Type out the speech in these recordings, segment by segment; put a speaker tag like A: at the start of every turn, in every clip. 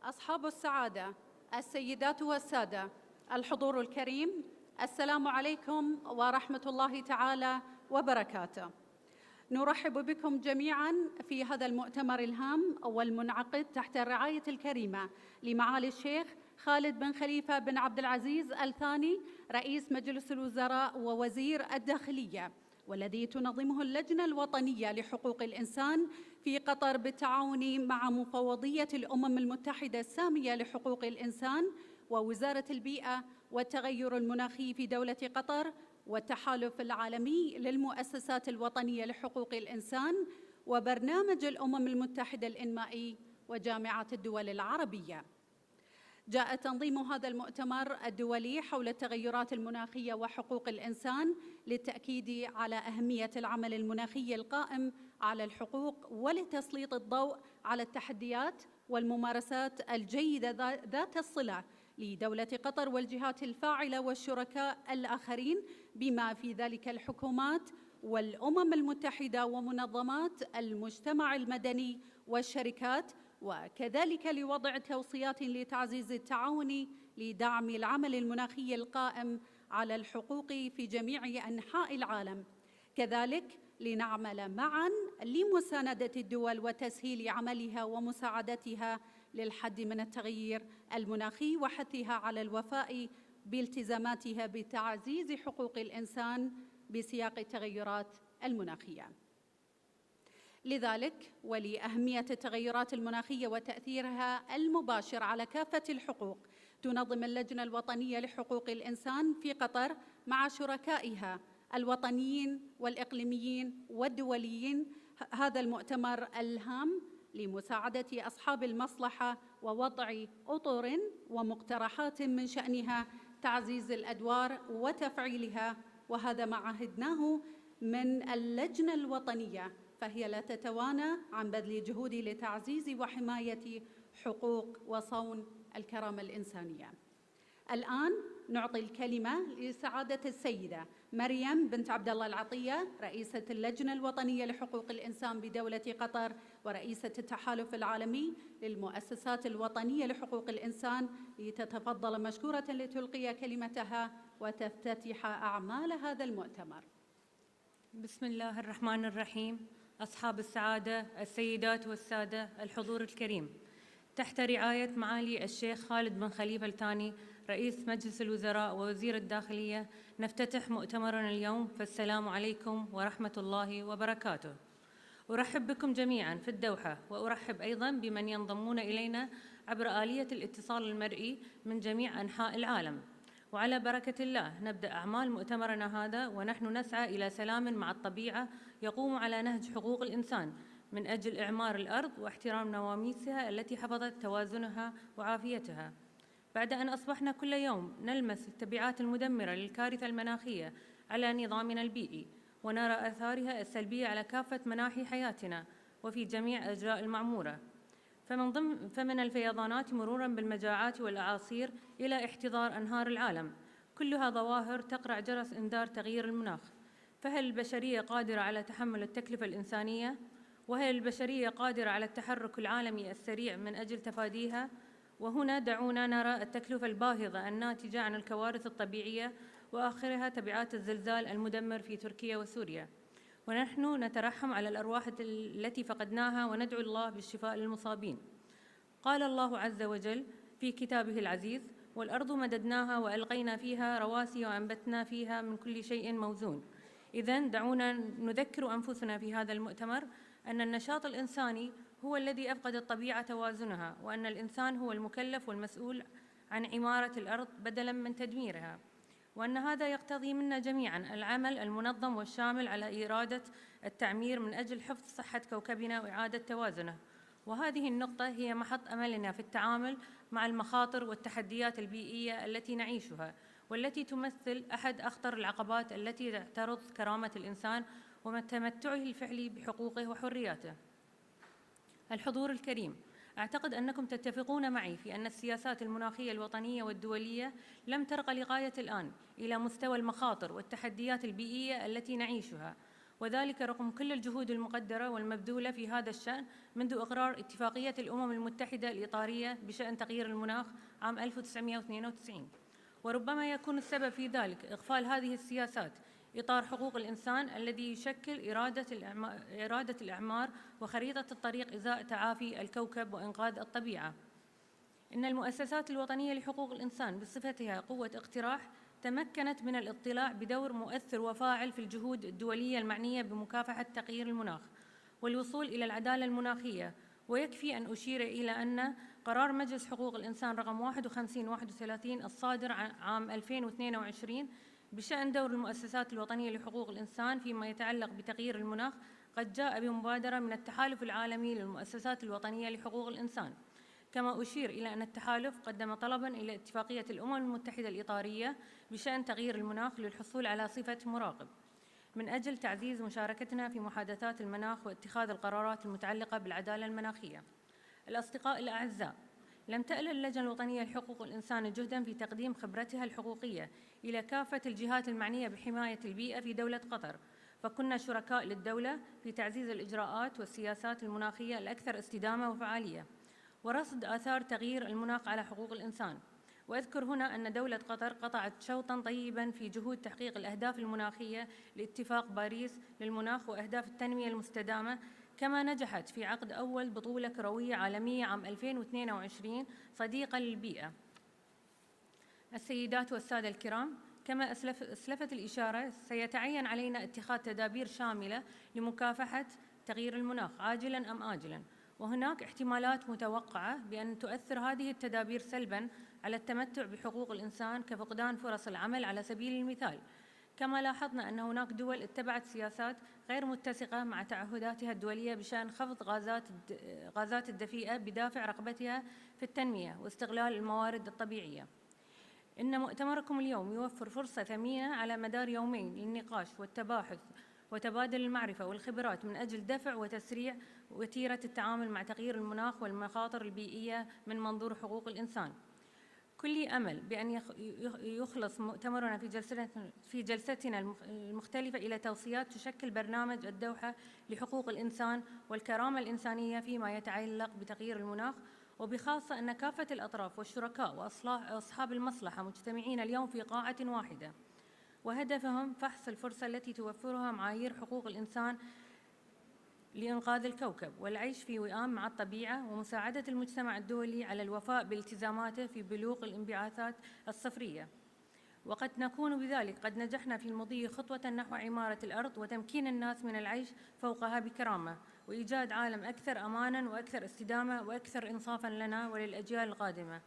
A: أصحاب السعادة، السيدات والسادة، الحضور الكريم، السلام عليكم ورحمة الله تعالى وبركاته. نرحب بكم جميعاً في هذا المؤتمر الهام والمنعقد تحت الرعاية الكريمة لمعالي الشيخ خالد بن خليفة بن عبد العزيز الثاني رئيس مجلس الوزراء ووزير الداخلية، والذي تنظمه اللجنة الوطنية لحقوق الإنسان في قطر بالتعاون مع مفوضية الأمم المتحدة السامية لحقوق الإنسان ووزارة البيئة والتغير المناخي في دولة قطر والتحالف العالمي للمؤسسات الوطنية لحقوق الإنسان وبرنامج الأمم المتحدة الإنمائي وجامعة الدول العربية. جاء تنظيم هذا المؤتمر الدولي حول التغيرات المناخية وحقوق الإنسان للتأكيد على أهمية العمل المناخي القائم على الحقوق ولتسليط الضوء على التحديات والممارسات الجيدة ذات الصلة لدولة قطر والجهات الفاعلة والشركاء الآخرين بما في ذلك الحكومات والأمم المتحدة ومنظمات المجتمع المدني والشركات، وكذلك لوضع توصيات لتعزيز التعاون لدعم العمل المناخي القائم على الحقوق في جميع أنحاء العالم. كذلك لنعمل معاً لمساندة الدول وتسهيل عملها ومساعدتها للحد من التغيير المناخي وحثها على الوفاء بالتزاماتها بتعزيز حقوق الإنسان بسياق التغيرات المناخية. لذلك ولأهمية التغيرات المناخية وتأثيرها المباشر على كافة الحقوق، تنظم اللجنة الوطنية لحقوق الإنسان في قطر مع شركائها الوطنيين والإقليميين والدوليين هذا المؤتمر الهام لمساعدة أصحاب المصلحة ووضع أطر ومقترحات من شأنها تعزيز الأدوار وتفعيلها، وهذا ما عهدناه من اللجنة الوطنية، فهي لا تتوانى عن بذل جهود لتعزيز وحماية حقوق وصون الكرامة الإنسانية. الآن نعطي الكلمة لسعادة السيدة مريم بنت عبد الله العطية رئيسة اللجنة الوطنية لحقوق الإنسان بدولة قطر ورئيسة التحالف العالمي للمؤسسات الوطنية لحقوق الإنسان، لتتفضل مشكورة لتلقي كلمتها وتفتتح أعمال هذا المؤتمر.
B: بسم الله الرحمن الرحيم. أصحاب السعادة، السيدات والسادة، الحضور الكريم، تحت رعاية معالي الشيخ خالد بن خليفة الثاني رئيس مجلس الوزراء ووزير الداخلية، نفتتح مؤتمرنا اليوم، فالسلام عليكم ورحمة الله وبركاته. أرحب بكم جميعاً في الدوحة، وأرحب أيضاً بمن ينضمون إلينا عبر آلية الاتصال المرئي من جميع أنحاء العالم. وعلى بركة الله نبدأ أعمال مؤتمرنا هذا ونحن نسعى إلى سلام مع الطبيعة يقوم على نهج حقوق الإنسان من أجل إعمار الأرض واحترام نواميسها التي حفظت توازنها وعافيتها. بعد أن أصبحنا كل يوم نلمس التبعات المدمرة للكارثة المناخية على نظامنا البيئي، ونرى آثارها السلبية على كافة مناحي حياتنا وفي جميع أجزاء المعمورة، فمن الفيضانات مروراً بالمجاعات والأعاصير إلى احتضار أنهار العالم، كلها ظواهر تقرع جرس إنذار تغيير المناخ. فهل البشرية قادرة على تحمل التكلفة الإنسانية؟ وهل البشرية قادرة على التحرك العالمي السريع من أجل تفاديها؟ وهنا دعونا نرى التكلفة الباهظة الناتجة عن الكوارث الطبيعية وآخرها تبعات الزلزال المدمر في تركيا وسوريا، ونحن نترحم على الأرواح التي فقدناها وندعو الله بالشفاء للمصابين. قال الله عز وجل في كتابه العزيز: والأرض مددناها وألقينا فيها رواسي وأنبتنا فيها من كل شيء موزون. إذن دعونا نذكر أنفسنا في هذا المؤتمر أن النشاط الإنساني هو الذي أفقد الطبيعة توازنها، وأن الإنسان هو المكلف والمسؤول عن عمارة الأرض بدلاً من تدميرها، وأن هذا يقتضي منا جميعاً العمل المنظم والشامل على إرادة التعمير من أجل حفظ صحة كوكبنا وإعادة توازنه. وهذه النقطة هي محط أملنا في التعامل مع المخاطر والتحديات البيئية التي نعيشها، والتي تمثل أحد أخطر العقبات التي تعترض كرامة الإنسان وتمتعه الفعلي بحقوقه وحرياته. الحضور الكريم، أعتقد أنكم تتفقون معي في أن السياسات المناخية الوطنية والدولية لم ترق لغاية الآن إلى مستوى المخاطر والتحديات البيئية التي نعيشها، وذلك رغم كل الجهود المقدرة والمبذولة في هذا الشأن منذ إقرار اتفاقية الأمم المتحدة الإطارية بشأن تغيير المناخ عام 1992. وربما يكون السبب في ذلك إغفال هذه السياسات إطار حقوق الإنسان الذي يشكل إرادة الإعمار وخريطة الطريق إزاء تعافي الكوكب وإنقاذ الطبيعة. إن المؤسسات الوطنية لحقوق الإنسان بصفتها قوة اقتراح تمكنت من الاطلاع بدور مؤثر وفاعل في الجهود الدولية المعنية بمكافحة تغيير المناخ والوصول إلى العدالة المناخية. ويكفي أن أشير إلى أن قرار مجلس حقوق الإنسان رقم 5131 الصادر عام 2022 بشأن دور المؤسسات الوطنية لحقوق الإنسان فيما يتعلق بتغيير المناخ قد جاء بمبادرة من التحالف العالمي للمؤسسات الوطنية لحقوق الإنسان. كما أشير إلى أن التحالف قدم طلباً إلى اتفاقية الأمم المتحدة الإطارية بشأن تغيير المناخ للحصول على صفة مراقب من أجل تعزيز مشاركتنا في محادثات المناخ واتخاذ القرارات المتعلقة بالعدالة المناخية. الأصدقاء الأعزاء، لم تأل اللجنة الوطنية لحقوق الإنسان جهداً في تقديم خبرتها الحقوقية إلى كافة الجهات المعنية بحماية البيئة في دولة قطر، فكنا شركاء للدولة في تعزيز الإجراءات والسياسات المناخية الأكثر استدامة وفعالية ورصد آثار تغيير المناخ على حقوق الإنسان. وأذكر هنا أن دولة قطر قطعت شوطاً طيباً في جهود تحقيق الأهداف المناخية لاتفاق باريس للمناخ وأهداف التنمية المستدامة، كما نجحت في عقد أول بطولة كروية عالمية عام 2022 صديقة للبيئة. السيدات والسادة الكرام، كما أسلفت الإشارة، سيتعين علينا اتخاذ تدابير شاملة لمكافحة تغيير المناخ عاجلاً أم آجلاً، وهناك احتمالات متوقعة بأن تؤثر هذه التدابير سلباً على التمتع بحقوق الإنسان كفقدان فرص العمل على سبيل المثال. كما لاحظنا أن هناك دول اتبعت سياسات غير متسقة مع تعهداتها الدولية بشأن خفض غازات الدفيئة بدافع رغبتها في التنمية واستغلال الموارد الطبيعية. إن مؤتمركم اليوم يوفر فرصة ثمينة على مدار يومين للنقاش والتباحث وتبادل المعرفة والخبرات من أجل دفع وتسريع وتيرة التعامل مع تغيير المناخ والمخاطر البيئية من منظور حقوق الإنسان. كل أمل بأن يخلص مؤتمرنا في جلستنا المختلفة إلى توصيات تشكل برنامج الدوحة لحقوق الإنسان والكرامة الإنسانية فيما يتعلق بتغيير المناخ، وبخاصة أن كافة الأطراف والشركاء وأصحاب المصلحة مجتمعين اليوم في قاعة واحدة، وهدفهم فحص الفرصة التي توفرها معايير حقوق الإنسان لإنقاذ الكوكب والعيش في وئام مع الطبيعة، ومساعدة المجتمع الدولي على الوفاء بالتزاماته في بلوغ الانبعاثات الصفرية. وقد نكون بذلك قد نجحنا في المضي خطوة نحو عمارة الأرض وتمكين الناس من العيش فوقها بكرامة، وإيجاد عالم أكثر أماناً وأكثر استدامة وأكثر إنصافاً لنا وللأجيال القادمة.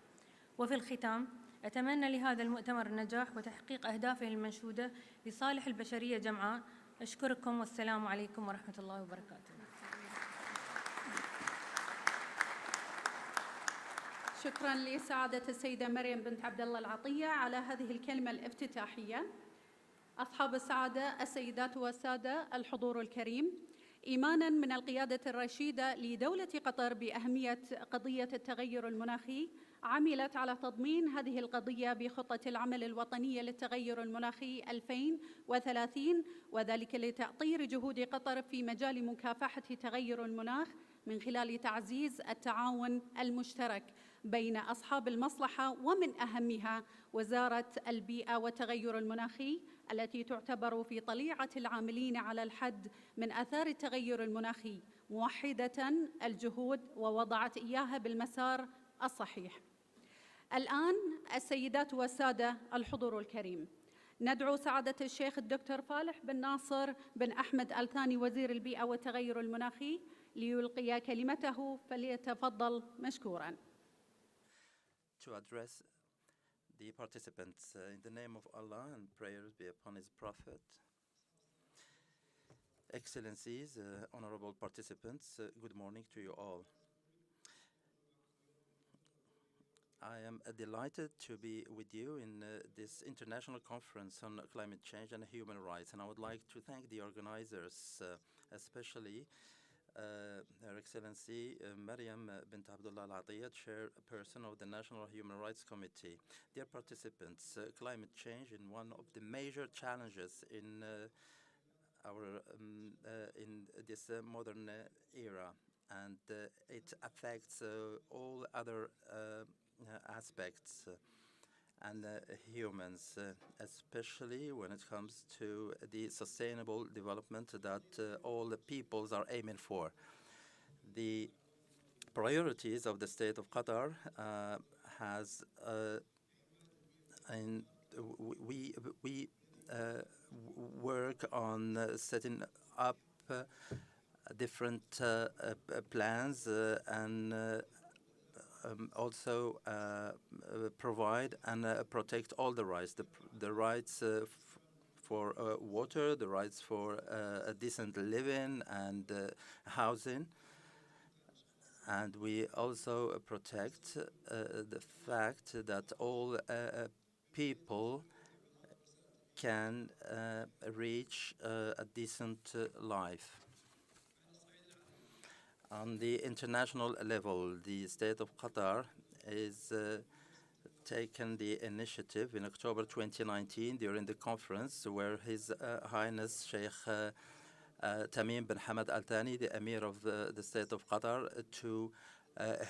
B: وفي الختام، أتمنى لهذا المؤتمر النجاح وتحقيق أهدافه المنشودة لصالح البشرية جمعاء. أشكركم والسلام عليكم ورحمة الله وبركاته.
A: شكراً لسعادة السيدة مريم بنت عبد الله العطية على هذه الكلمة الافتتاحية. أصحاب السعادة، السيدات والسادة، الحضور الكريم، إيماناً من القيادة الرشيدة لدولة قطر بأهمية قضية التغير المناخي، عملت على تضمين هذه القضية بخطة العمل الوطنية للتغير المناخي 2030، وذلك لتأطير جهود قطر في مجال مكافحة تغير المناخ من خلال تعزيز التعاون المشترك بين أصحاب المصلحة، ومن أهمها وزارة البيئة والتغير المناخي التي تعتبر في طليعة العاملين على الحد من آثار التغير المناخي، موحدة الجهود ووضعت إياها بالمسار الصحيح. الآن السيدات والسادة، الحضور الكريم، ندعو سعادة الشيخ الدكتور فالح بن ناصر بن أحمد آل ثاني وزير البيئة والتغير المناخي ليلقي كلمته، فليتفضل مشكوراً.
C: To address the participants in the name of Allah and prayers be upon His Prophet. Excellencies, honorable participants, good morning to you all. I am delighted to be with you in this international conference on climate change and human rights, and I would like to thank the organizers, especially Her Excellency Maryam bint Abdullah Al-Atiyah, Chairperson of the National Human Rights Committee. Dear participants, climate change is one of the major challenges in in this modern era, and it affects all other aspects and humans, especially when it comes to the sustainable development that all the peoples are aiming for. The priorities of the state of Qatar has and we work on setting up different plans and also provide and protect all the rights, the rights for water, the rights for a decent living and housing. And we also protect the fact that all people can reach a decent life. On the international level, the state of Qatar is taken the initiative in October 2019 during the conference where His Highness Sheikh Tamim bin Hamad Al Thani, the Emir of the state of Qatar, to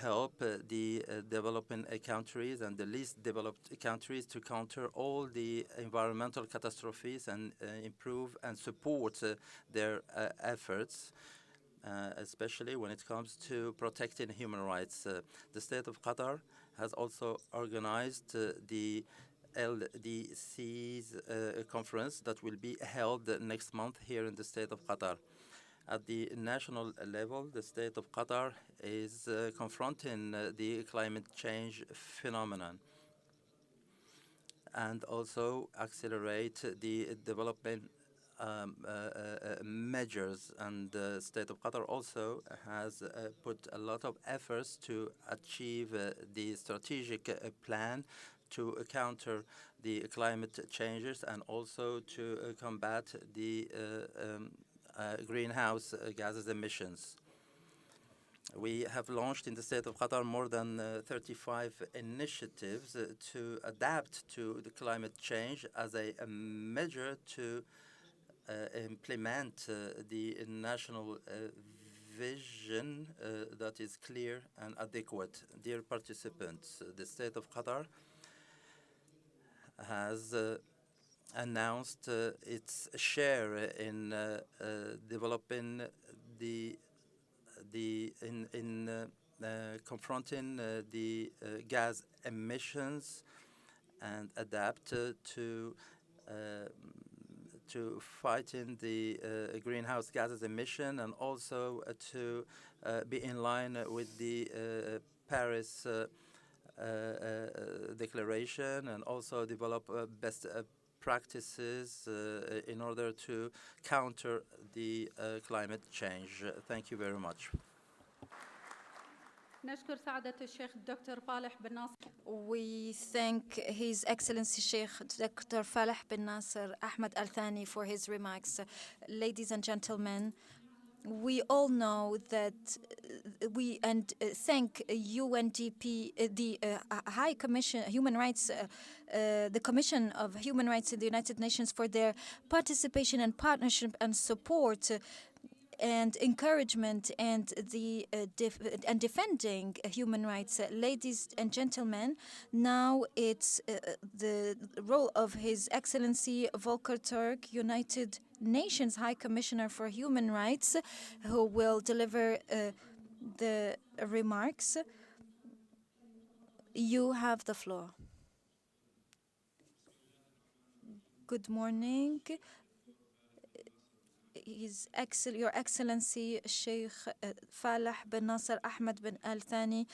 C: help the developing countries and the least developed countries to counter all the environmental catastrophes and improve and support their efforts. Especially when it comes to protecting human rights. The state of Qatar has also organized the LDC's conference that will be held next month here in the state of Qatar. At the national level, the state of Qatar is confronting the climate change phenomenon and also accelerate the development measures, and the state of Qatar also has put a lot of efforts to achieve the strategic plan to counter the climate changes and also to combat the greenhouse gases emissions. We have launched in the state of Qatar more than 35 initiatives to adapt to the climate change as a measure to implement the national vision that is clear and adequate. Dear participants, the state of Qatar has announced its share in developing confronting the gas emissions and adapt to fighting the greenhouse gases emission and also to be in line with the Paris Declaration and also develop best practices in order to counter the climate change. Thank you very much.
A: نشكر سعادة الشيخ الدكتور فالح بن ناصر.
D: We thank His Excellency Sheikh Dr. Falah bin Nasser Ahmed Al Thani for his remarks. Ladies and gentlemen, we all know that we thank UNDP, the High Commission, Human Rights, the Commission of Human Rights in the United Nations for their participation and partnership and support and encouragement and defending human rights. Ladies and gentlemen, now it's the role of His Excellency Volker Turk, United Nations High Commissioner for Human Rights, who will deliver the remarks. You have the floor. Good morning. Your Excellency Sheikh Falah bin Nasser Ahmed bin Al Thani,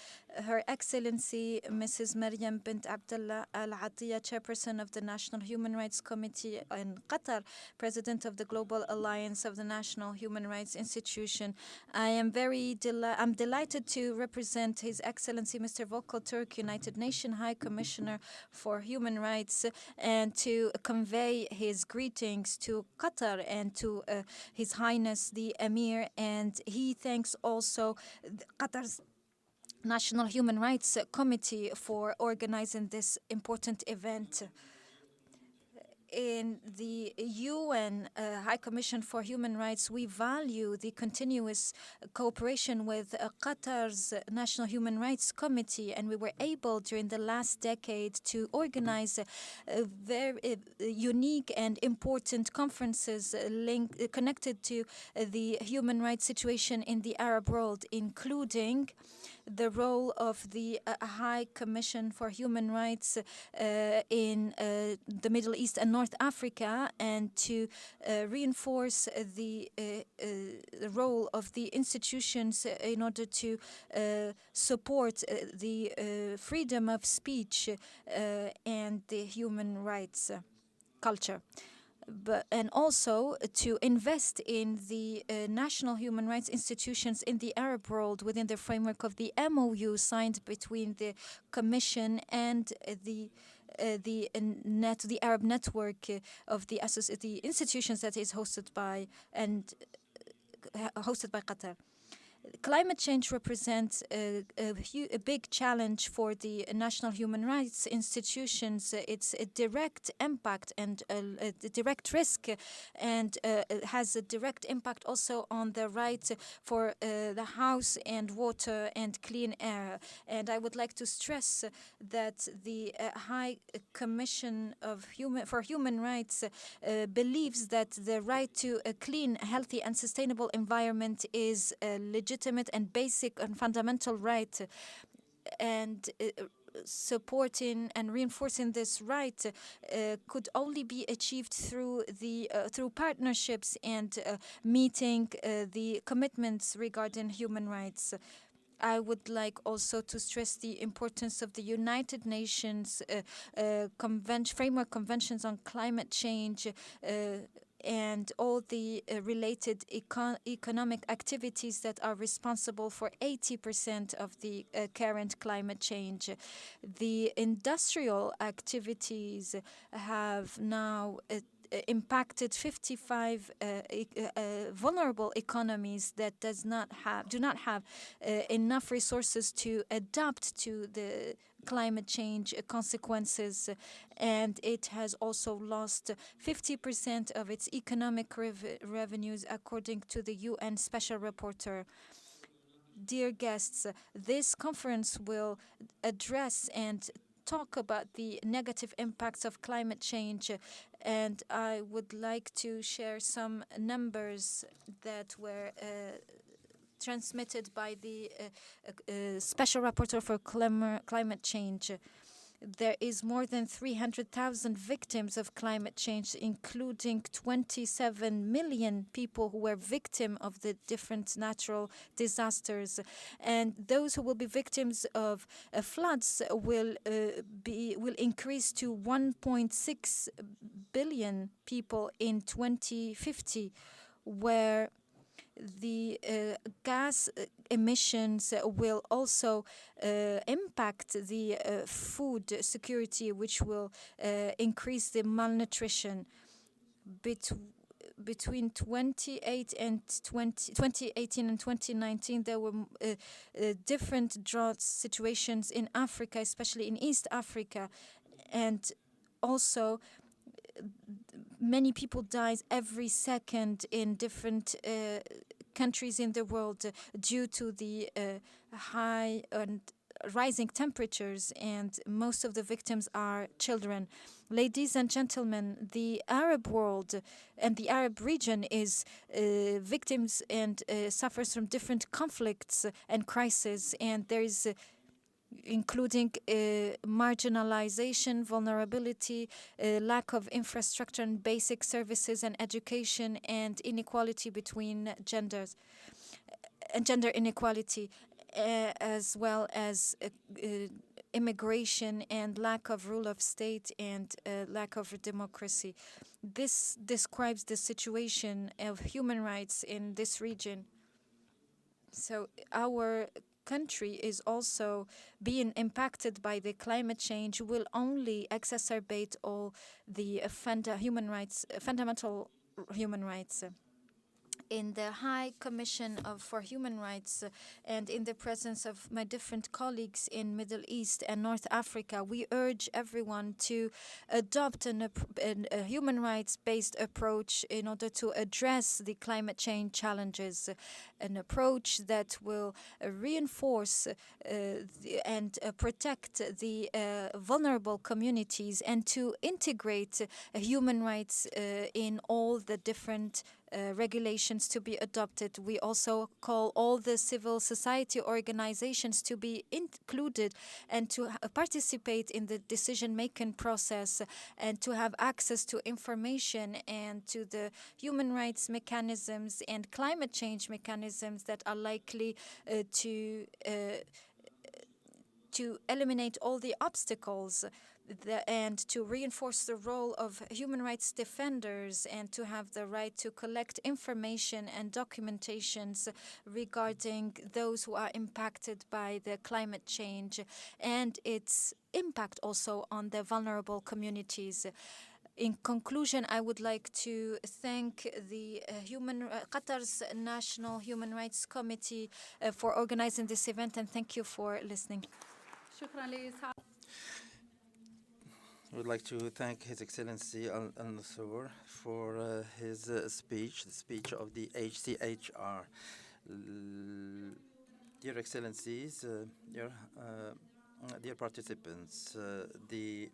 D: Her Excellency Mrs. Meredien bint Abdullah Al Atiyah, Chairperson of the National Human Rights Committee in Qatar, President of the Global Alliance of the National Human Rights Institution. I'm delighted to represent His Excellency Mr. Volker Turk, United Nations High Commissioner for Human Rights, and to convey his greetings to Qatar and to His Highness the Emir, and he thanks also Qatar's National Human Rights Committee for organizing this important event. In the UN High Commission for Human Rights, we value the continuous cooperation with Qatar's National Human Rights Committee, and we were able during the last decade to organize very unique and important conferences connected to the human rights situation in the Arab world, including the role of the High Commission for Human Rights in the Middle East and North Africa, and to reinforce the role of the institutions in order to support the freedom of speech and the human rights culture. And also to invest in the national human rights institutions in the Arab world within the framework of the MOU signed between the Commission and the Arab network of the institutions that is hosted by Qatar. Climate change represents a big challenge for the national human rights institutions. It's a direct impact and a direct risk, and has a direct impact also on the right for the house and water and clean air. And I would like to stress that the High Commission for Human Rights believes that the right to a clean, healthy, and sustainable environment is legitimate and basic and fundamental right, and supporting and reinforcing this right could only be achieved through partnerships and meeting the commitments regarding human rights. I would like also to stress the importance of the United Nations framework conventions on climate change and all the related economic activities that are responsible for 80% of the current climate change. The industrial activities have now impacted 55 vulnerable economies that do not have enough resources to adapt to the climate change consequences, and it has also lost 50% of its economic revenues, according to the UN Special Rapporteur. Dear guests, this conference will address and talk about the negative impacts of climate change, and I would like to share some numbers that were transmitted by the Special Rapporteur for Climate Change. There is more than 300,000 victims of climate change, including 27 million people who were victims of the different natural disasters. And those who will be victims of floods will increase to 1.6 billion people in 2050, where the gas emissions will also impact the food security, which will increase the malnutrition. Between 2018 and 2019, there were different drought situations in Africa, especially in East Africa, and also many people die every second in different countries in the world due to the high and rising temperatures, and most of the victims are children. Ladies and gentlemen, the Arab world and the Arab region is victims and suffers from different conflicts and crises, and there is including marginalization, vulnerability, lack of infrastructure and basic services and education, and inequality between genders, and gender inequality, as well as immigration and lack of rule of state and lack of democracy. This describes the situation of human rights in this region. So our country is also being impacted by the climate change, will only exacerbate all the fundamental human rights. in the High Commission for Human Rights and in the presence of my different colleagues in Middle East and North Africa, we urge everyone to adopt a human rights-based approach in order to address the climate change challenges, an approach that will reinforce and protect the vulnerable communities and to integrate human rights in all the different regulations to be adopted. We also call all the civil society organizations to be included and to participate in the decision-making process and to have access to information and to the human rights mechanisms and climate change mechanisms that are likely to eliminate all the obstacles and to reinforce the role of human rights defenders and to have the right to collect information and documentations regarding those who are impacted by the climate change and its impact also on the vulnerable communities. In conclusion, I would like to thank the Qatar's National Human Rights Committee for organizing this event, and thank you for listening.
A: شكرا لسعادة.
C: I would like to thank His Excellency Al-Nassour for his speech, the speech of the HCHR. Dear Excellencies, dear participants, the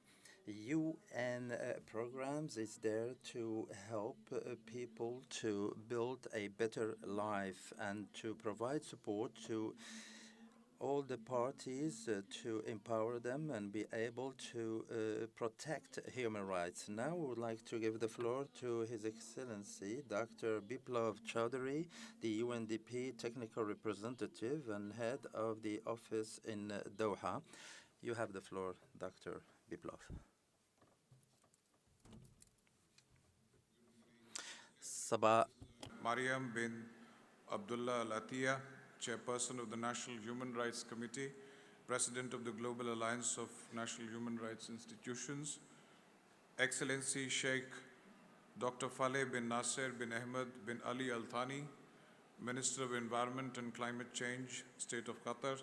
C: UN programs is there to help people to build a better life and to provide support to all the parties to empower them and be able to protect human rights. Now I would like to give the floor to His Excellency Dr. Biplav Chowdhury, the UNDP technical representative and head of the office in Doha. You have the floor, Dr. Biplav. Sabah
E: Mariam bin Abdullah Al-Atiyah, Chairperson of the National Human Rights Committee, President of the Global Alliance of National Human Rights Institutions, Excellency Sheikh Dr. Faleh bin Nasser bin Ahmed bin Ali Al Thani, Minister of Environment and Climate Change, State of Qatar,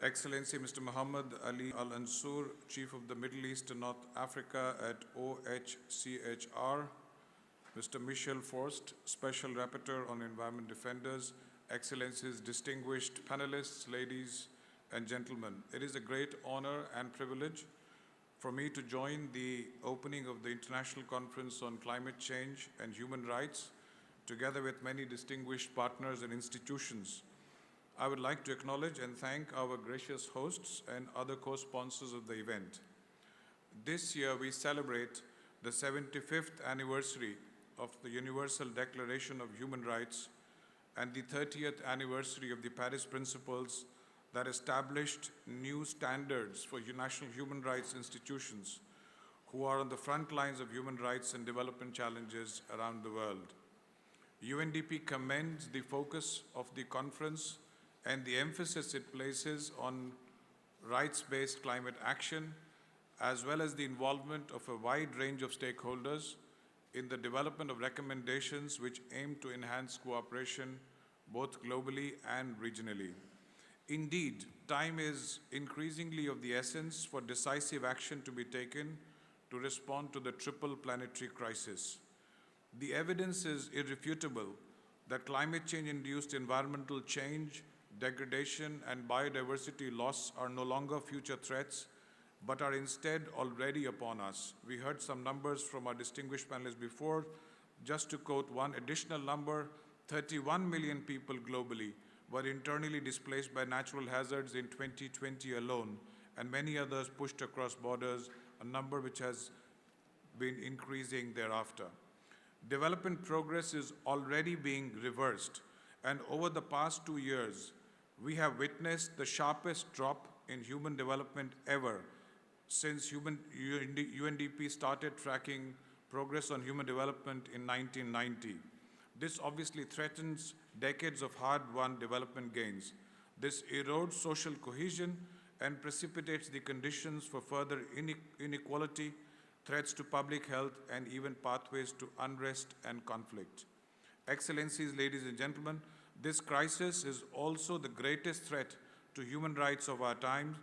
E: Excellency Mr. Muhammad Ali Al Ansur, Chief of the Middle East and North Africa at OHCHR, Mr. Michel Forst, Special Rapporteur on Environment Defenders, Excellencies, distinguished panelists, ladies and gentlemen. It is a great honor and privilege for me to join the opening of the International Conference on Climate Change and Human Rights, together with many distinguished partners and institutions. I would like to acknowledge and thank our gracious hosts and other co-sponsors of the event. This year we celebrate the 75th anniversary of the Universal Declaration of Human Rights and the 30th anniversary of the Paris Principles that established new standards for national human rights institutions who are on the front lines of human rights and development challenges around the world. UNDP commends the focus of the conference and the emphasis it places on rights-based climate action, as well as the involvement of a wide range of stakeholders in the development of recommendations which aim to enhance cooperation both globally and regionally. Indeed, time is increasingly of the essence for decisive action to be taken to respond to the triple planetary crisis. The evidence is irrefutable that climate change-induced environmental change, degradation, and biodiversity loss are no longer future threats, but are instead already upon us. We heard some numbers from our distinguished panelists before. Just to quote one additional number, 31 million people globally were internally displaced by natural hazards in 2020 alone, and many others pushed across borders, a number which has been increasing thereafter. Development progress is already being reversed, and over the past 2 years, we have witnessed the sharpest drop in human development ever since UNDP started tracking progress on human development in 1990. This obviously threatens decades of hard-won development gains. This erodes social cohesion and precipitates the conditions for further inequality, threats to public health, and even pathways to unrest and conflict. Excellencies, ladies and gentlemen, this crisis is also the greatest threat to human rights of our time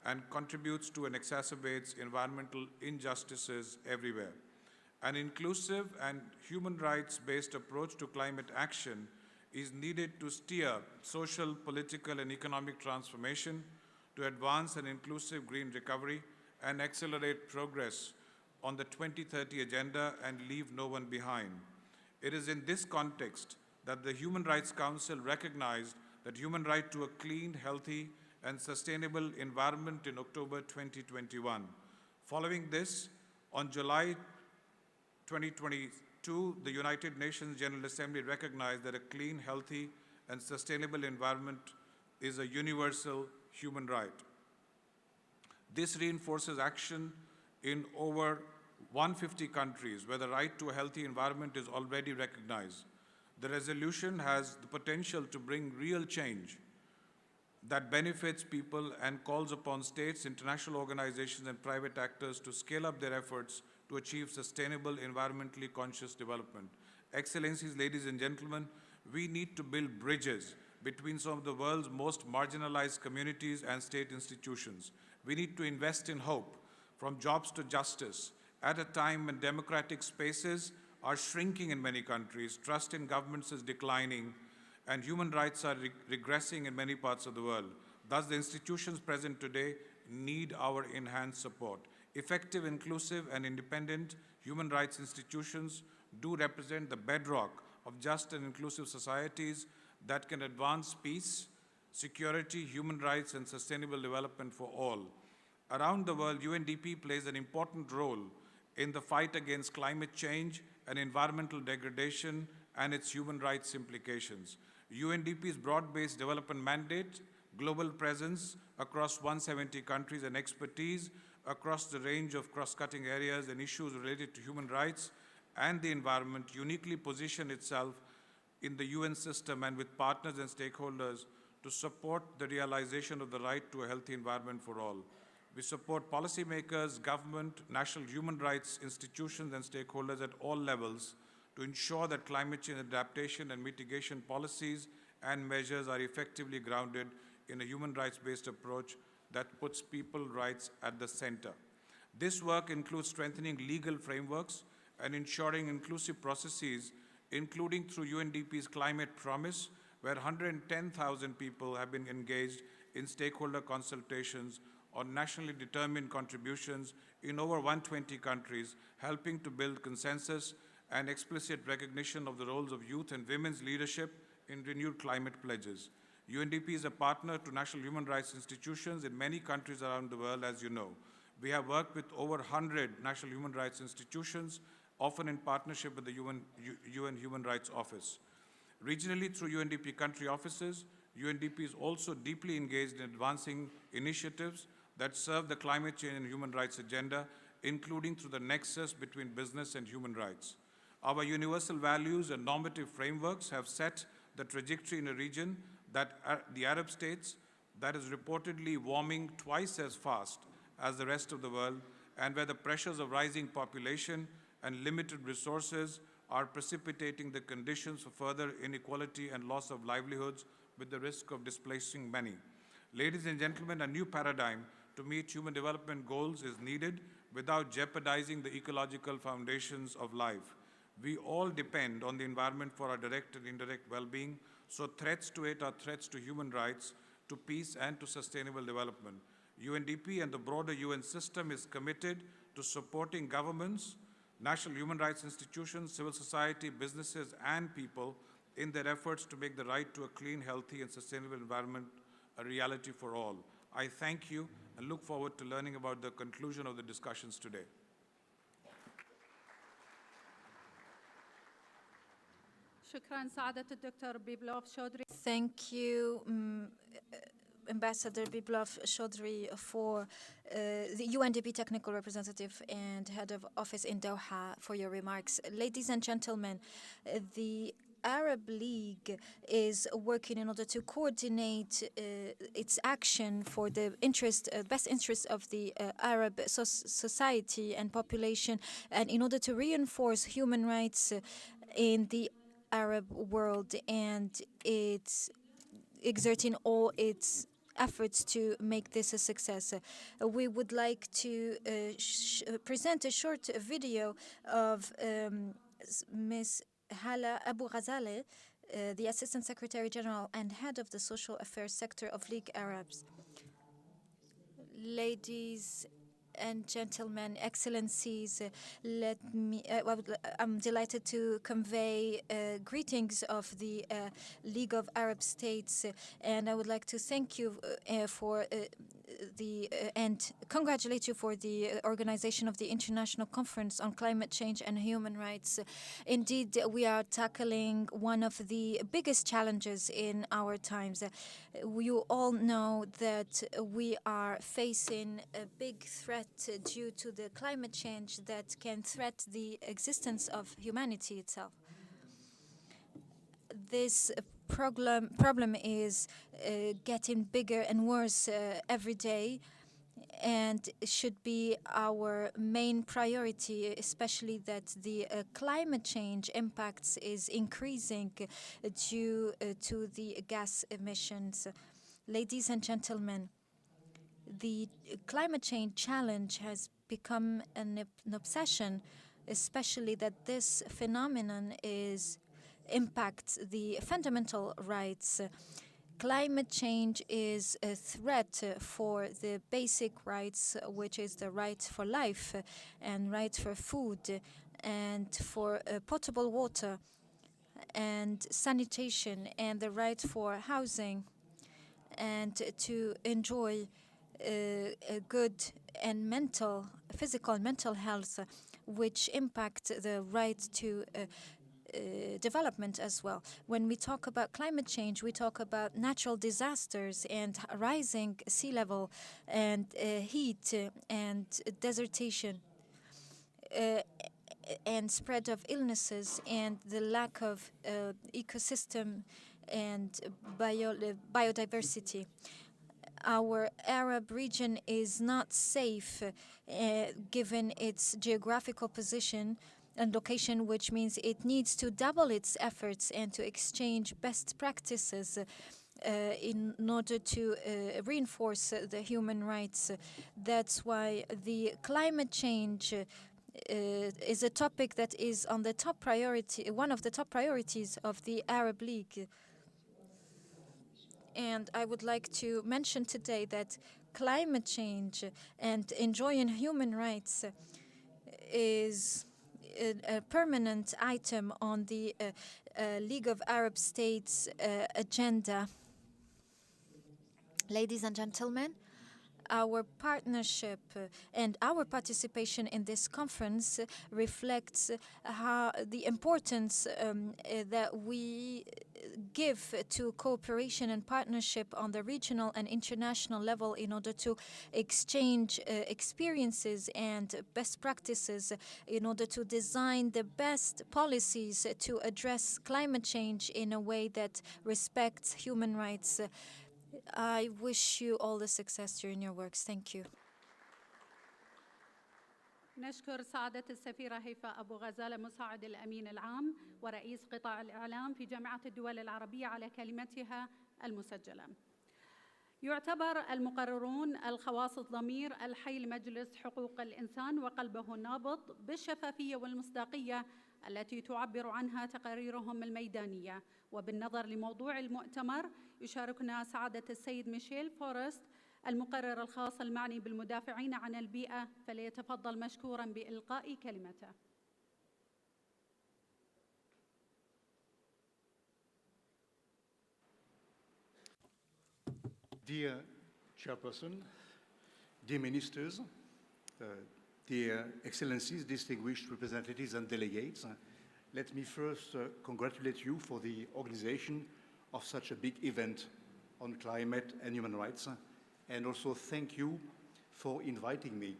E: and contributes to and exacerbates environmental injustices everywhere. An inclusive and human rights-based approach to climate action is needed to steer social, political, and economic transformation, to advance an inclusive green recovery, and accelerate progress on the 2030 agenda and leave no one behind. It is in this context that the Human Rights Council recognized that human right to a clean, healthy, and sustainable environment in October 2021. Following this, on July 2022, the United Nations General Assembly recognized that a clean, healthy, and sustainable environment is a universal human right. This reinforces action in over 150 countries where the right to a healthy environment is already recognized. The resolution has the potential to bring real change that benefits people and calls upon states, international organizations, and private actors to scale up their efforts to achieve sustainable, environmentally conscious development. Excellencies, ladies and gentlemen, we need to build bridges between some of the world's most marginalized communities and state institutions. We need to invest in hope, from jobs to justice, at a time when democratic spaces are shrinking in many countries, trust in governments is declining, and human rights are regressing in many parts of the world. Thus, the institutions present today need our enhanced support. Effective, inclusive, and independent human rights institutions do represent the bedrock of just and inclusive societies that can advance peace, security, human rights, and sustainable development for all. Around the world, UNDP plays an important role in the fight against climate change and environmental degradation and its human rights implications. UNDP's broad-based development mandate, global presence across 170 countries, and expertise across the range of cross-cutting areas and issues related to human rights and the environment uniquely position itself in the UN system and with partners and stakeholders to support the realization of the right to a healthy environment for all. We support policymakers, government, national human rights institutions, and stakeholders at all levels to ensure that climate change adaptation and mitigation policies and measures are effectively grounded in a human rights-based approach that puts people's rights at the center. This work includes strengthening legal frameworks and ensuring inclusive processes, including through UNDP's Climate Promise, where 110,000 people have been engaged in stakeholder consultations on nationally determined contributions in over 120 countries, helping to build consensus and explicit recognition of the roles of youth and women's leadership in renewed climate pledges. UNDP is a partner to national human rights institutions in many countries around the world, as you know. We have worked with over 100 national human rights institutions, often in partnership with the UN Human Rights Office. Regionally, through UNDP country offices, UNDP is also deeply engaged in advancing initiatives that serve the climate change and human rights agenda, including through the nexus between business and human rights. Our universal values and normative frameworks have set the trajectory in a region that the Arab states that is reportedly warming twice as fast as the rest of the world, and where the pressures of rising population and limited resources are precipitating the conditions for further inequality and loss of livelihoods with the risk of displacing many. Ladies and gentlemen, a new paradigm to meet human development goals is needed without jeopardizing the ecological foundations of life. We all depend on the environment for our direct and indirect well-being, so threats to it are threats to human rights, to peace, and to sustainable development. UNDP and the broader UN system is committed to supporting governments, national human rights institutions, civil society, businesses, and people in their efforts to make the right to a clean, healthy, and sustainable environment a reality for all. I thank you and look forward to learning about the conclusion of the discussions today.
A: شكرا سعادة الدكتور بيبلوف شودري.
D: Thank you, Ambassador Biplov Chaudhry, for the UNDP technical representative and head of office in Doha, for your remarks. Ladies and gentlemen, the Arab League is working in order to coordinate its action for the best interest of the Arab society and population, and in order to reinforce human rights in the Arab world, and it's exerting all its efforts to make this a success. We would like to present a short video of Ms. Hala Abu Ghazaleh, the Assistant Secretary General and Head of the Social Affairs Sector of League Arabs. Ladies and gentlemen, excellencies, I'm delighted to convey greetings of the League of Arab States, and I would like to thank you and congratulate you for the organization of the International Conference on Climate Change and Human Rights. Indeed, we are tackling one of the biggest challenges in our times. You all know that we are facing a big threat due to the climate change that can threaten the existence of humanity itself. This problem is getting bigger and worse every day, and it should be our main priority, especially that the climate change impacts is increasing due to the gas emissions. Ladies and gentlemen, the climate change challenge has become an obsession, especially that this phenomenon impacts the fundamental rights. Climate change is a threat for the basic rights, which is the right for life and right for food and for potable water and sanitation and the right for housing and to enjoy a good and physical and mental health, which impact the right to development as well. When we talk about climate change, we talk about natural disasters and rising sea level and heat and desertation and spread of illnesses and the lack of ecosystem and biodiversity. Our Arab region is not safe given its geographical position and location, which means it needs to double its efforts and to exchange best practices in order to reinforce the human rights. That's why the climate change is a topic that is on the top priority, one of the top priorities of the Arab League. And I would like to mention today that climate change and enjoying human rights is a permanent item on the League of Arab States agenda. Ladies and gentlemen, our partnership and our participation in this conference reflects the importance that we give to cooperation and partnership on the regional and international level in order to exchange experiences and best practices in order to design the best policies to address climate change in a way that respects human rights. I wish you all the success during your works. Thank you.
A: نشكر سعادة السفيرة هيفاء أبو غزالة مساعد الأمين العام ورئيس قطاع الإعلام في جامعة الدول العربية على كلمتها المسجلة. يعتبر المقررون الخواص الضمير الحي لمجلس حقوق الإنسان وقلبه النابض بالشفافية والمصداقية التي تعبر عنها تقاريرهم الميدانية. وبالنظر لموضوع المؤتمر يشاركنا سعادة السيد ميشيل فورست المقرر الخاص المعني بالمدافعين عن البيئة، فليتفضل مشكورا بإلقاء كلمته.
F: Dear Chairperson, dear Ministers, dear Excellencies, distinguished representatives and delegates, let me first congratulate you for the organization of such a big event on climate and human rights, and also thank you for inviting me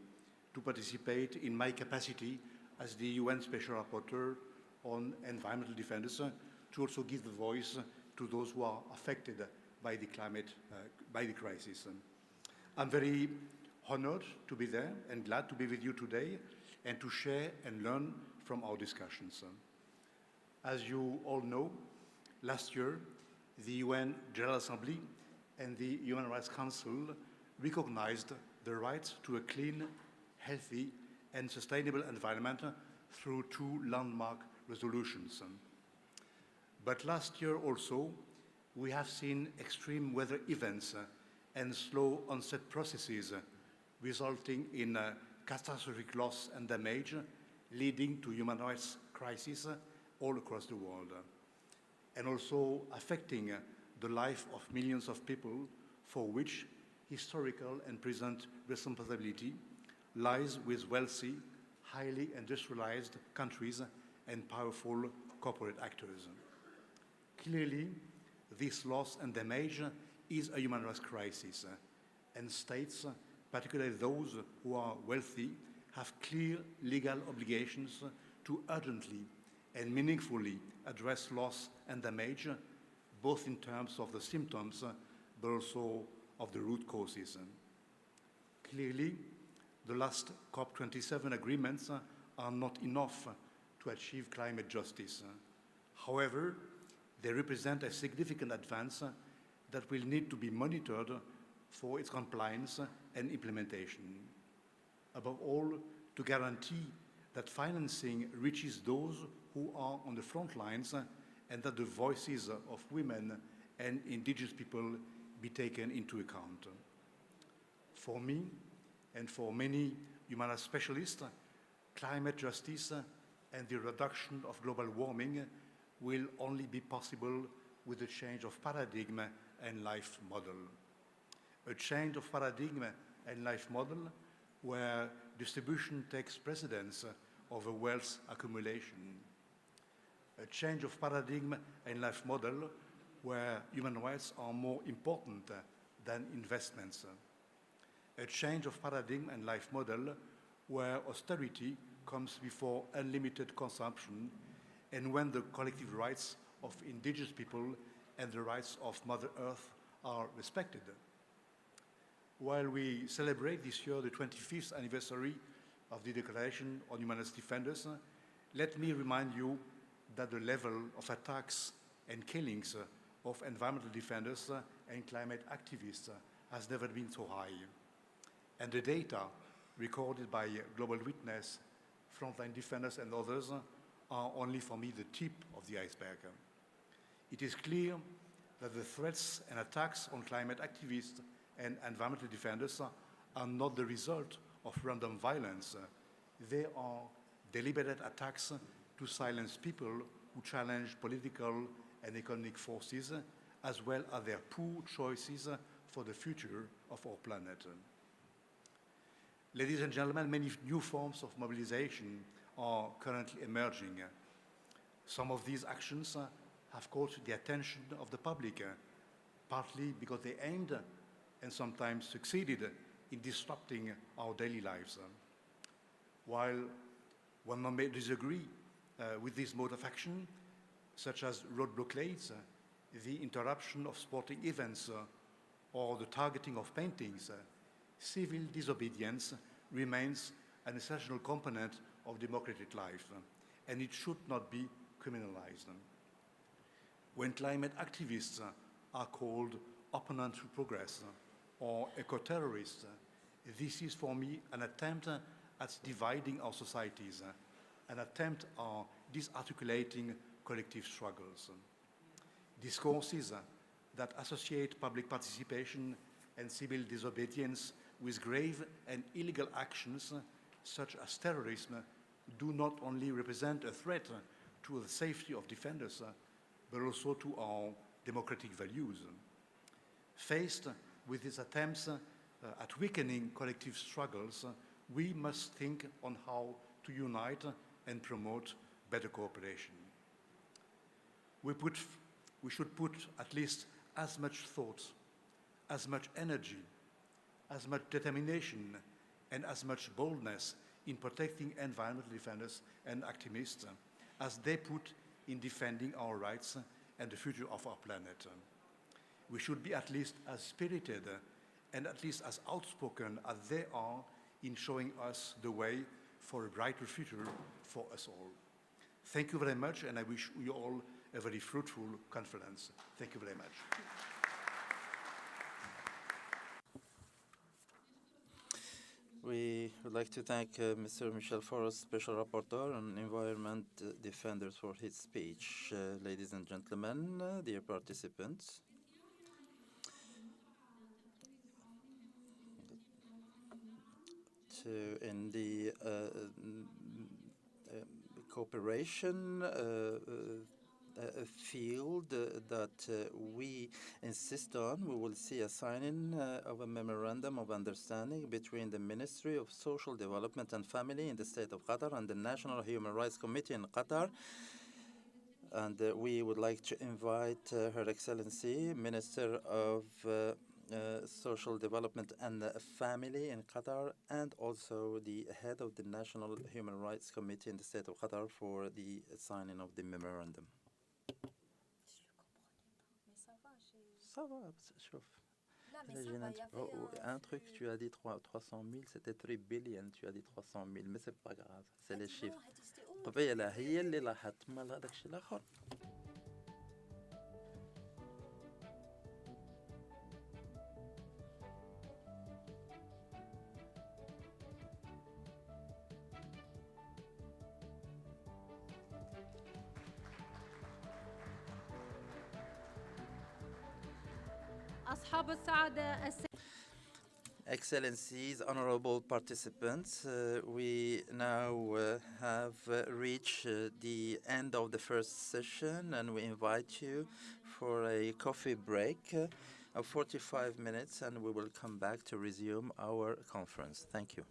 F: to participate in my capacity as the UN Special Rapporteur on Environmental Defenders, to also give the voice to those who are affected by the by the crisis. I'm very honored to be there and glad to be with you today and to share and learn from our discussions. As you all know, last year, the UN General Assembly and the Human Rights Council recognized the right to a clean, healthy, and sustainable environment through two landmark resolutions. But last year also, we have seen extreme weather events and slow onset processes resulting in catastrophic loss and damage, leading to human rights crises all across the world, and also affecting the life of millions of people for which historical and present responsibility lies with wealthy, highly industrialized countries and powerful corporate actors. Clearly, this loss and damage is a human rights crisis, and states, particularly those who are wealthy, have clear legal obligations to urgently and meaningfully address loss and damage, both in terms of the symptoms, but also of the root causes. Clearly, the last COP27 agreements are not enough to achieve climate justice. However, they represent a significant advance that will need to be monitored for its compliance and implementation. Above all, to guarantee that financing reaches those who are on the front lines and that the voices of women and indigenous people be taken into account. For me, and for many human rights specialists, climate justice and the reduction of global warming will only be possible with a change of paradigm and life model. A change of paradigm and life model where distribution takes precedence over wealth accumulation. A change of paradigm and life model where human rights are more important than investments. A change of paradigm and life model where austerity comes before unlimited consumption and when the collective rights of indigenous people and the rights of Mother Earth are respected. While we celebrate this year the 25th anniversary of the Declaration on Human Rights Defenders, let me remind you that the level of attacks and killings of environmental defenders and climate activists has never been so high. And the data recorded by Global Witness, Frontline Defenders and others are only for me the tip of the iceberg. It is clear that the threats and attacks on climate activists and environmental defenders are not the result of random violence. They are deliberate attacks to silence people who challenge political and economic forces, as well as their poor choices for the future of our planet. Ladies and gentlemen, many new forms of mobilization are currently emerging. Some of these actions have caught the attention of the public, partly because they aimed and sometimes succeeded in disrupting our daily lives. While one may disagree with this mode of action, such as road blockades, the interruption of sporting events, or the targeting of paintings, civil disobedience remains an essential component of democratic life, and it should not be criminalized. When climate activists are called opponents to progress or eco-terrorists, this is for me an attempt at dividing our societies, an attempt at disarticulating collective struggles. Discourses that associate public participation and civil disobedience with grave and illegal actions such as terrorism do not only represent a threat to the safety of defenders, but also to our democratic values. Faced with these attempts at weakening collective struggles, we must think on how to unite and promote better cooperation. We should put at least as much thought, as much energy, as much determination, and as much boldness in protecting environmental defenders and activists as they put in defending our rights and the future of our planet. We should be at least as spirited and at least as outspoken as they are in showing us the way for a brighter future for us all. Thank you very much, and I wish you all a very fruitful conference. Thank you very much.
C: We would like to thank Mr. Michel Forest, Special Rapporteur on Environment Defenders, for his speech. Ladies and gentlemen, dear participants, in the cooperation field that we insist on, we will see a signing of a memorandum of understanding between the Ministry of Social Development and Family in the State of Qatar and the National Human Rights Committee in Qatar. And we would like to invite Her Excellency, Minister of Social Development and Family in Qatar, and also the head of the National Human Rights Committee in the State of Qatar for the signing of the memorandum. Ça va, chauffe. Un truc, tu as dit 300 000, c'était 3 billion, tu as dit 300 000, mais c'est pas grave, c'est les chiffres. قبيلة هي اللي لاحت مال هذاك الشيء الآخر.
A: أصحاب السعادة
C: Excellencies, honorable participants, we now have reached the end of the first session, and we invite you for a coffee break of 45 minutes, and we will come back to resume our conference. Thank you.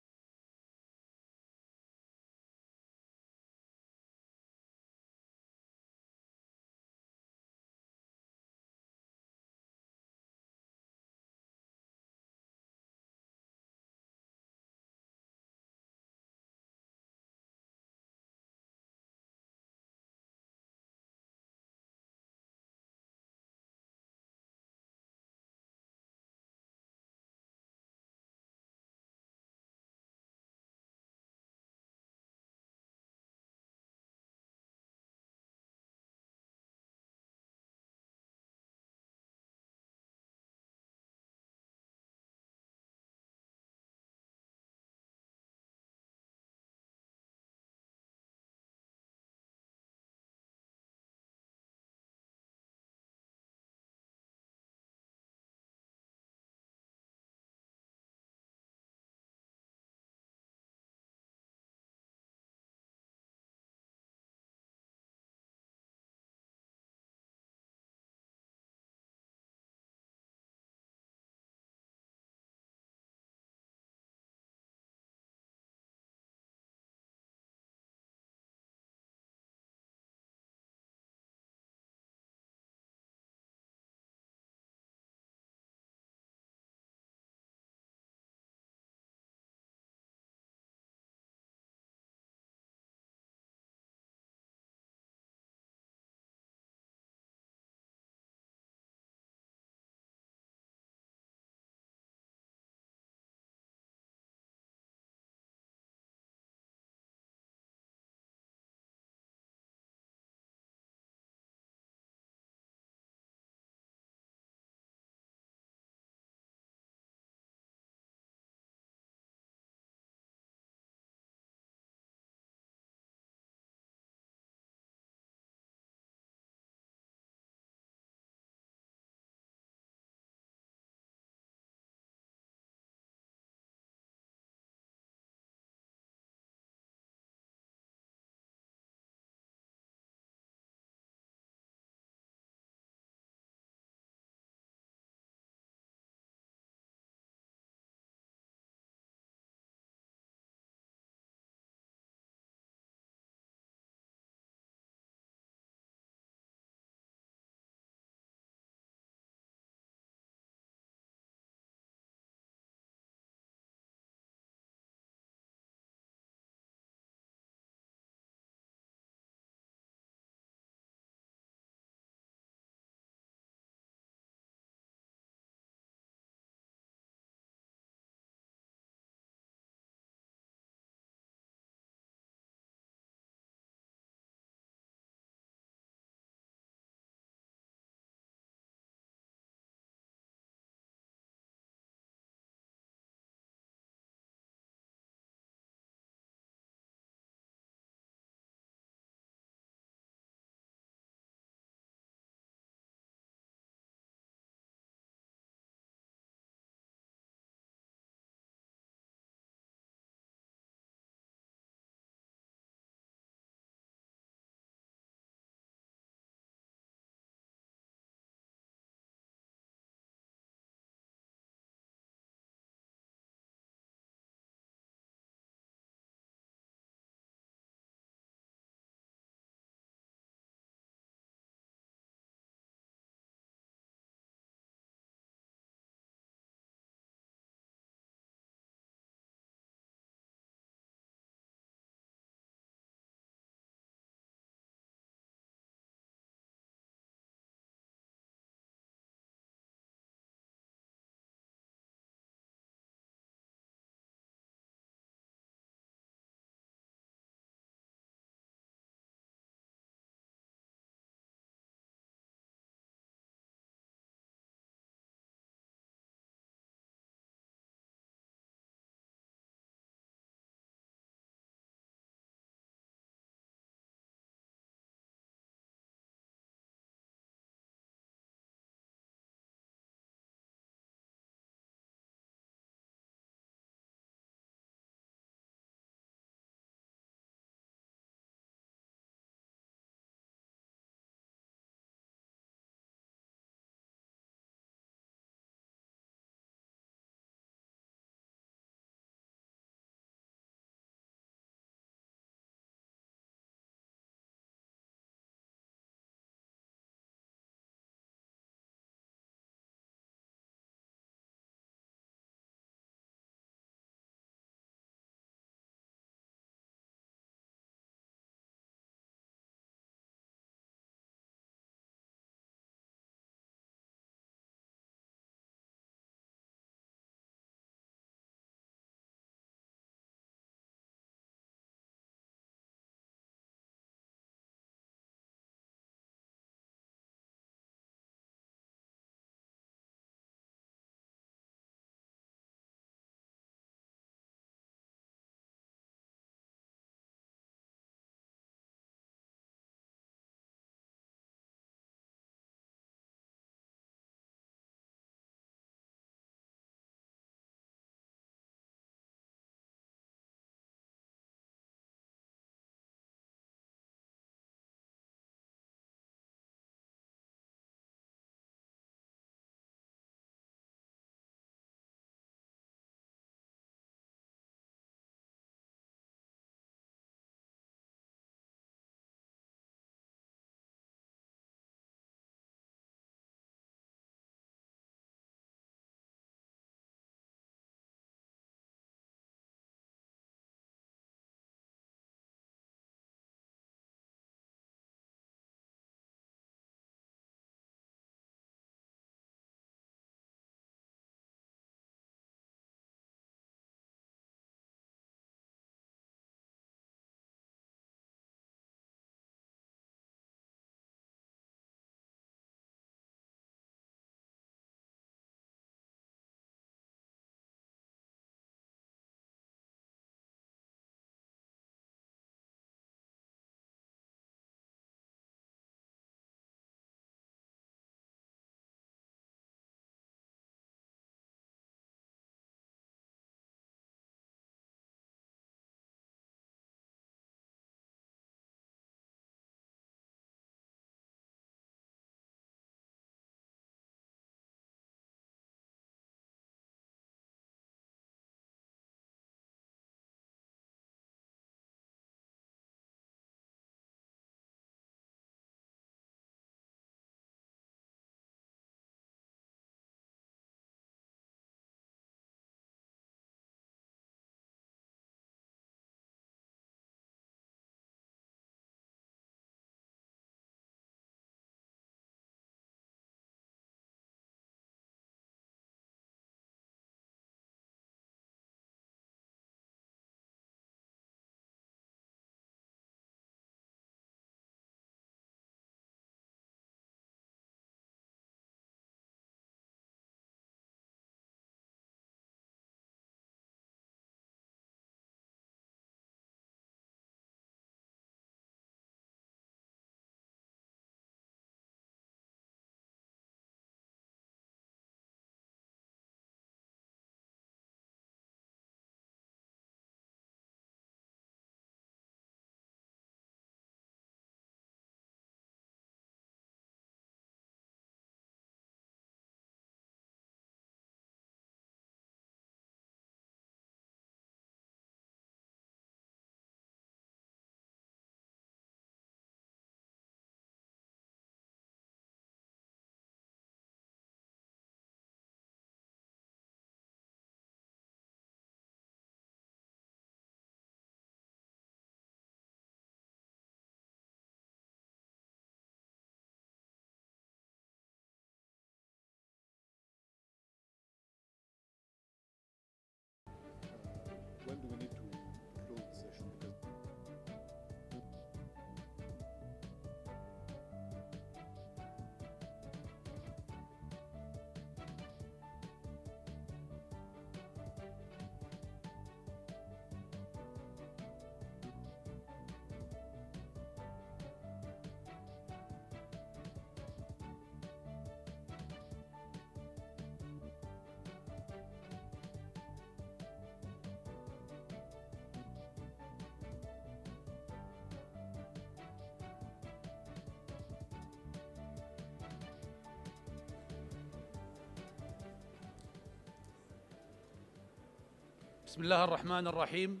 G: بسم الله الرحمن الرحيم.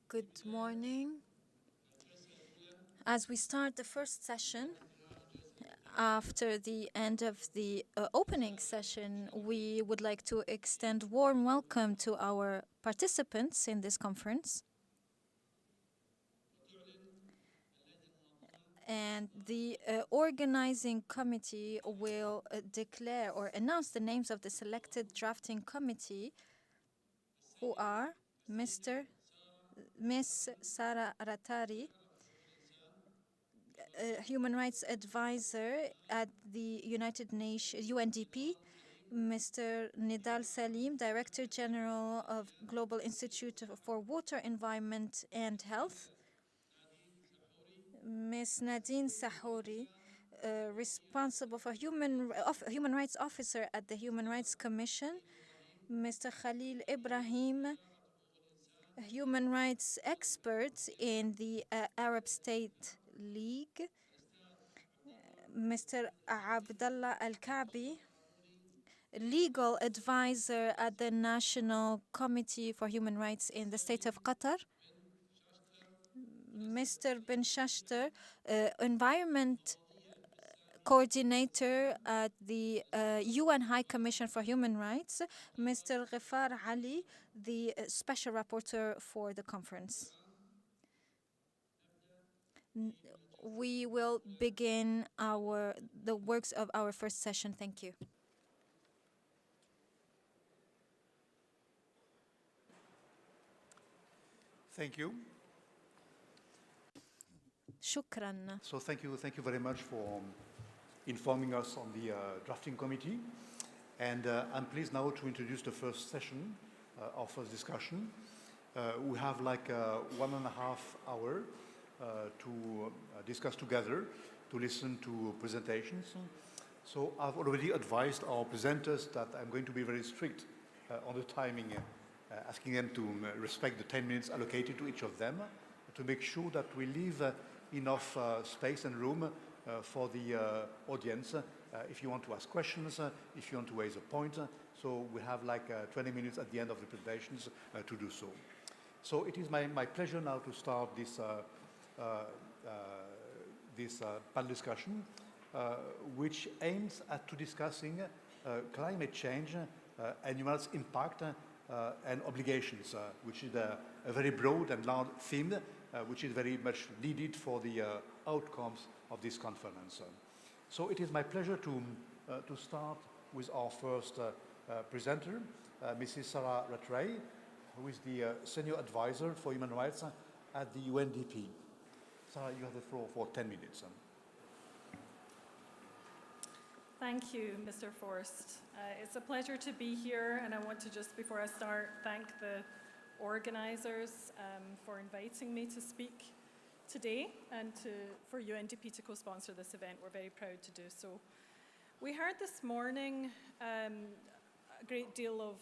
D: Good morning. As we start the first session, after the end of the opening session, we would like to extend warm welcome to our participants in this conference. And the organizing committee will declare or announce the names of the selected drafting committee, who are Miss Sara Ratari, Human Rights Advisor at the United Nations, UNDP, Mr. Nidal Salim, Director General of Global Institute for Water, Environment and Health, Ms. Nadine Sahouri, responsible for Human Rights Officer at the Human Rights Commission, Mr. Khalil Ibrahim, Human Rights Expert in the Arab State League, Mr. Abdallah Al-Kaabi, Legal Advisor at the National Committee for Human Rights in the State of Qatar, Mr. Ben Shashter, Environment Coordinator at the UN High Commission for Human Rights, Mr. Ghafar Ali, the Special Rapporteur for the conference. We will begin the works of our first session. Thank you.
F: Thank you.
D: Shukran.
F: So thank you very much for informing us on the drafting committee. And I'm pleased now to introduce the first session of first discussion. We have like 1.5 hours to discuss together, to listen to presentations. So I've already advised our presenters that I'm going to be very strict on the timing, asking them to respect the 10 minutes allocated to each of them, to make sure that we leave enough space and room for the audience if you want to ask questions, if you want to raise a point. So we have like 20 minutes at the end of the presentations to do so. So it is my pleasure now to start this panel discussion, which aims at discussing climate change and human rights impact and obligations, which is a very broad and large theme, which is very much needed for the outcomes of this conference. So it is my pleasure to start with our first presenter, Mrs. Sara Ratray, who is the Senior Advisor for Human Rights at the UNDP. Sarah, you have the floor for 10 minutes.
H: Thank you, Mr. Forst. It's a pleasure to be here, and I want to just, before I start, thank the organizers for inviting me to speak today and for UNDP to co-sponsor this event. We're very proud to do so. We heard this morning a great deal of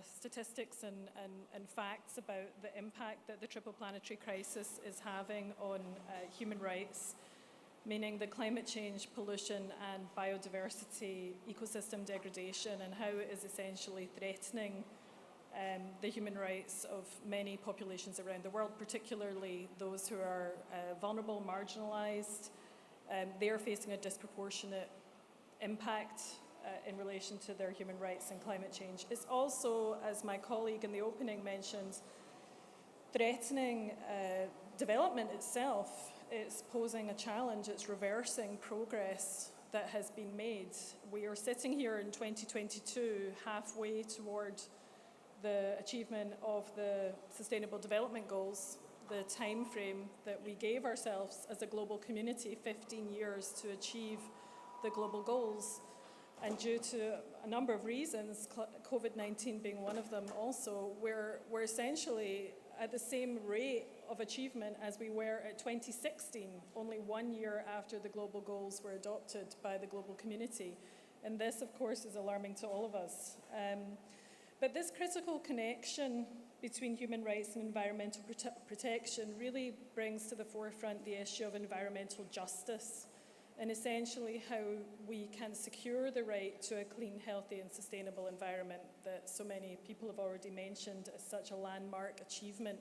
H: statistics and facts about the impact that the triple planetary crisis is having on human rights, meaning the climate change, pollution and biodiversity, ecosystem degradation, and how it is essentially threatening the human rights of many populations around the world, particularly those who are vulnerable, marginalized. They are facing a disproportionate impact in relation to their human rights and climate change. It's also, as my colleague in the opening mentioned, threatening development itself. It's posing a challenge. It's reversing progress that has been made. We are sitting here in 2022, halfway toward the achievement of the Sustainable Development Goals, the time frame that we gave ourselves as a global community, 15 years to achieve the global goals. And due to a number of reasons, COVID-19 being one of them also, we're essentially at the same rate of achievement as we were at 2016, only 1 year after the global goals were adopted by the global community. And this, of course, is alarming to all of us. But this critical connection between human rights and environmental protection really brings to the forefront the issue of environmental justice and essentially how we can secure the right to a clean, healthy and sustainable environment that so many people have already mentioned as such a landmark achievement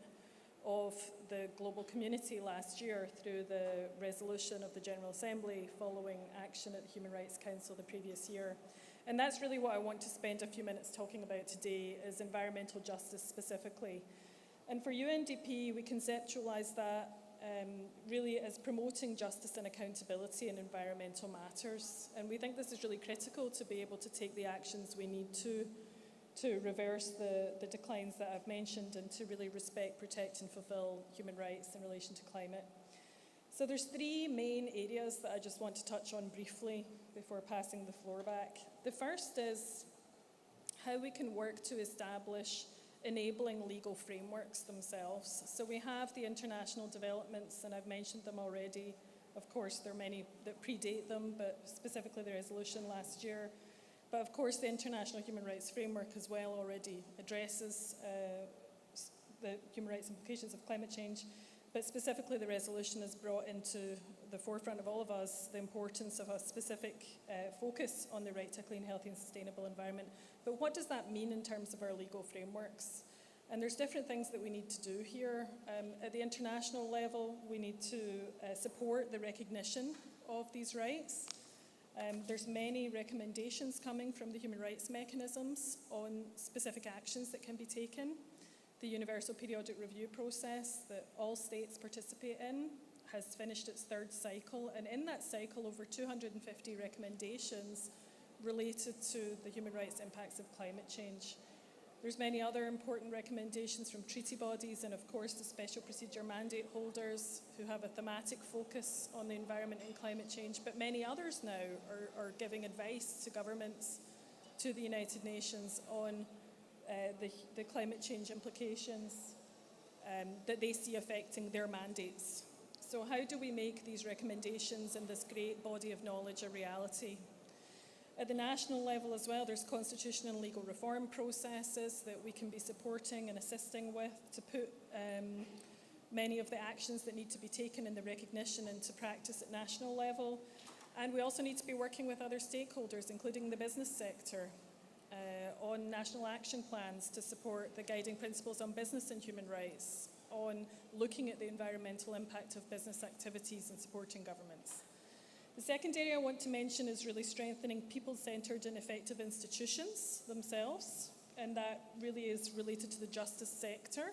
H: of the global community last year through the resolution of the General Assembly following action at the Human Rights Council the previous year. And that's really what I want to spend a few minutes talking about today, is environmental justice specifically. And for UNDP, we conceptualise that really as promoting justice and accountability in environmental matters. And we think this is really critical to be able to take the actions we need to reverse the declines that I've mentioned and to really respect, protect and fulfil human rights in relation to climate. So there's three main areas that I just want to touch on briefly before passing the floor back. The first is how we can work to establish enabling legal frameworks themselves. So we have the international developments, and I've mentioned them already. Of course, there are many that predate them, but specifically the resolution last year. But of course, the International Human Rights Framework as well already addresses the human rights implications of climate change. But specifically, the resolution has brought into the forefront of all of us the importance of a specific focus on the right to a clean, healthy and sustainable environment. But what does that mean in terms of our legal frameworks? And there's different things that we need to do here. At the international level, we need to support the recognition of these rights. There's many recommendations coming from the human rights mechanisms on specific actions that can be taken. The Universal Periodic Review process that all states participate in has finished its third cycle, and in that cycle over 250 recommendations related to the human rights impacts of climate change. There's many other important recommendations from treaty bodies and of course the special procedure mandate holders who have a thematic focus on the environment and climate change, but many others now are giving advice to governments, to the United Nations on the climate change implications that they see affecting their mandates. So how do we make these recommendations and this great body of knowledge a reality? At the national level as well, there's constitutional and legal reform processes that we can be supporting and assisting with to put many of the actions that need to be taken in the recognition into practice at national level. And we also need to be working with other stakeholders, including the business sector, on national action plans to support the guiding principles on business and human rights, on looking at the environmental impact of business activities and supporting governments. The second area I want to mention is really strengthening people-centred and effective institutions themselves, and that really is related to the justice sector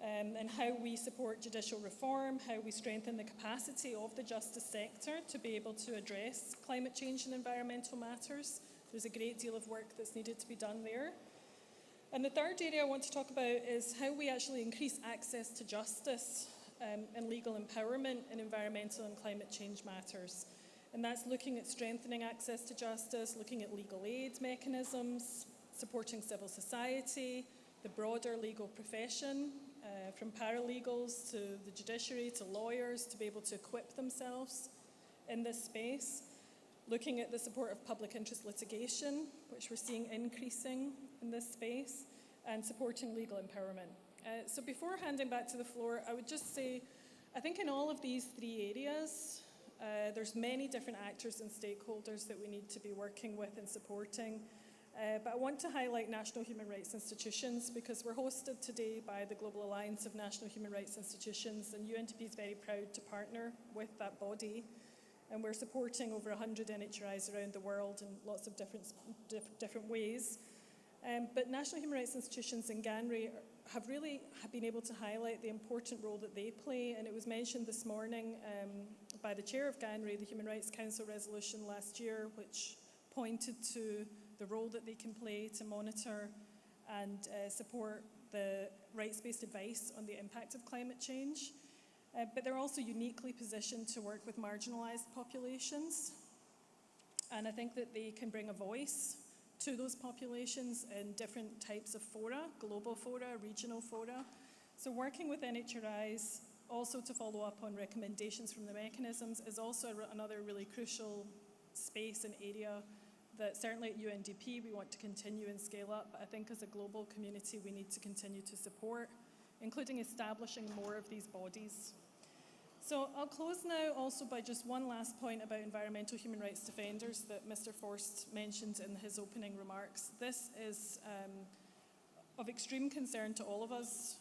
H: and how we support judicial reform, how we strengthen the capacity of the justice sector to be able to address climate change and environmental matters. There's a great deal of work that's needed to be done there. And the third area I want to talk about is how we actually increase access to justice and legal empowerment in environmental and climate change matters. And that's looking at strengthening access to justice, looking at legal aid mechanisms, supporting civil society, the broader legal profession, from paralegals to the judiciary to lawyers to be able to equip themselves in this space. Looking at the support of public interest litigation, which we're seeing increasing in this space, and supporting legal empowerment. So before handing back to the floor, I would just say, I think in all of these three areas, there's many different actors and stakeholders that we need to be working with and supporting. But I want to highlight national human rights institutions because we're hosted today by the Global Alliance of National Human Rights Institutions, and UNDP is very proud to partner with that body. And we're supporting over 100 NHRIs around the world in lots of different ways. But national human rights institutions in GANRI have been able to highlight the important role that they play. And it was mentioned this morning by the chair of GANRI, the Human Rights Council resolution last year, which pointed to the role that they can play to monitor and support the rights-based advice on the impact of climate change. But they're also uniquely positioned to work with marginalised populations. And I think that they can bring a voice to those populations in different types of fora, global fora, regional fora. So working with NHRIs also to follow up on recommendations from the mechanisms is also another really crucial space and area that certainly at UNDP we want to continue and scale up. But I think as a global community we need to continue to support, including establishing more of these bodies. So I'll close now also by just one last point about environmental human rights defenders that Mr. Forst mentioned in his opening remarks. This is of extreme concern to all of us.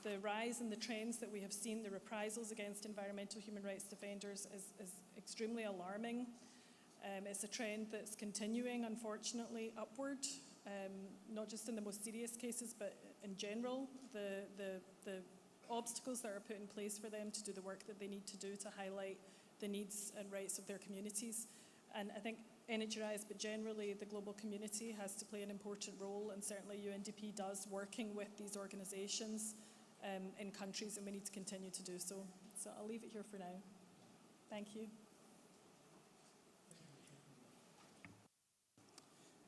H: The rise in the trends that we have seen, the reprisals against environmental human rights defenders is extremely alarming. It's a trend that's continuing, unfortunately, upward, not just in the most serious cases, but in general, the obstacles that are put in place for them to do the work that they need to do to highlight the needs and rights of their communities. And I think NHRIs, but generally the global community has to play an important role, and certainly UNDP does, working with these organisations in countries, and we need to continue to do so. So I'll leave it here for now. Thank you.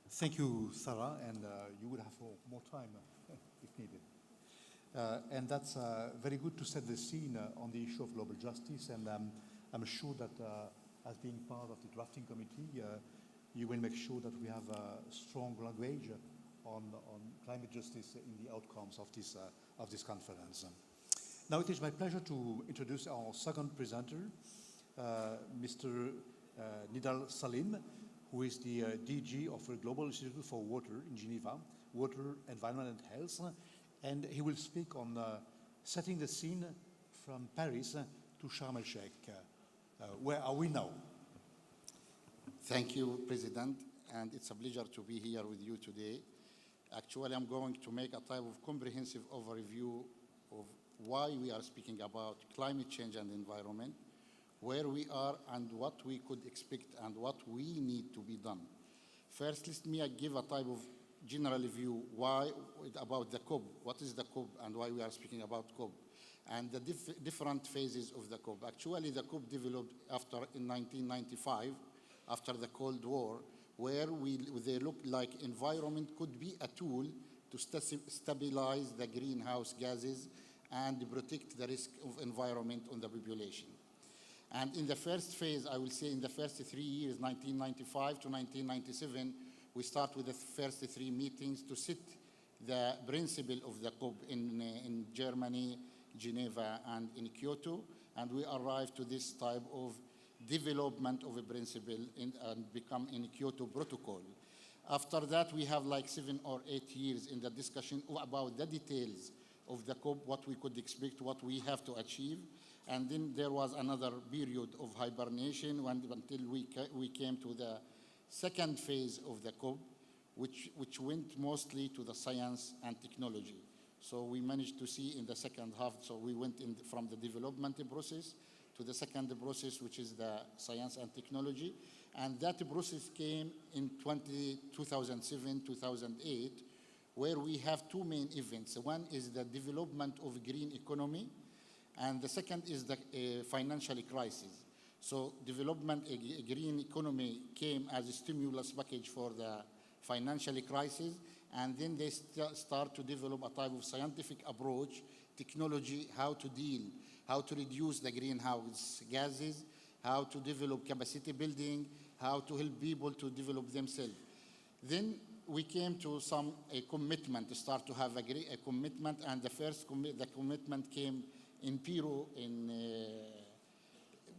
F: Thank you, Sarah, and you will have more time if needed. And that's very good to set the scene on the issue of global justice, and I'm sure that as being part of the drafting committee, you will make sure that we have a strong language on climate justice in the outcomes of this conference. Now it is my pleasure to introduce our second presenter, Mr. Nidal Salim, who is the DG of the Global Institute for Water in Geneva, Water, Environment and Health, and he will speak on setting the scene from Paris to Sharm el-Sheikh. Where are we now?
G: Thank you, President, and it's a pleasure to be here with you today. Actually, I'm going to make a type of comprehensive overview of why we are speaking about climate change and environment, where we are and what we could expect and what we need to be done. First, let me give a type of general view about the COP. What is the COP and why we are speaking about COP? And the different phases of the COP. Actually, the COP developed in 1995, after the Cold War, where they looked like environment could be a tool to stabilize the greenhouse gases and protect the risk of environment on the population. And in the first phase, I will say in the first 3 years, 1995 to 1997, we start with the first 3 meetings to set the principle of the COP in Germany, Geneva, and in Kyoto, and we arrived to this type of development of a principle and become in Kyoto Protocol. After that, we have like 7 or 8 years in the discussion about the details of the COP, what we could expect, what we have to achieve. And then there was another period of hibernation until we came to the second phase of the COP, which went mostly to the science and technology. So we managed to see in the second half, so we went from the development process to the second process, which is the science and technology. And that process came in 2007, 2008, where we have 2 main events. One is the development of green economy, and the second is the financial crisis. So development, a green economy came as a stimulus package for the financial crisis, and then they start to develop a type of scientific approach, technology, how to reduce the greenhouse gases, how to develop capacity building, how to help people to develop themselves. Then we came to a commitment, to start to have a commitment, and the commitment came in Peru,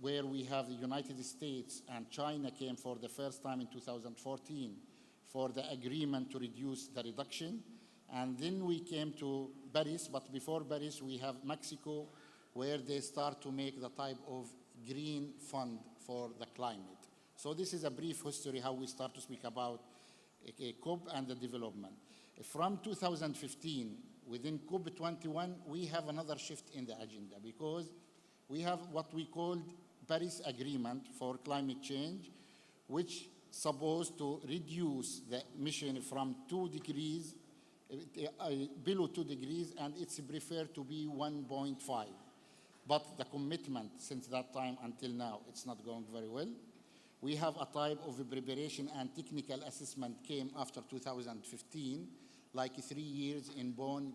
G: where we have the United States and China came for the first time in 2014 for the agreement to reduce the reduction. And then we came to Paris, but before Paris, we have Mexico, where they start to make the type of green fund for the climate. So this is a brief history how we start to speak about COP and the development. From 2015, within COP21, we have another shift in the agenda because we have what we called Paris Agreement for Climate Change, which supposed to reduce the emission from 2 degrees, below 2 degrees, and it's preferred to be 1.5. But the commitment since that time until now, it's not going very well. We have a type of preparation and technical assessment came after 2015, like 3 years in Bonn,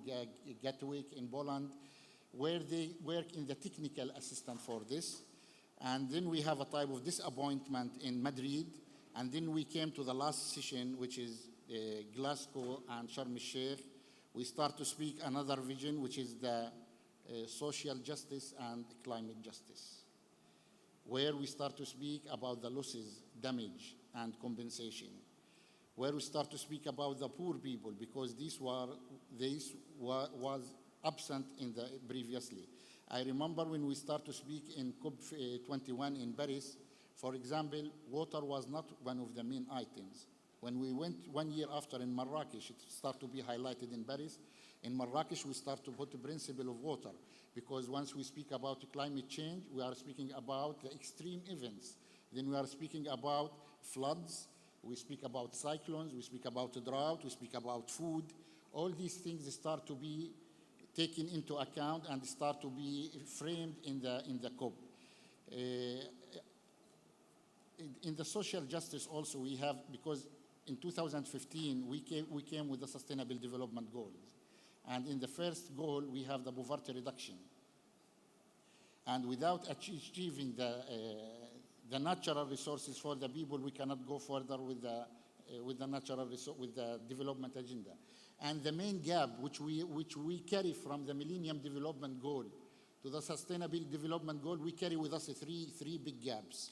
G: Gatwick in Poland, where they work in the technical assistant for this. And then we have a type of disappointment in Madrid. And then we came to the last session, which is Glasgow and Sharm el-Sheikh. We start to speak another vision, which is the social justice and climate justice, where we start to speak about the losses, damage, and compensation, where we start to speak about the poor people, because this was absent in the previously. I remember when we start to speak in COP21 in Paris, for example, water was not one of the main items. When we went 1 year after in Marrakesh, it started to be highlighted in Paris. In Marrakesh, we start to put the principle of water, because once we speak about climate change, we are speaking about the extreme events. Then we are speaking about floods, we speak about cyclones, we speak about drought, we speak about food. All these things start to be taken into account and start to be framed in the COP. In the social justice also we have, because in 2015 we came with the Sustainable Development Goals. And in the first goal we have the poverty reduction. And without achieving the natural resources for the people, we cannot go further with the development agenda. And the main gap which we carry from the Millennium Development Goal to the Sustainable Development Goal, we carry with us three big gaps.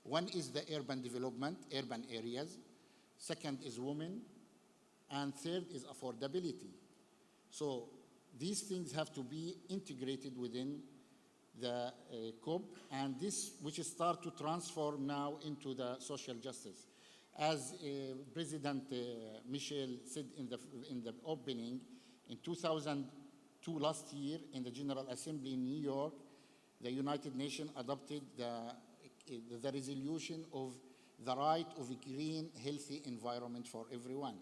G: One is the urban development, urban areas. Second is women. And third is affordability. So these things have to be integrated within the COP, and this which start to transform now into the social justice. As President Michel said in the opening, in 2002, last year, in the General Assembly in New York, the United Nations adopted the resolution of the right of a clean, healthy environment for everyone.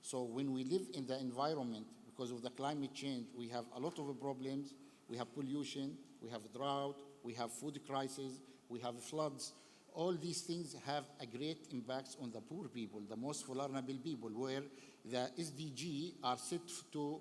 G: So when we live in the environment, because of the climate change, we have a lot of problems. We have pollution, we have drought, we have food crisis, we have floods. All these things have a great impact on the poor people, the most vulnerable people, where the SDG are set to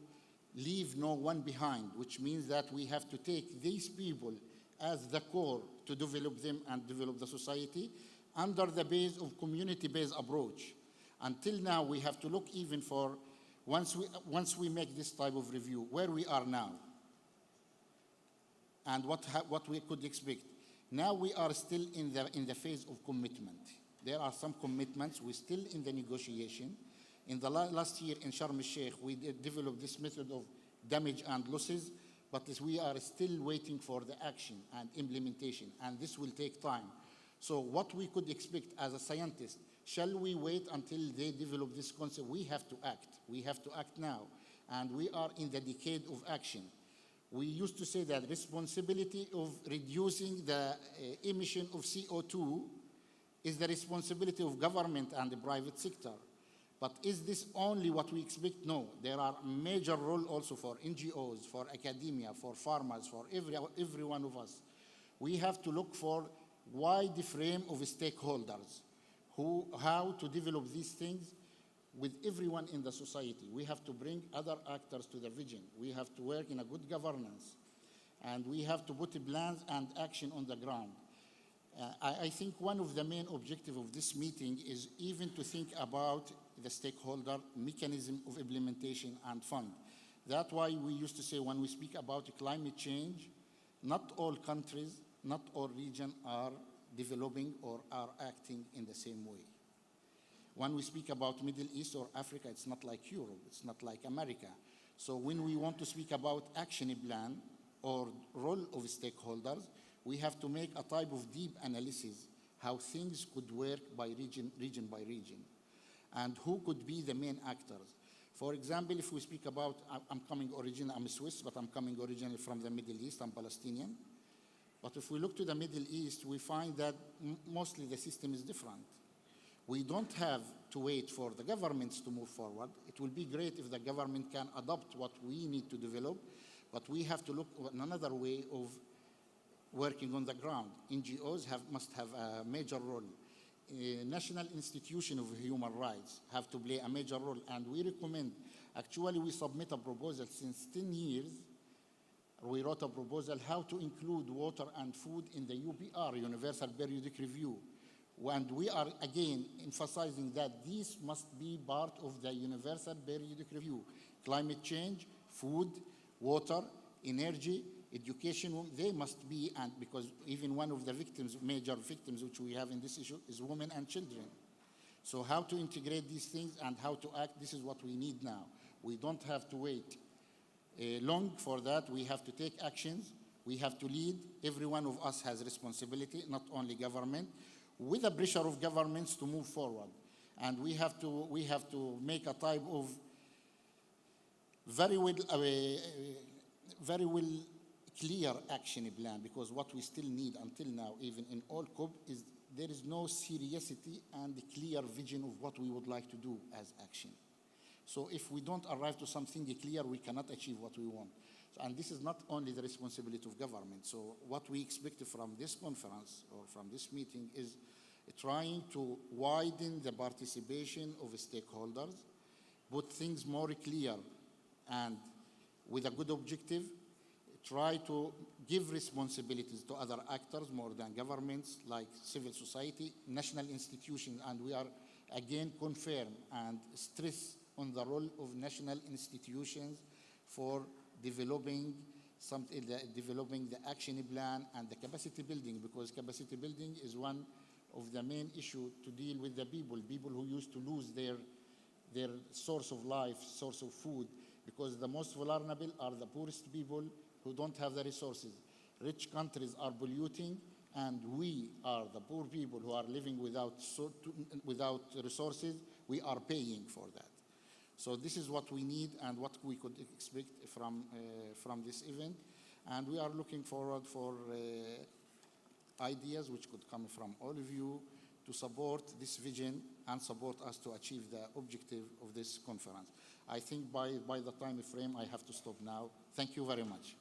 G: leave no one behind, which means that we have to take these people as the core to develop them and develop the society under the base of community-based approach. Until now, we have to look even for, once we make this type of review, where we are now and what we could expect. Now we are still in the phase of commitment. There are some commitments. We're still in the negotiation. In the last year in Sharm el-Sheikh, we developed this method of damage and losses, but we are still waiting for the action and implementation, and this will take time. So what we could expect as a scientist, shall we wait until they develop this concept? We have to act. We have to act now, and we are in the decade of action. We used to say that responsibility of reducing the emission of CO2 is the responsibility of government and the private sector. But is this only what we expect? No, there are major role also for NGOs, for academia, for farmers, for every one of us. We have to look for wide frame of stakeholders, how to develop these things with everyone in the society. We have to bring other actors to the vision. We have to work in a good governance. And we have to put plans and action on the ground. I think one of the main objectives of this meeting is even to think about the stakeholder mechanism of implementation and fund. That's why we used to say when we speak about climate change, not all countries, not all regions are developing or are acting in the same way. When we speak about Middle East or Africa, it's not like Europe, it's not like America. So when we want to speak about action plan or role of stakeholders, we have to make a type of deep analysis how things could work by region by region, and who could be the main actors. For example, if we speak about, I'm Swiss, but I'm coming originally from the Middle East, I'm Palestinian. But if we look to the Middle East, we find that mostly the system is different. We don't have to wait for the governments to move forward. It will be great if the government can adopt what we need to develop, but we have to look at another way of working on the ground. NGOs must have a major role. National institutions of human rights have to play a major role, and we recommend, actually we submit a proposal since 10 years. We wrote a proposal how to include water and food in the UPR, Universal Periodic Review. And we are again emphasizing that these must be part of the Universal Periodic Review. Climate change, food, water, energy, Education, they must be, and because even one of the victims, major victims which we have in this issue is women and children. So how to integrate these things and how to act, this is what we need now. We don't have to wait long for that. We have to take actions. We have to lead. Every one of us has responsibility, not only government, with the pressure of governments to move forward. And we have to make a type of very well clear action plan, because what we still need until now, even in all COP, is there is no seriousity and clear vision of what we would like to do as action. So if we don't arrive to something clear, we cannot achieve what we want. And this is not only the responsibility of government. So what we expect from this conference or from this meeting is trying to widen the participation of stakeholders, put things more clear and with a good objective, try to give responsibilities to other actors more than governments, like civil society, national institutions, and we are again confirm and stress on the role of national institutions for developing the action plan and the capacity building, because capacity building is one of the main issues to deal with the people who used to lose their source of life, source of food, because the most vulnerable are the poorest people who don't have the resources. Rich countries are polluting, and we are the poor people who are living without resources. We are paying for that. So this is what we need and what we could expect from this event. And we are looking forward for ideas which could come from all of you to support this vision and support us to achieve the objective of this conference. I think by the time frame, I have to stop now. Thank you very much.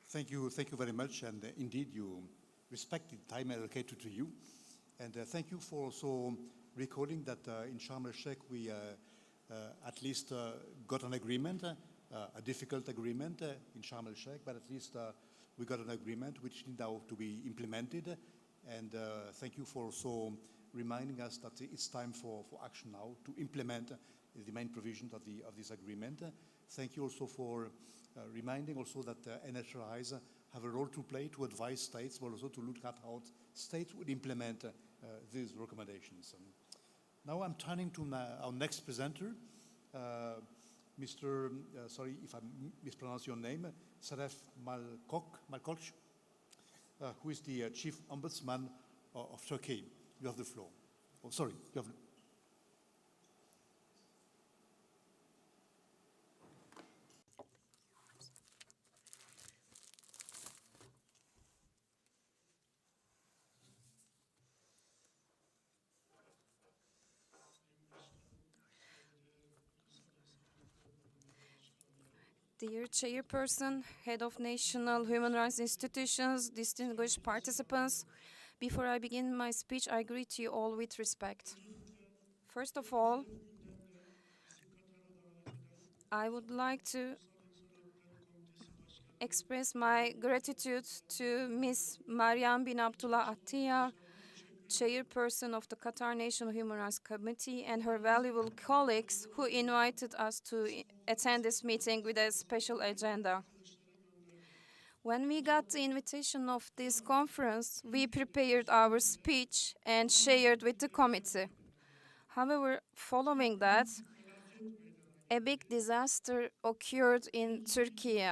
F: Thank you very much, and indeed you respected time allocated to you. And thank you for also recording that in Sharm el-Sheikh we at least got an agreement, a difficult agreement in Sharm el-Sheikh, but at least we got an agreement which needs now to be implemented. And thank you for also reminding us that it's time for action now to implement the main provisions of this agreement. Thank you also for reminding also that NHRIs have a role to play to advise states, but also to look at how states would implement these recommendations. Now I'm turning to our next presenter, Mr. Sorry if I mispronounce your name, Saref Malkoch, who is the Chief Ombudsman of Turkey. You have the floor. Oh, sorry, you have.
I: Dear Chairperson, Head of National Human Rights Institutions, distinguished participants, before I begin my speech, I greet you all with respect. First of all, I would like to express my gratitude to Ms. Mariam bin Abdullah Attiya, Chairperson of the Qatar National Human Rights Committee, and her valuable colleagues who invited us to attend this meeting with a special agenda. When we got the invitation of this conference, we prepared our speech and shared with the committee. However, following that, a big disaster occurred in Turkey.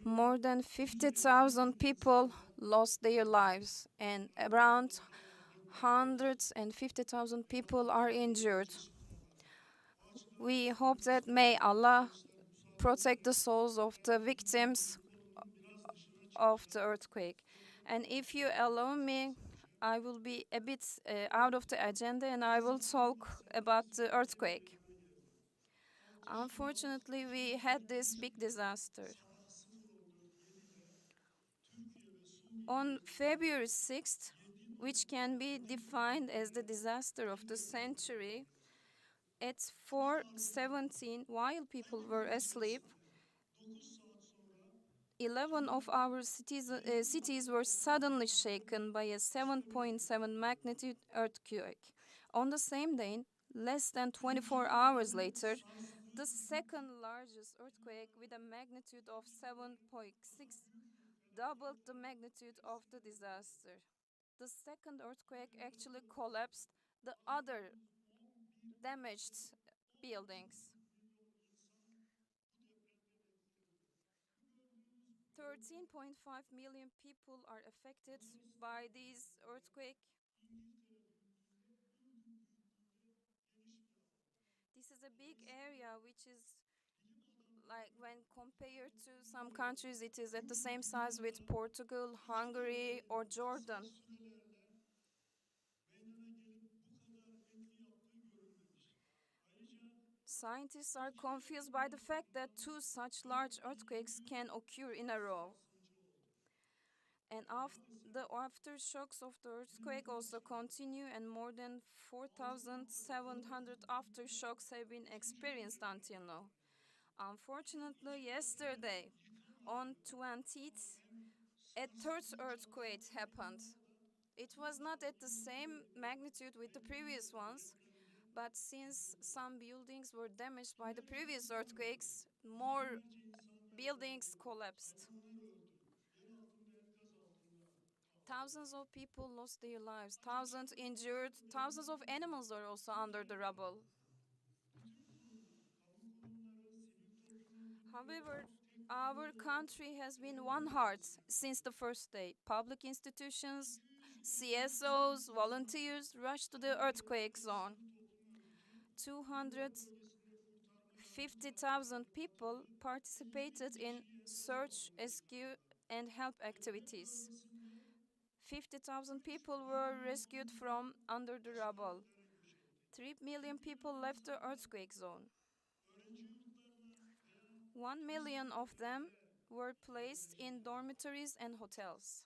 I: More than 50,000 people lost their lives, and around 150,000 people are injured. We hope that may Allah protect the souls of the victims of the earthquake. And if you allow me, I will be a bit out of the agenda and I will talk about the earthquake. Unfortunately, we had this big disaster. On February 6th, which can be defined as the disaster of the century, at 4:17, while people were asleep, 11 of our cities were suddenly shaken by a 7.7 magnitude earthquake. On the same day, Less than 24 hours later, the second largest earthquake with a magnitude of 7.6 doubled the magnitude of the disaster. The second earthquake actually collapsed the other damaged buildings. 13.5 million people are affected by this earthquake. This is a big area which is like when compared to some countries, it is at the same size with Portugal, Hungary, or Jordan. Scientists are confused by the fact that two such large earthquakes can occur in a row. And the aftershocks of the earthquake also continue, and more than 4,700 aftershocks have been experienced until now. Unfortunately, yesterday, on 20th, a third earthquake happened. It was not at the same magnitude with the previous ones, but since some buildings were damaged by the previous earthquakes, more buildings collapsed. Thousands of people lost their lives, thousands injured, thousands of animals are also under the rubble. However, our country has been one heart since the first day. Public institutions, CSOs, volunteers rushed to the earthquake zone. 250,000 people participated in search, rescue, and help activities. 50,000 people were rescued from under the rubble. 3 million people left the earthquake zone. 1 million of them were placed in dormitories and hotels.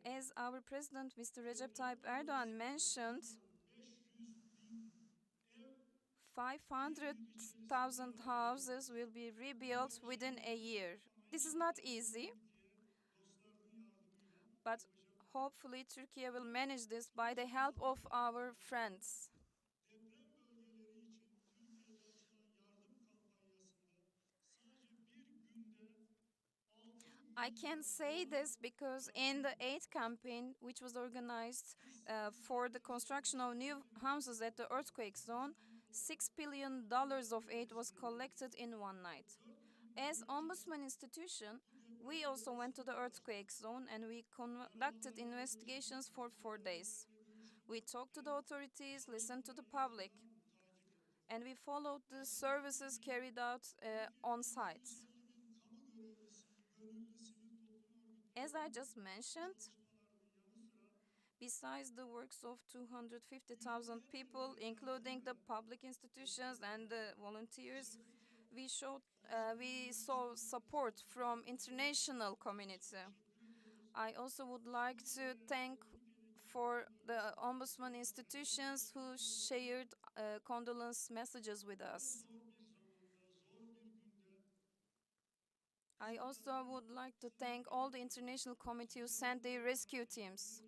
I: As our President, Mr. Recep Tayyip Erdogan mentioned, 500,000 houses will be rebuilt within a year. This is not easy, but hopefully Turkey will manage this by the help of our friends. I can say this because in the aid campaign, which was organized for the construction of new houses at the earthquake zone, $6 billion of aid was collected in one night. As Ombudsman institution, we also went to the earthquake zone and we conducted investigations for 4 days. We talked to the authorities, listened to the public, and we followed the services carried out on site. As I just mentioned, besides the works of 250,000 people, including the public institutions and the volunteers, we saw support from international community. I also would like to thank for the Ombudsman institutions who shared condolence messages with us. I also would like to thank all the international committee who sent their rescue teams.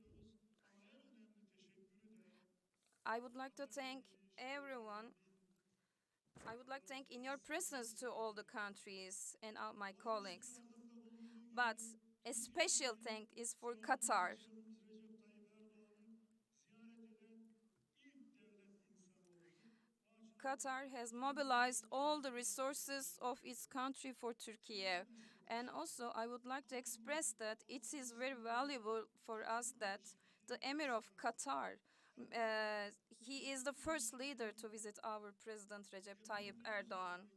I: I would like to thank everyone. I would like to thank in your presence to all the countries and all my colleagues. But a special thank is for Qatar. Qatar has mobilized all the resources of its country for Turkey. And also, I would like to express that it is very valuable for us that the Emir of Qatar, he is the first leader to visit our President Recep Tayyip Erdogan.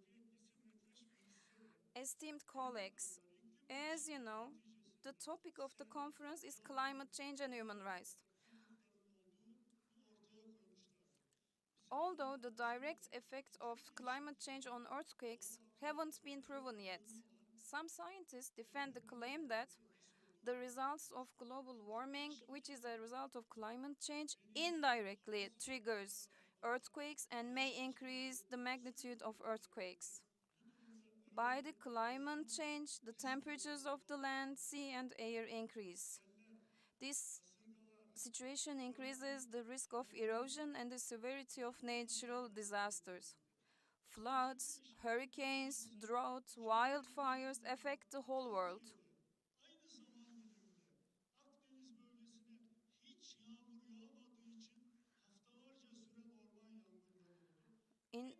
I: Esteemed colleagues, as you know, the topic of the conference is climate change and human rights. Although the direct effects of climate change on earthquakes haven't been proven yet, some scientists defend the claim that the results of global warming, which is a result of climate change, indirectly triggers earthquakes and may increase the magnitude of earthquakes. By the climate change, the temperatures of the land, sea, and air increase. This situation increases the risk of erosion and the severity of natural disasters. Floods, hurricanes, droughts, wildfires affect the whole world. In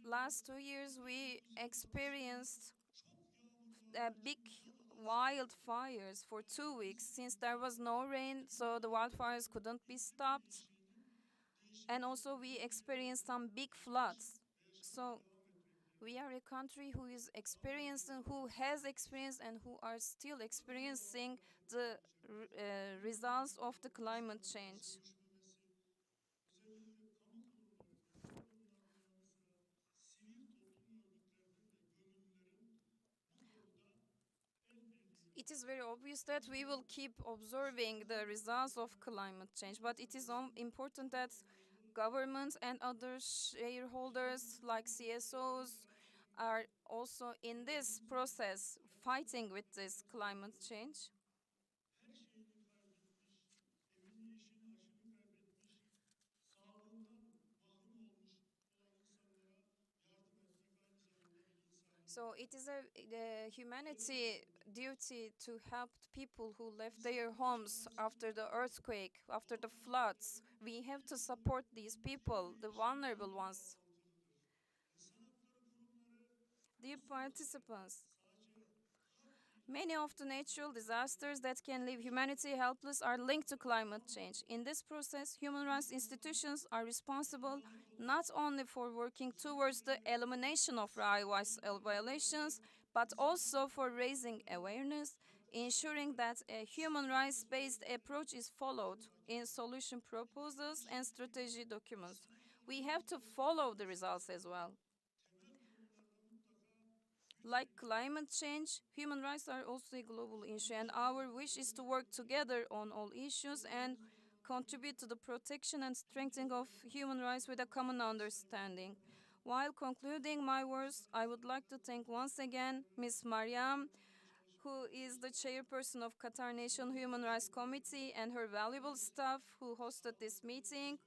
I: last 2 years, we experienced big wildfires for 2 weeks since there was no rain, so the wildfires couldn't be stopped. And also we experienced some big floods. So we are a country who is experiencing, who has experienced and who are still experiencing the results of the climate change. It is very obvious that we will keep observing the results of climate change, but it is important that governments and other shareholders like CSOs are also in this process fighting with this climate change. So it is a humanity duty to help people who left their homes after the earthquake, after the floods. We have to support these people, the vulnerable ones. Dear participants, many of the natural disasters that can leave humanity helpless are linked to climate change. In this process, human rights institutions are responsible not only for working towards the elimination of rights violations, but also for raising awareness, ensuring that a human rights-based approach is followed in solution proposals and strategy documents. We have to follow the results as well. Like climate change, human rights are also a global issue, and our wish is to work together on all issues and contribute to the protection and strengthening of human rights with a common understanding. While concluding my words, I would like to thank once again Ms. Mariam, who is the chairperson of Qatar Nation Human Rights Committee, and her valuable staff who hosted this meeting.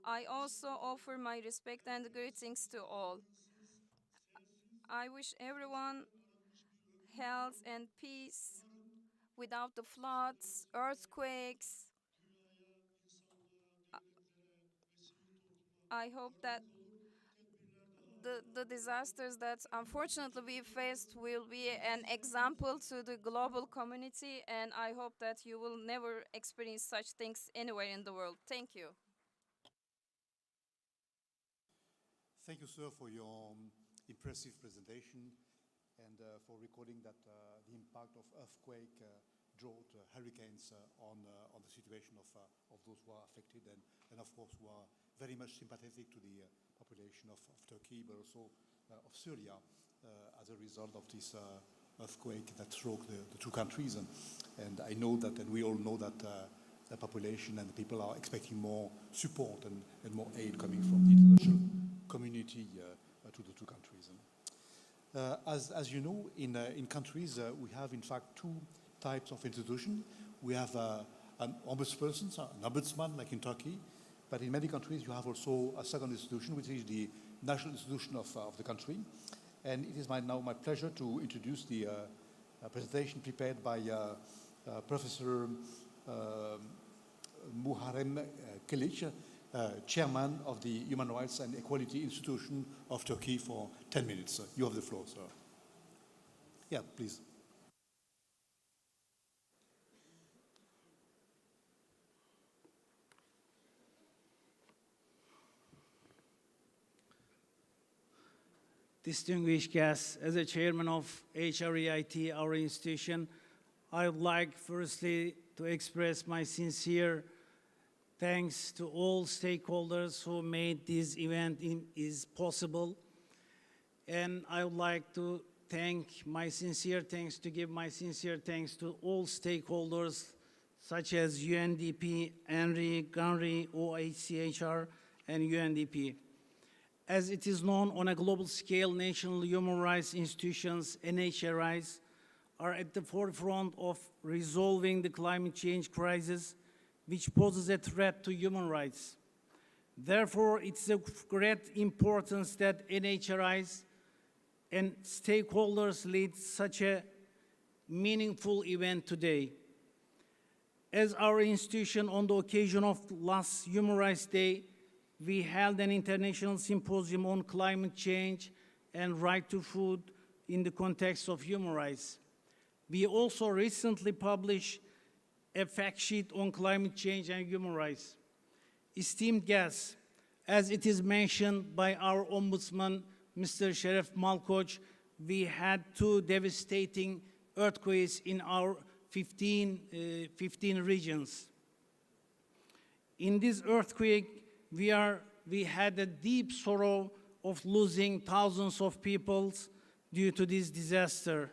I: I also offer my respect and greetings to all. I wish everyone health and peace without the floods, earthquakes. I hope that the disasters that unfortunately we faced will be an example to the global community, and I hope that you will never experience such things anywhere in the world. Thank you.
F: Thank you, sir, for your impressive presentation and for recording that the impact of earthquake, drought, hurricanes on the situation of those who are affected and of course who are very much sympathetic to the population of Turkey, but also of Syria as a result of this earthquake that struck the two countries. And I know that, and we all know that the population and the people are expecting more support and more aid coming from the international community to the two countries. As you know, in countries, we have in fact two types of institution. We have an ombudsperson, an ombudsman like in Turkey, but in many countries you have also a second institution, which is the national institution of the country. And it is now my pleasure to introduce the presentation prepared by Professor Muharrem Kilic, Chairman of the Human Rights and Equality Institution of Turkey, for 10 minutes. You have the floor, sir. Yeah, please.
J: Distinguished guests, as a chairman of HREIT, our institution, I would like firstly to express my sincere thanks to all stakeholders who made this event possible. And I would like to give my sincere thanks to all stakeholders such as UNDP, ENRI, GANRI, OHCHR, and UNDP. As it is known on a global scale, national human rights institutions, NHRIs, are at the forefront of resolving the climate change crisis, which poses a threat to human rights. Therefore, it's of great importance that NHRIs and stakeholders lead such a meaningful event today. As our institution, on the occasion of last Human Rights Day, we held an international symposium on climate change and right to food in the context of human rights. We also recently published a fact sheet on climate change and human rights. Esteemed guests, as it is mentioned by our Ombudsman, Mr. Sheref Malkoch, we had 2 devastating earthquakes in our 15 regions. In this earthquake, we had a deep sorrow of losing thousands of people due to this disaster.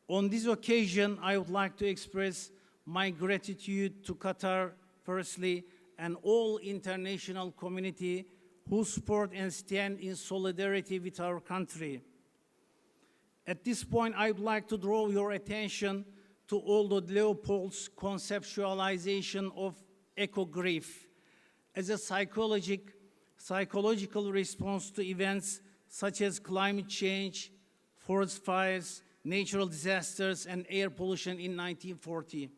J: On this occasion, I would like to express my gratitude to Qatar, firstly, and all international community who support and stand in solidarity with our country. At this point, I would like to draw your attention to Aldo Leopold's conceptualization of eco-grief as a psychological response to events such as climate change, forest fires, natural disasters, and air pollution in 1940.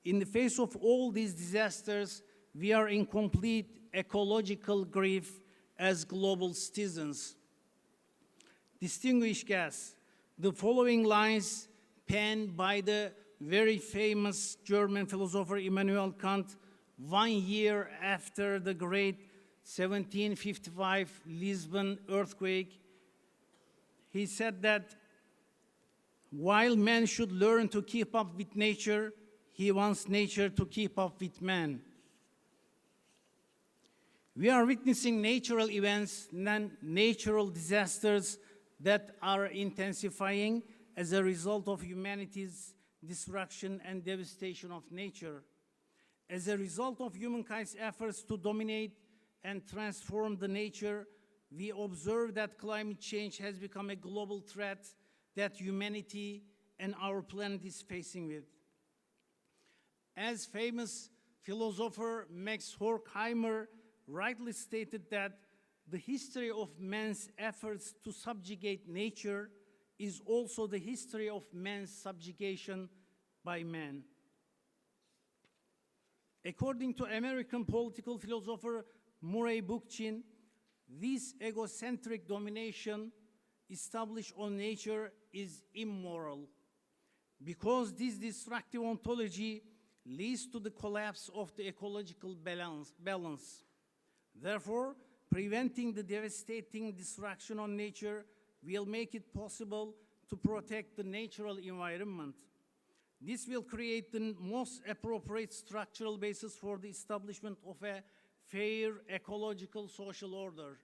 J: In the face of all these disasters, we are in complete ecological grief as global citizens. Distinguished guests, the following lines penned by the very famous German philosopher Immanuel Kant 1 year after the great 1755 Lisbon earthquake. He said that while man should learn to keep up with nature, he wants nature to keep up with man. We are witnessing natural events and natural disasters that are intensifying as a result of humanity's destruction and devastation of nature. As a result of humankind's efforts to dominate and transform the nature, we observe that climate change has become a global threat that humanity and our planet is facing with. As famous philosopher Max Horkheimer rightly stated that the history of man's efforts to subjugate nature is also the history of man's subjugation by man. According to American political philosopher Murray Bookchin, this egocentric domination established on nature is immoral because this destructive ontology leads to the collapse of the ecological balance. Therefore, preventing the devastating destruction on nature will make it possible to protect the natural environment. This will create the most appropriate structural basis for the establishment of a fair ecological social order.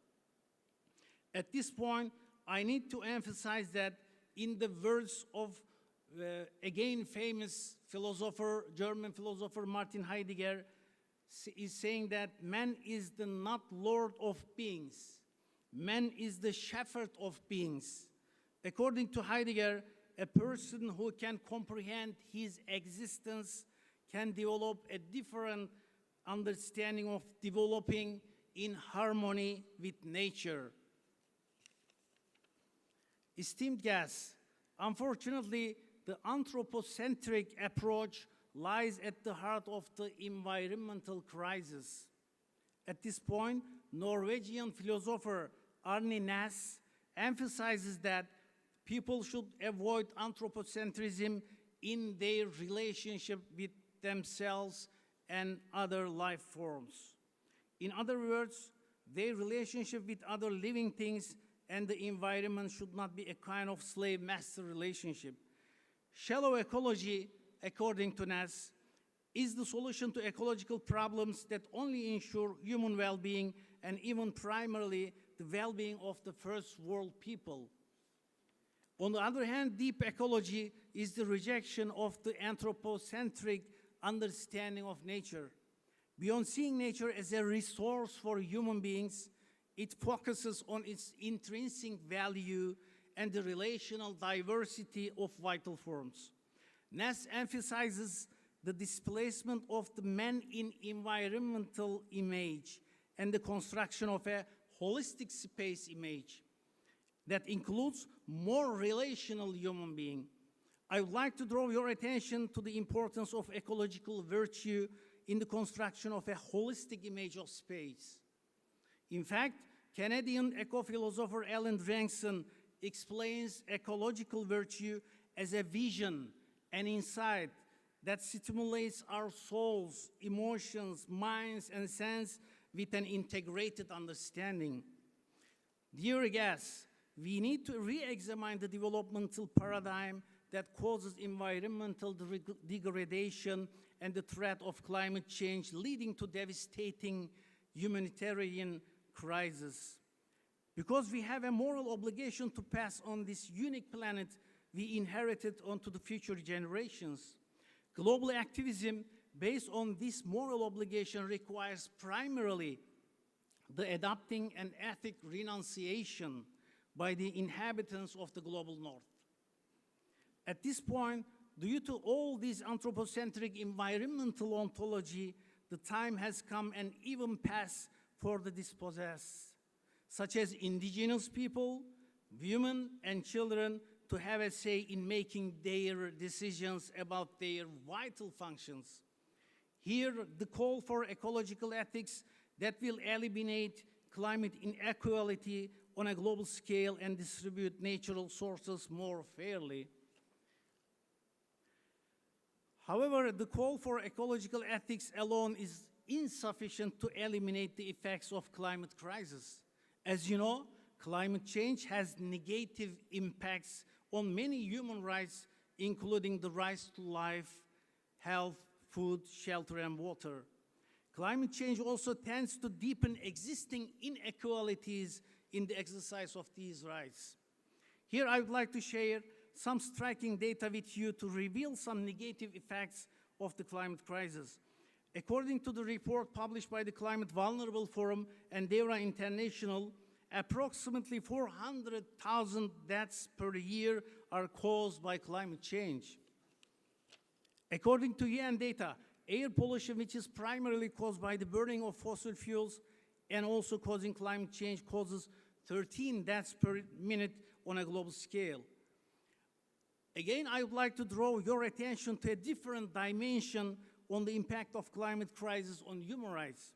J: At this point, I need to emphasize that in the words of again famous philosopher, German philosopher Martin Heidegger, is saying that man is the not lord of beings. Man is the shepherd of beings. According to Heidegger, a person who can comprehend his existence can develop a different understanding of developing in harmony with nature. Esteemed guests, unfortunately, the anthropocentric approach lies at the heart of the environmental crisis. At this point, Norwegian philosopher Arne Næss emphasizes that people should avoid anthropocentrism in their relationship with themselves and other life forms. In other words, their relationship with other living things and the environment should not be a kind of slave-master relationship. Shallow ecology, according to Næss, is the solution to ecological problems that only ensure human well-being and even primarily the well-being of the first world people. On the other hand, deep ecology is the rejection of the anthropocentric understanding of nature. Beyond seeing nature as a resource for human beings, it focuses on its intrinsic value and the relational diversity of vital forms. Næss emphasizes the displacement of the man in environmental image and the construction of a holistic space image that includes more relational human being. I would like to draw your attention to the importance of ecological virtue in the construction of a holistic image of space. In fact, Canadian eco-philosopher Alan Ranson explains ecological virtue as a vision, an insight that stimulates our souls, emotions, minds, and sense with an integrated understanding. Dear guests, we need to re-examine the developmental paradigm that causes environmental degradation and the threat of climate change, leading to devastating humanitarian crisis. Because we have a moral obligation to pass on this unique planet we inherited onto the future generations. Global activism based on this moral obligation requires primarily the adopting an ethic renunciation by the inhabitants of the global north. At this point, due to all this anthropocentric environmental ontology, the time has come and even passed for the dispossessed, such as indigenous people, women, and children, to have a say in making their decisions about their vital functions. Here, the call for ecological ethics that will eliminate climate inequality on a global scale and distribute natural sources more fairly. However, the call for ecological ethics alone is insufficient to eliminate the effects of climate crisis. As you know, climate change has negative impacts on many human rights, including the rights to life, health, food, shelter, and water. Climate change also tends to deepen existing inequalities in the exercise of these rights. Here I would like to share some striking data with you to reveal some negative effects of the climate crisis. According to the report published by the Climate Vulnerable Forum and DERA International, approximately 400,000 deaths per year are caused by climate change. According to UN data, air pollution, which is primarily caused by the burning of fossil fuels and also causing climate change, causes 13 deaths per minute on a global scale. Again, I would like to draw your attention to a different dimension on the impact of climate crisis on human rights.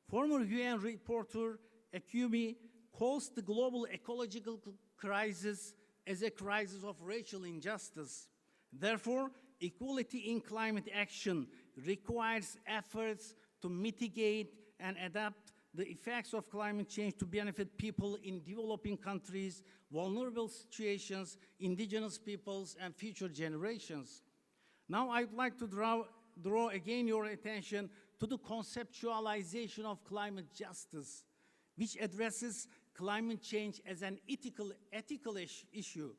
J: Former UN reporter Akumi calls the global ecological crisis as a crisis of racial injustice. Therefore, equality in climate action requires efforts to mitigate and adapt the effects of climate change to benefit people in developing countries, vulnerable situations, indigenous peoples, and future generations. Now I'd like to draw again your attention to the conceptualization of climate justice, which addresses climate change as an ethical issue.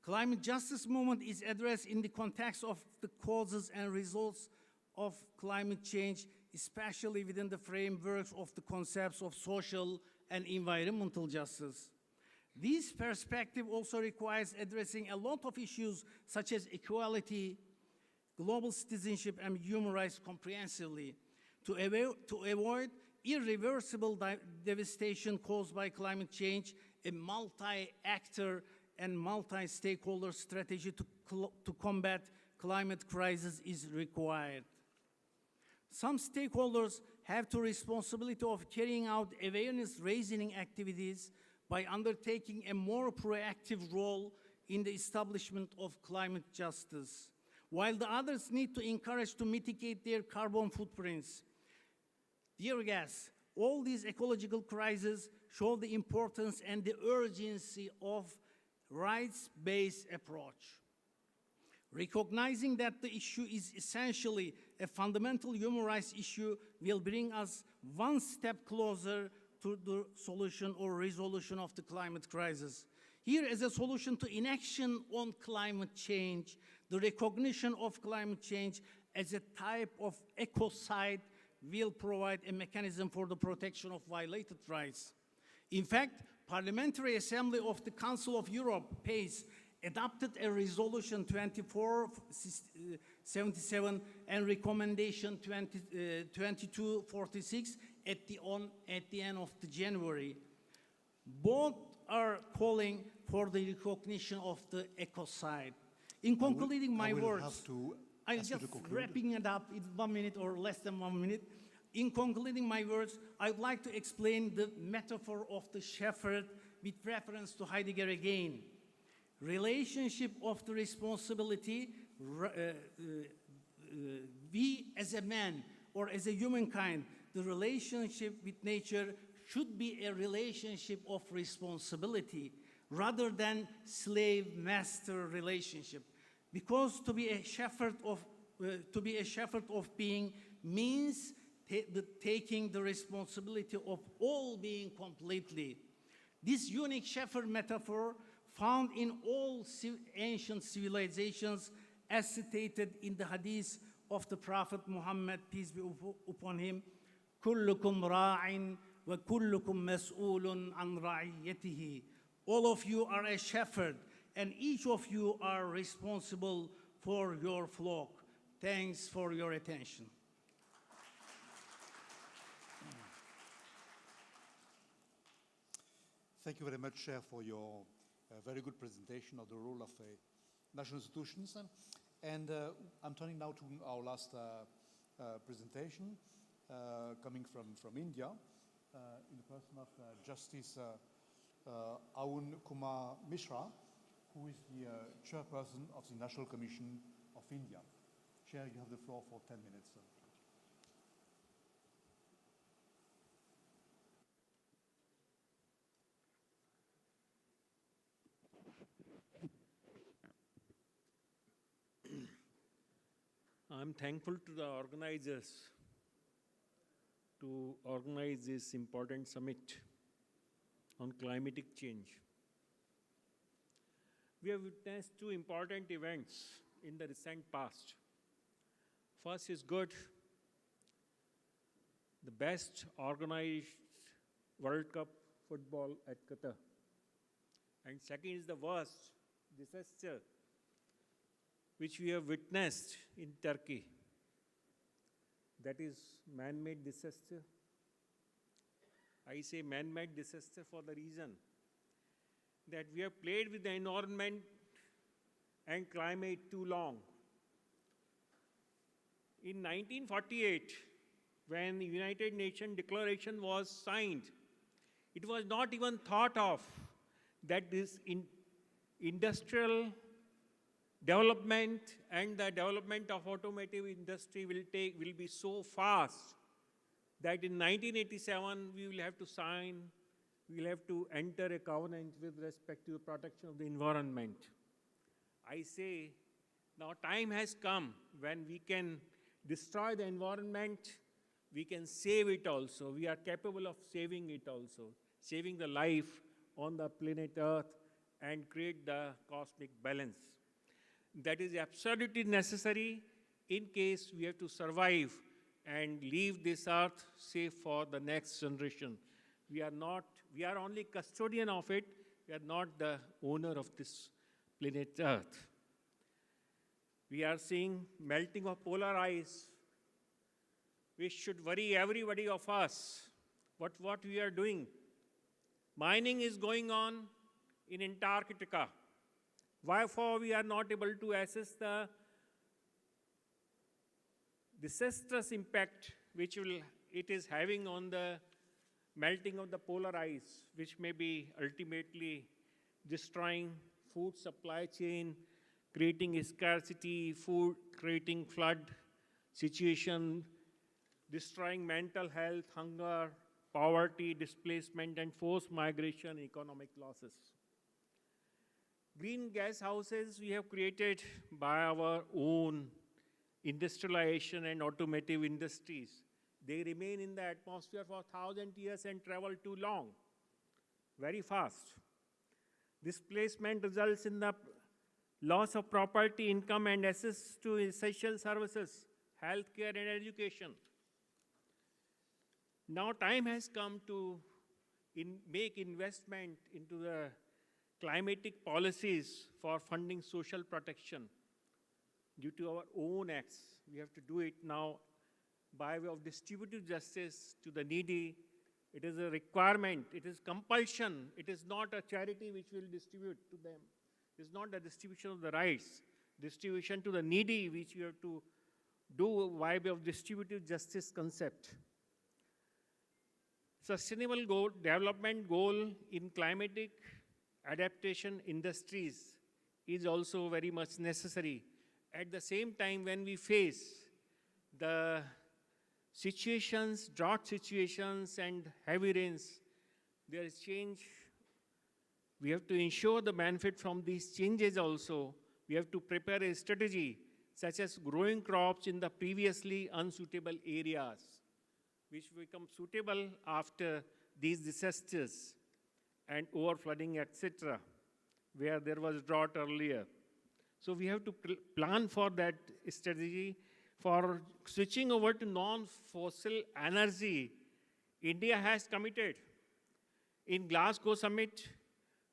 J: Climate justice movement is addressed in the context of the causes and results of climate change, especially within the frameworks of the concepts of social and environmental justice. This perspective also requires addressing a lot of issues such as equality, global citizenship, and human rights comprehensively to avoid irreversible devastation caused by climate change. A multi-actor and multi-stakeholder strategy to combat climate crisis is required. Some stakeholders have the responsibility of carrying out awareness-raising activities by undertaking a more proactive role in the establishment of climate justice, while the others need to encourage to mitigate their carbon footprints. Dear guests, all these ecological crises show the importance and the urgency of rights-based approach. Recognizing that the issue is essentially a fundamental human rights issue will bring us one step closer to the solution or resolution of the climate crisis. Here is a solution to inaction on climate change, the recognition of climate change as a type of ecocide will provide a mechanism for the protection of violated rights. In fact, Parliamentary Assembly of the Council of Europe, PACE, adopted a resolution 2477 and recommendation 2246 at the end of the January. Both are calling for the recognition of the ecocide. In concluding my words, I'm just wrapping it up in 1 minute or less than 1 minute. In concluding my words, I'd like to explain the metaphor of the shepherd with reference to Heidegger again. Relationship of the responsibility, we as a man or as a humankind, the relationship with nature should be a relationship of responsibility rather than slave-master relationship. Because to be a shepherd of being means taking the responsibility of all being completely. This unique shepherd metaphor found in all ancient civilizations, as stated in the hadith of the Prophet Muhammad, peace be upon him, كلكم راع وكلكم مسؤول عن رعيته. All of you are a shepherd, and each of you are responsible for your flock. Thanks for your attention.
F: Thank you very much, Chair, for your very good presentation of the role of national institutions. And I'm turning now to our last presentation, coming from India, in the person of Justice Arun Kumar Mishra, who is the chairperson of the National Commission of India. Chair, you have the floor for 10 minutes.
K: I'm thankful to the organizers to organize this important summit on climatic change. We have witnessed two important events in the recent past. First is good, the best organized World Cup football at Qatar. And second is the worst disaster which we have witnessed in Turkey. That is man-made disaster. I say man-made disaster for the reason that we have played with the environment and climate too long. In 1948, when the United Nations Declaration was signed, it was not even thought of that this industrial development and the development of automotive industry will be so fast that in 1987 we will have to enter a covenant with respect to the protection of the environment. I say now time has come when we can destroy the environment, we can save it also. We are capable of saving it also, saving the life on the planet Earth and create the cosmic balance. That is absolutely necessary in case we have to survive and leave this earth safe for the next generation. We are only custodian of it. We are not the owner of this planet Earth. We are seeing melting of polar ice, which should worry everybody of us. What we are doing. Mining is going on in Antarctica. Wherefore, we are not able to assess the disastrous impact which it is having on the melting of the polar ice, which may be ultimately destroying food supply chain, creating scarcity, food, creating flood situation, destroying mental health, hunger, poverty, displacement, and forced migration, economic losses. Green gas houses we have created by our own industrialization and automotive industries. They remain in the atmosphere for 1,000 years and travel too long, very fast. Displacement results in the loss of property, income, and access to essential services, healthcare, and education. Now time has come to make investment into the climatic policies for funding social protection due to our own acts. We have to do it now by way of distributive justice to the needy. It is a requirement, it is compulsion, it is not a charity which will distribute to them. It is not the distribution of the rights, distribution to the needy which you have to do by way of distributive justice concept. Sustainable development goal in climatic adaptation industries is also very much necessary. At the same time, when we face the situations, drought situations and heavy rains, there is change. We have to ensure the benefit from these changes also. We have to prepare a strategy such as growing crops in the previously unsuitable areas, which become suitable after these disasters and overflooding, etc., where there was drought earlier. So we have to plan for that strategy. For switching over to non-fossil energy, India has committed in Glasgow summit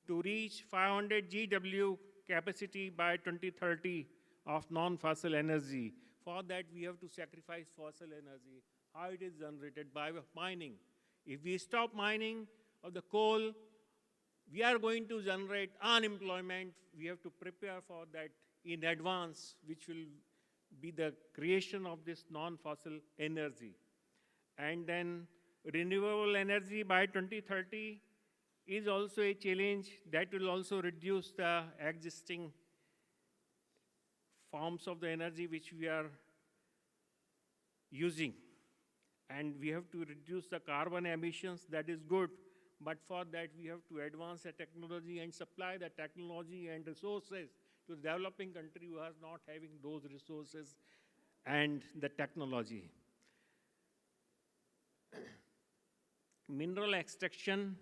K: to reach 500 GW capacity by 2030 of non-fossil energy. For that, we have to sacrifice fossil energy. How it is generated? By way of mining. If we stop mining of the coal, we are going to generate unemployment. We have to prepare for that in advance, which will be the creation of this non-fossil energy. And then renewable energy by 2030 is also a challenge that will also reduce the existing forms of the energy which we are using. And we have to reduce the carbon emissions, that is good. But for that, we have to advance the technology and supply the technology and resources to the developing country who are not having those resources and the technology. Mineral extraction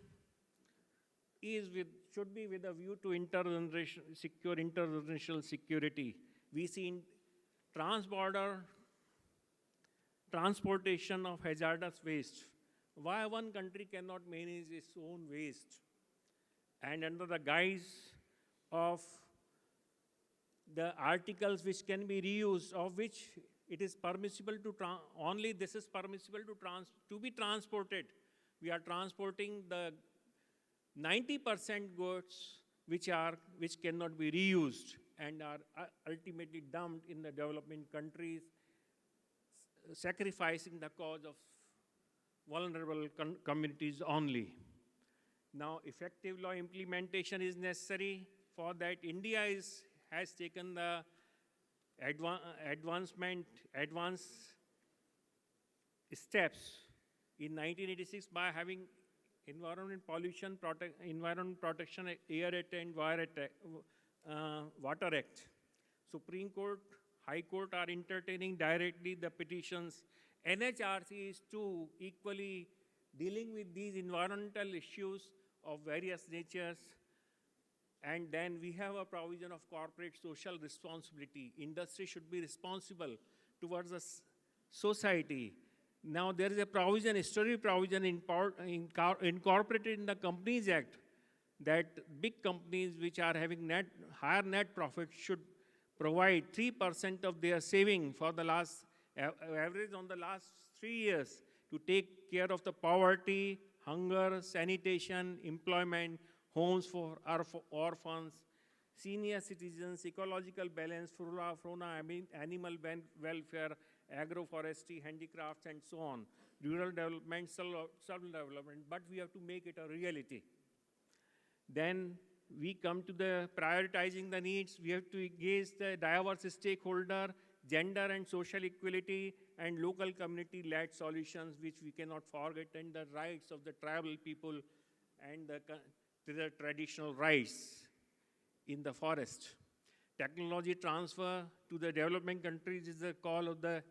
K: should be with a view to intergenerational security. We see in transborder transportation of hazardous waste. Why one country cannot manage its own waste? And under the guise of the articles which can be reused, of which it is permissible to only this is permissible to be transported. We are transporting the 90% goods which cannot be reused and are ultimately dumped in the developing countries, sacrificing the cause of vulnerable communities only. Now, effective law implementation is necessary. For that, India has taken the advanced steps in 1986 by having Environment Protection Air Act and Water Act. Supreme Court, High Court are entertaining directly the petitions. NHRC is too equally dealing with these environmental issues of various natures. And then we have a provision of corporate social responsibility. Industry should be responsible towards the society. Now there is a provision, a statutory provision incorporated in the Companies Act that big companies which are having higher net profit should provide 3% of their saving for the average on the last 3 years to take care of the poverty, hunger, sanitation, employment, homes for orphans, senior citizens, ecological balance, fauna, animal welfare, agroforestry, handicrafts, and so on, rural development, self-development, but we have to make it a reality. Then we come to the prioritizing the needs. We have to engage the diverse stakeholder, gender and social equality, and local community-led solutions, which we cannot forget, and the rights of the tribal people and the traditional rights in the forest. Technology transfer to the developing countries is the call of the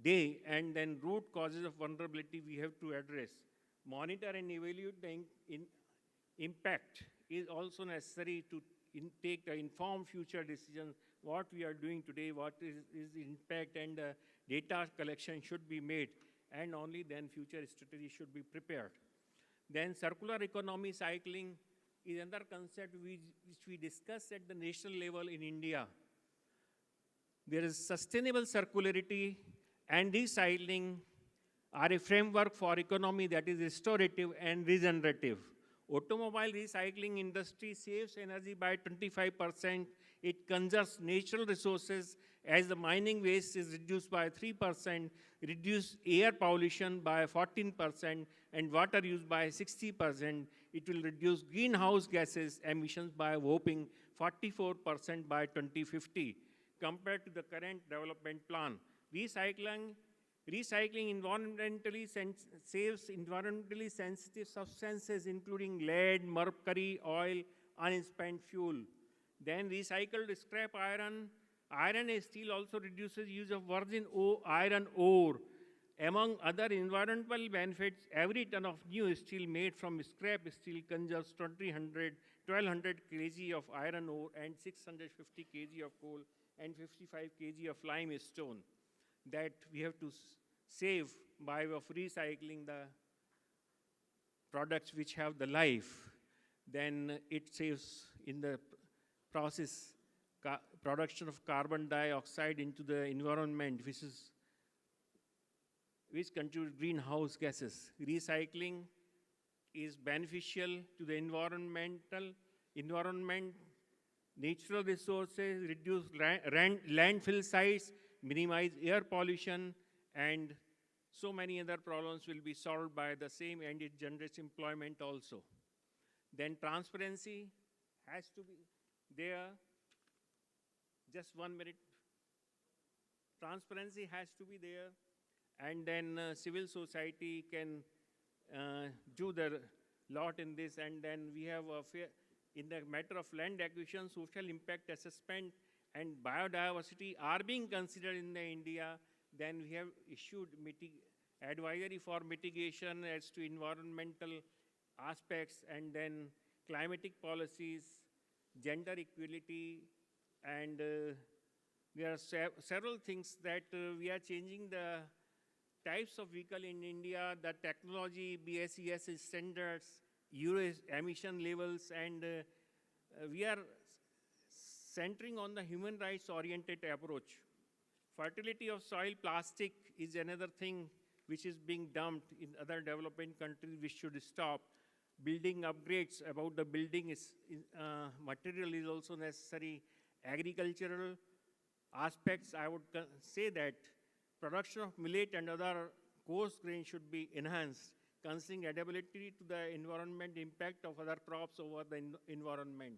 K: day, and then root causes of vulnerability we have to address. Monitor and evaluate the impact is also necessary to take the informed future decisions. What we are doing today, what is the impact, and data collection should be made, and only then future strategy should be prepared. Then circular economy cycling is another concept which we discuss at the national level in India. There is sustainable circularity and recycling are a framework for economy that is restorative and regenerative. Automobile recycling industry saves energy by 25%. It conserves natural resources as the mining waste is reduced by 3%, reduce air pollution by 14%, and water use by 60%. It will reduce greenhouse gases emissions by a whopping 44% by 2050 compared to the current development plan. Recycling saves environmentally sensitive substances including lead, mercury, oil, unspent fuel. Then recycled scrap iron. Iron and steel also reduces use of virgin iron ore. Among other environmental benefits, every ton of new steel made from scrap steel conserves 1,200 kg of iron ore and 650 kg of coal and 55 kg of limestone that we have to save by way of recycling the products which have the life. Then it saves in the process production of carbon dioxide into the environment, which contributes greenhouse gases. Recycling is beneficial to the environment, natural resources, reduce landfill sites, minimize air pollution, and so many other problems will be solved by the same, and it generates employment also. Then transparency has to be there. Just 1 minute. Transparency has to be there, and then civil society can do the lot in this, and then we have in the matter of land acquisition, social impact assessment and biodiversity are being considered in India. Then we have issued advisory for mitigation as to environmental aspects, and then climatic policies, gender equality, and there are several things that we are changing the types of vehicle in India, the technology, BSES standards, Euro emission levels, and we are centering on the human rights oriented approach. Fertility of soil plastic is another thing which is being dumped in other developing countries, which should stop. Building upgrades about the building material is also necessary. Agricultural aspects, I would say that production of millet and other coarse grain should be enhanced, considering adaptability to the environment, impact of other crops over the environment.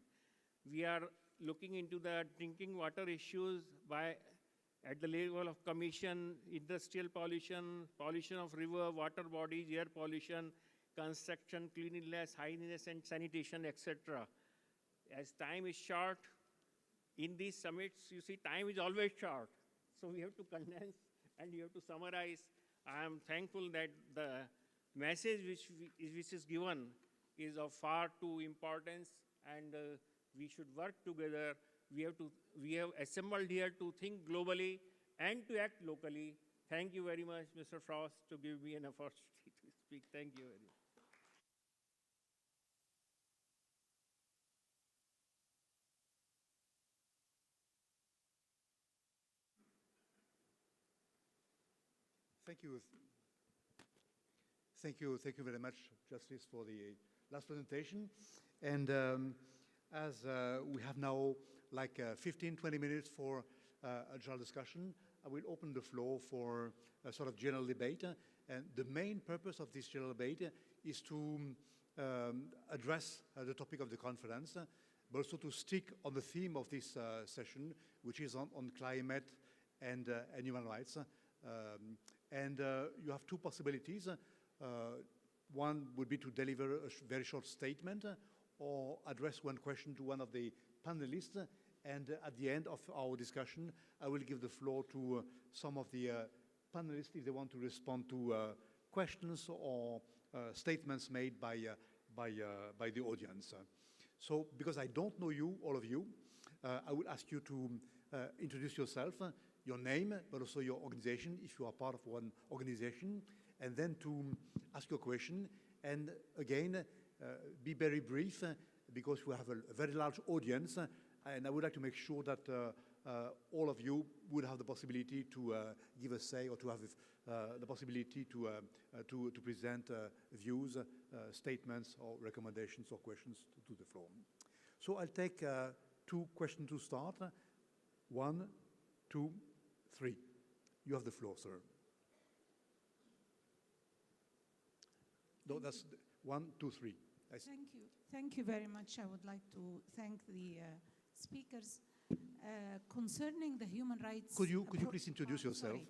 K: We are looking into the drinking water issues at the level of commission, industrial pollution, pollution of river, water bodies, air pollution, construction, cleanliness, hygiene and sanitation, etc. As time is short, in these summits, you see, time is always short. So we have to condense and you have to summarize. I am thankful that the message which is given is of far too importance, and we should work together. We have assembled here to think globally and to act locally. Thank you very much, Mr. Frost, to give me an opportunity to speak. Thank you very much.
F: Thank you very much, Justice, for the last presentation. And as we have now like 15-20 minutes for a general discussion, I will open the floor for a sort of general debate. And the main purpose of this general debate is to address the topic of the conference, but also to stick on the theme of this session, which is on climate and human rights. You have two possibilities. One would be to deliver a very short statement or address one question to one of the panelists. And at the end of our discussion, I will give the floor to some of the panelists if they want to respond to questions or statements made by the audience. So, because I don't know you, all of you, I will ask you to introduce yourself, your name, but also your organization, if you are part of one organization, and then to ask your question. And again, be very brief. because we have a very large audience, and I would like to make sure that all of you would have the possibility to give a say or to have the possibility to present views, statements, or recommendations or questions to the floor. So I'll take 2 questions to start. 1, 2, 3. You have the floor, sir. No, that's 1, 2, 3.
L: Thank you. Thank you very much. I would like to thank the speakers. Concerning the human rights...
F: Could you please introduce yourself?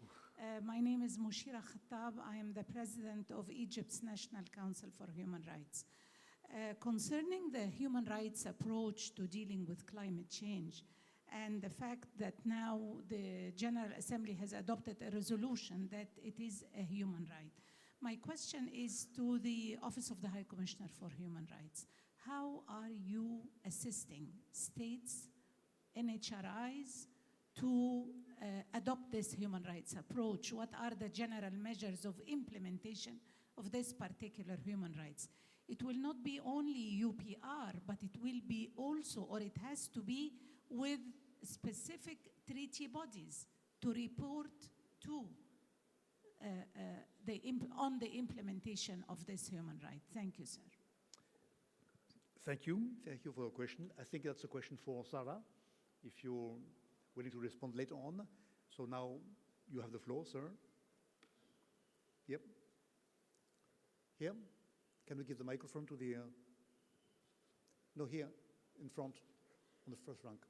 L: My name is Mushira Khattab. I am the president of Egypt's National Council for Human Rights. Concerning the human rights approach to dealing with climate change, and the fact that now the General Assembly has adopted a resolution that it is a human right. My question is to the Office of the High Commissioner for Human Rights. How are you assisting states, NHRIs, to adopt this human rights approach? What are the general measures of implementation of this particular human rights? It will not be only UPR, but it will be also, or it has to be with specific treaty bodies to report to on the implementation of this human right. Thank you, sir.
F: Thank you. Thank you for your question. I think that's a question for Sarah, if you're willing to respond later on. So now you have the floor, sir. Yep. Here. Can we give the microphone to the... No, here, in front, on the first rank.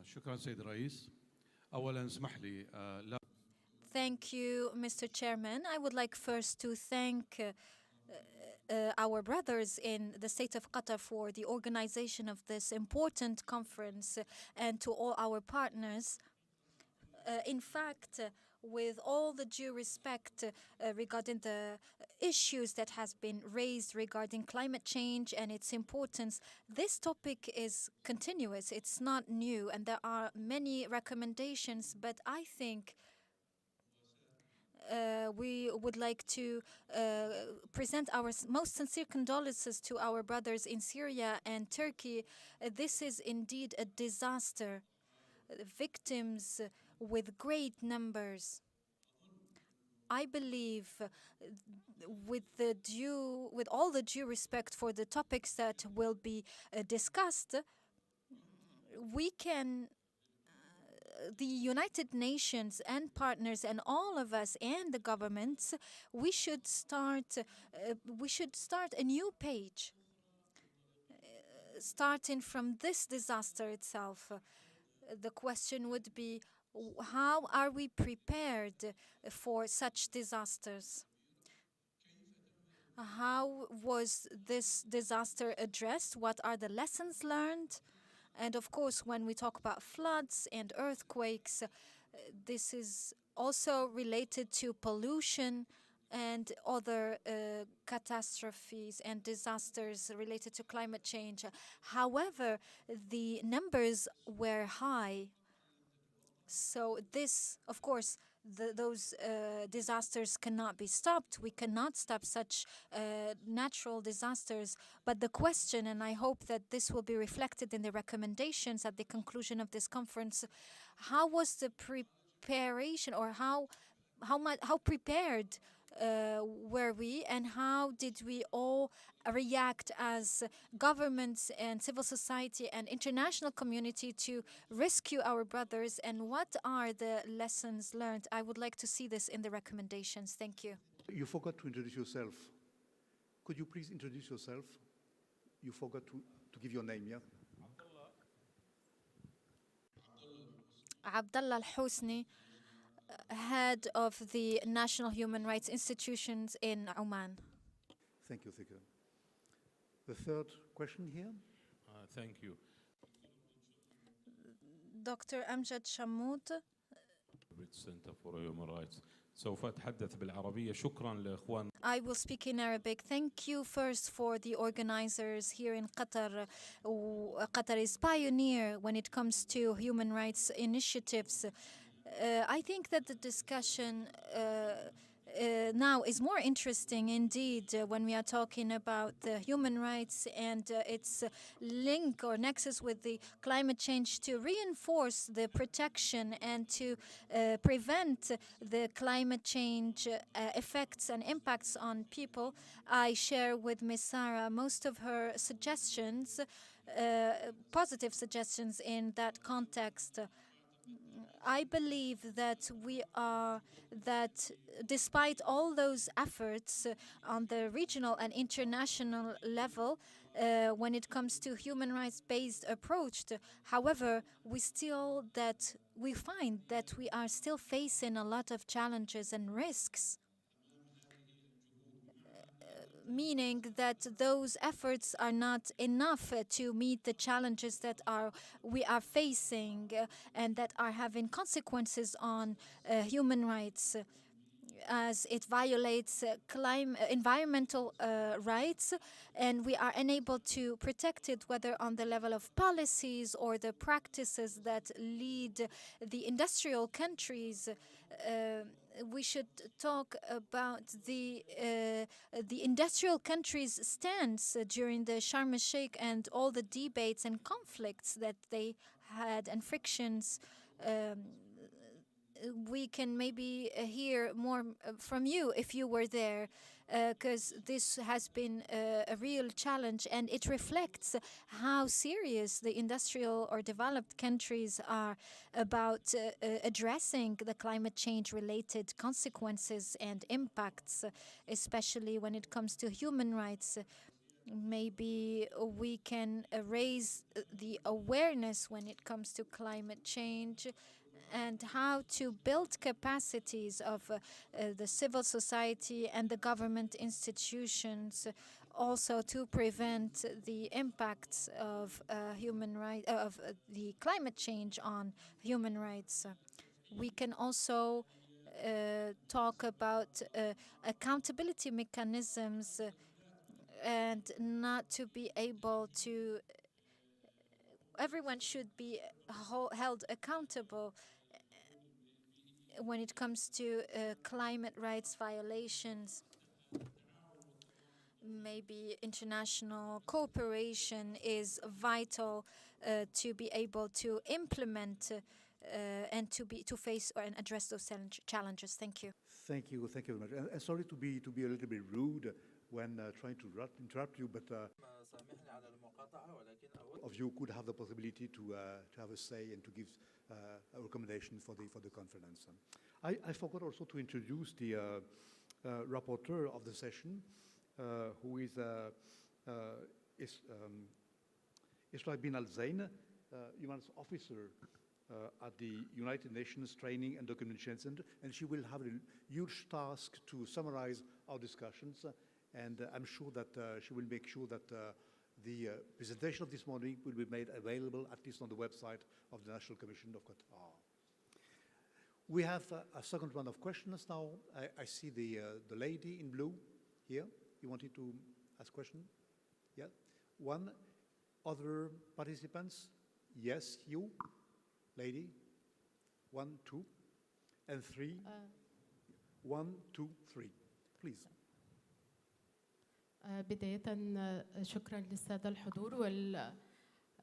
M: شكرا سيد الرئيس. أولا اسمح لي لا.
D: Thank you, Mr. Chairman. I would like first to thank our brothers in the state of Qatar for the organization of this important conference, and to all our partners. In fact, with all the due respect regarding the issues that has been raised regarding climate change and its importance, this topic is continuous. It's not new, and there are many recommendations, but I think we would like to present our most sincere condolences to our brothers in Syria and Turkey. This is indeed a disaster. Victims with great numbers. I believe, with all the due respect for the topics that will be discussed, we can, the United Nations and partners and all of us and the governments, we should start a new page, starting from this disaster itself. The question would be, how are we prepared for such disasters? How was this disaster addressed? What are the lessons learned? And of course, when we talk about floods and earthquakes, this is also related to pollution and other catastrophes and disasters related to climate change. However, the numbers were high. So this, of course, those disasters cannot be stopped. We cannot stop such natural disasters. But the question, and I hope that this will be reflected in the recommendations at the conclusion of this conference, how was the preparation, or how prepared were we, and how did we all react as governments and civil society and international community to rescue our brothers, and what are the lessons learned? I would like to see this in the recommendations. Thank you.
F: You forgot to introduce yourself. Could you please introduce yourself? You forgot to give your name, yeah?
D: Abdullah Al-Husni, head of the National Human Rights Institutions in Oman.
F: Thank you, Thika. The third question here.
M: Thank you.
D: Dr. Amjad Shammoud.
M: Center for Human Rights. سوف أتحدث بالعربية. شكرا لإخوان.
D: I will speak in Arabic. Thank you first for the organizers here in Qatar. Qatar is pioneer when it comes to human rights initiatives. I think that the discussion now is more interesting indeed when we are talking about human rights and its link or nexus with the climate change, to reinforce the protection and to prevent the climate change effects and impacts on people. I share with Ms. Sarah most of her suggestions, positive suggestions in that context. I believe that that despite all those efforts on the regional and international level, when it comes to human rights-based approach, however, we find that we are still facing a lot of challenges and risks, meaning that those efforts are not enough to meet the challenges that we are facing and that are having consequences on human rights, as it violates environmental rights, and we are unable to protect it, whether on the level of policies or the practices that lead the industrial countries. We should talk about the industrial countries' stance during the Sharm el-Sheikh and all the debates and conflicts that they had and frictions. We can maybe hear more from you if you were there, because this has been a real challenge, and it reflects how serious the industrial or developed countries are about addressing the climate change related consequences and impacts, especially when it comes to human rights. Maybe we can raise the awareness when it comes to climate change and how to build capacities of the civil society and the government institutions, also to prevent the impacts of the climate change on human rights. We can also talk about accountability mechanisms and not to be able to. Everyone should be held accountable when it comes to climate rights violations. Maybe international cooperation is vital to be able to implement and to face and address those challenges. Thank you.
F: Thank you very much. And sorry to be a little bit rude when trying to interrupt you, but of you could have the possibility to have a say and to give a recommendation for the conference. I forgot also to introduce the rapporteur of the session, who is Isra bin Al-Zain, Human Rights Officer at the United Nations Training and Documentation Center, and she will have a huge task to summarize our discussions, and I'm sure that she will make sure that the presentation of this morning will be made available at least on the website of the National Commission of Qatar. We have a second round of questions now. I see the lady in blue here. You wanted to ask a question? Yeah. One. Other participants? Yes, you, lady. 1, 2, and 3. 1, 2, 3. Please.
N: بداية شكرا للسادة الحضور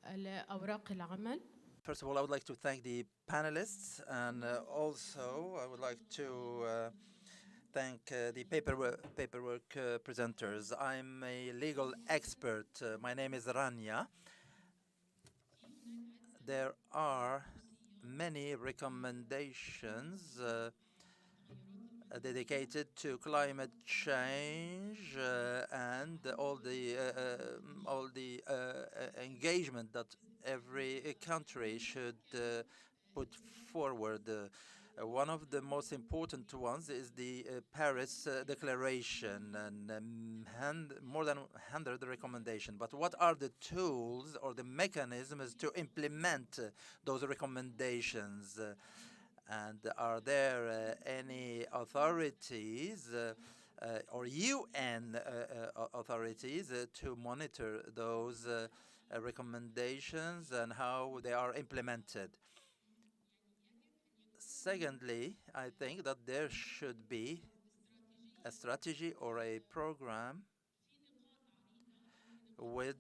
N: والأوراق العمل.
C: First of all, I would like to thank the panelists, and also I would like to thank the paperwork presenters. I'm a legal expert. My name is Rania. There are many recommendations dedicated to climate change and all the engagement that every country should put forward. One of the most important ones is the Paris Declaration, and more than 100 recommendations. But what are the tools or the mechanisms to implement those recommendations? And are there any authorities or UN authorities to monitor those recommendations and how they are implemented? Secondly, I think that there should be a strategy or a program with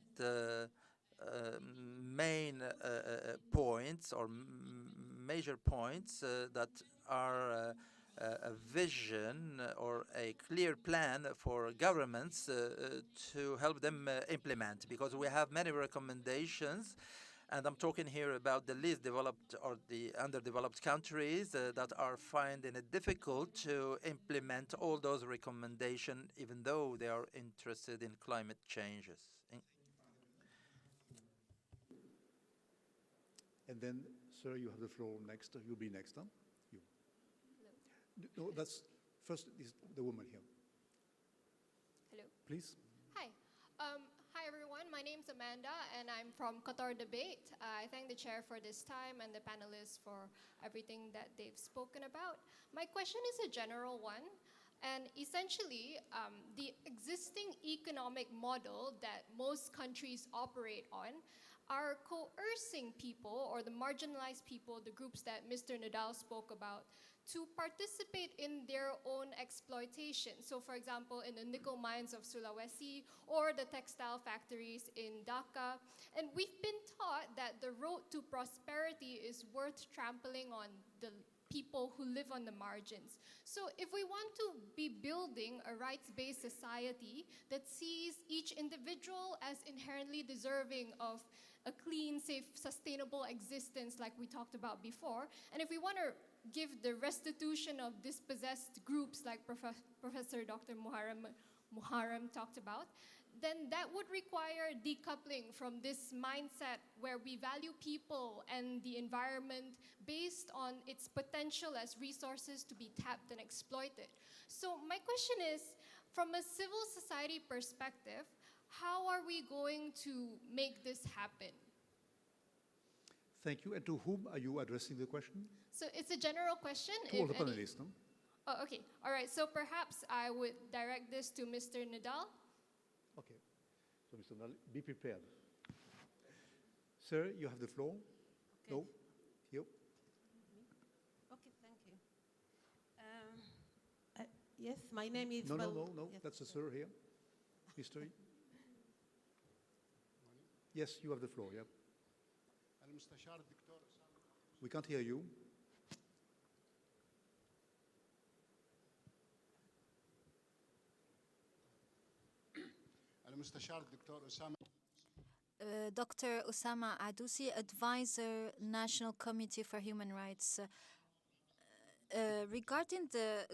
C: main points or major points that are a vision or a clear plan for governments to help them implement, because we have many recommendations, and I'm talking here about the least developed or the underdeveloped countries that are finding it difficult to implement all those recommendations, even though they are interested in climate changes.
F: And then, sir, you have the floor next. You'll be next, huh? You. No, that's first is the woman here.
O: Hello.
F: Please.
O: Hi. Hi, everyone. My name's Amanda, and I'm from Qatar Debate. I thank the chair for this time and the panelists for everything that they've spoken about. My question is a general one. And essentially, the existing economic model that most countries operate on are coercing people, or the marginalized people, the groups that Mr. Nadal spoke about, to participate in their own exploitation. So for example, in the nickel mines of Sulawesi or the textile factories in Dhaka. And we've been taught that the road to prosperity is worth trampling on the people who live on the margins. So if we want to be building a rights-based society that sees each individual as inherently deserving of a clean, safe, sustainable existence like we talked about before, and if we want to give the restitution of dispossessed groups like Professor Dr. Muharrem talked about, then that would require decoupling from this mindset where we value people and the environment based on its potential as resources to be tapped and exploited. So my question is, from a civil society perspective, how are we going to make this happen?
F: Thank you. And to whom are you addressing the question?
O: So it's a general question.
F: To all the panelists, no?
O: Oh, okay. All right. So perhaps I would direct this to Mr. Nadal.
F: Okay. So, Mr. Nadal, be prepared. Sir, you have the floor. Okay. No? Here.
P: Okay, thank you. Yes, my name is...
F: No. Yes. That's the sir here. Mr. Yes, you have the floor, yeah. We can't hear you.
D: Dr. Osama Adusi, Advisor, National Committee for Human Rights. Regarding the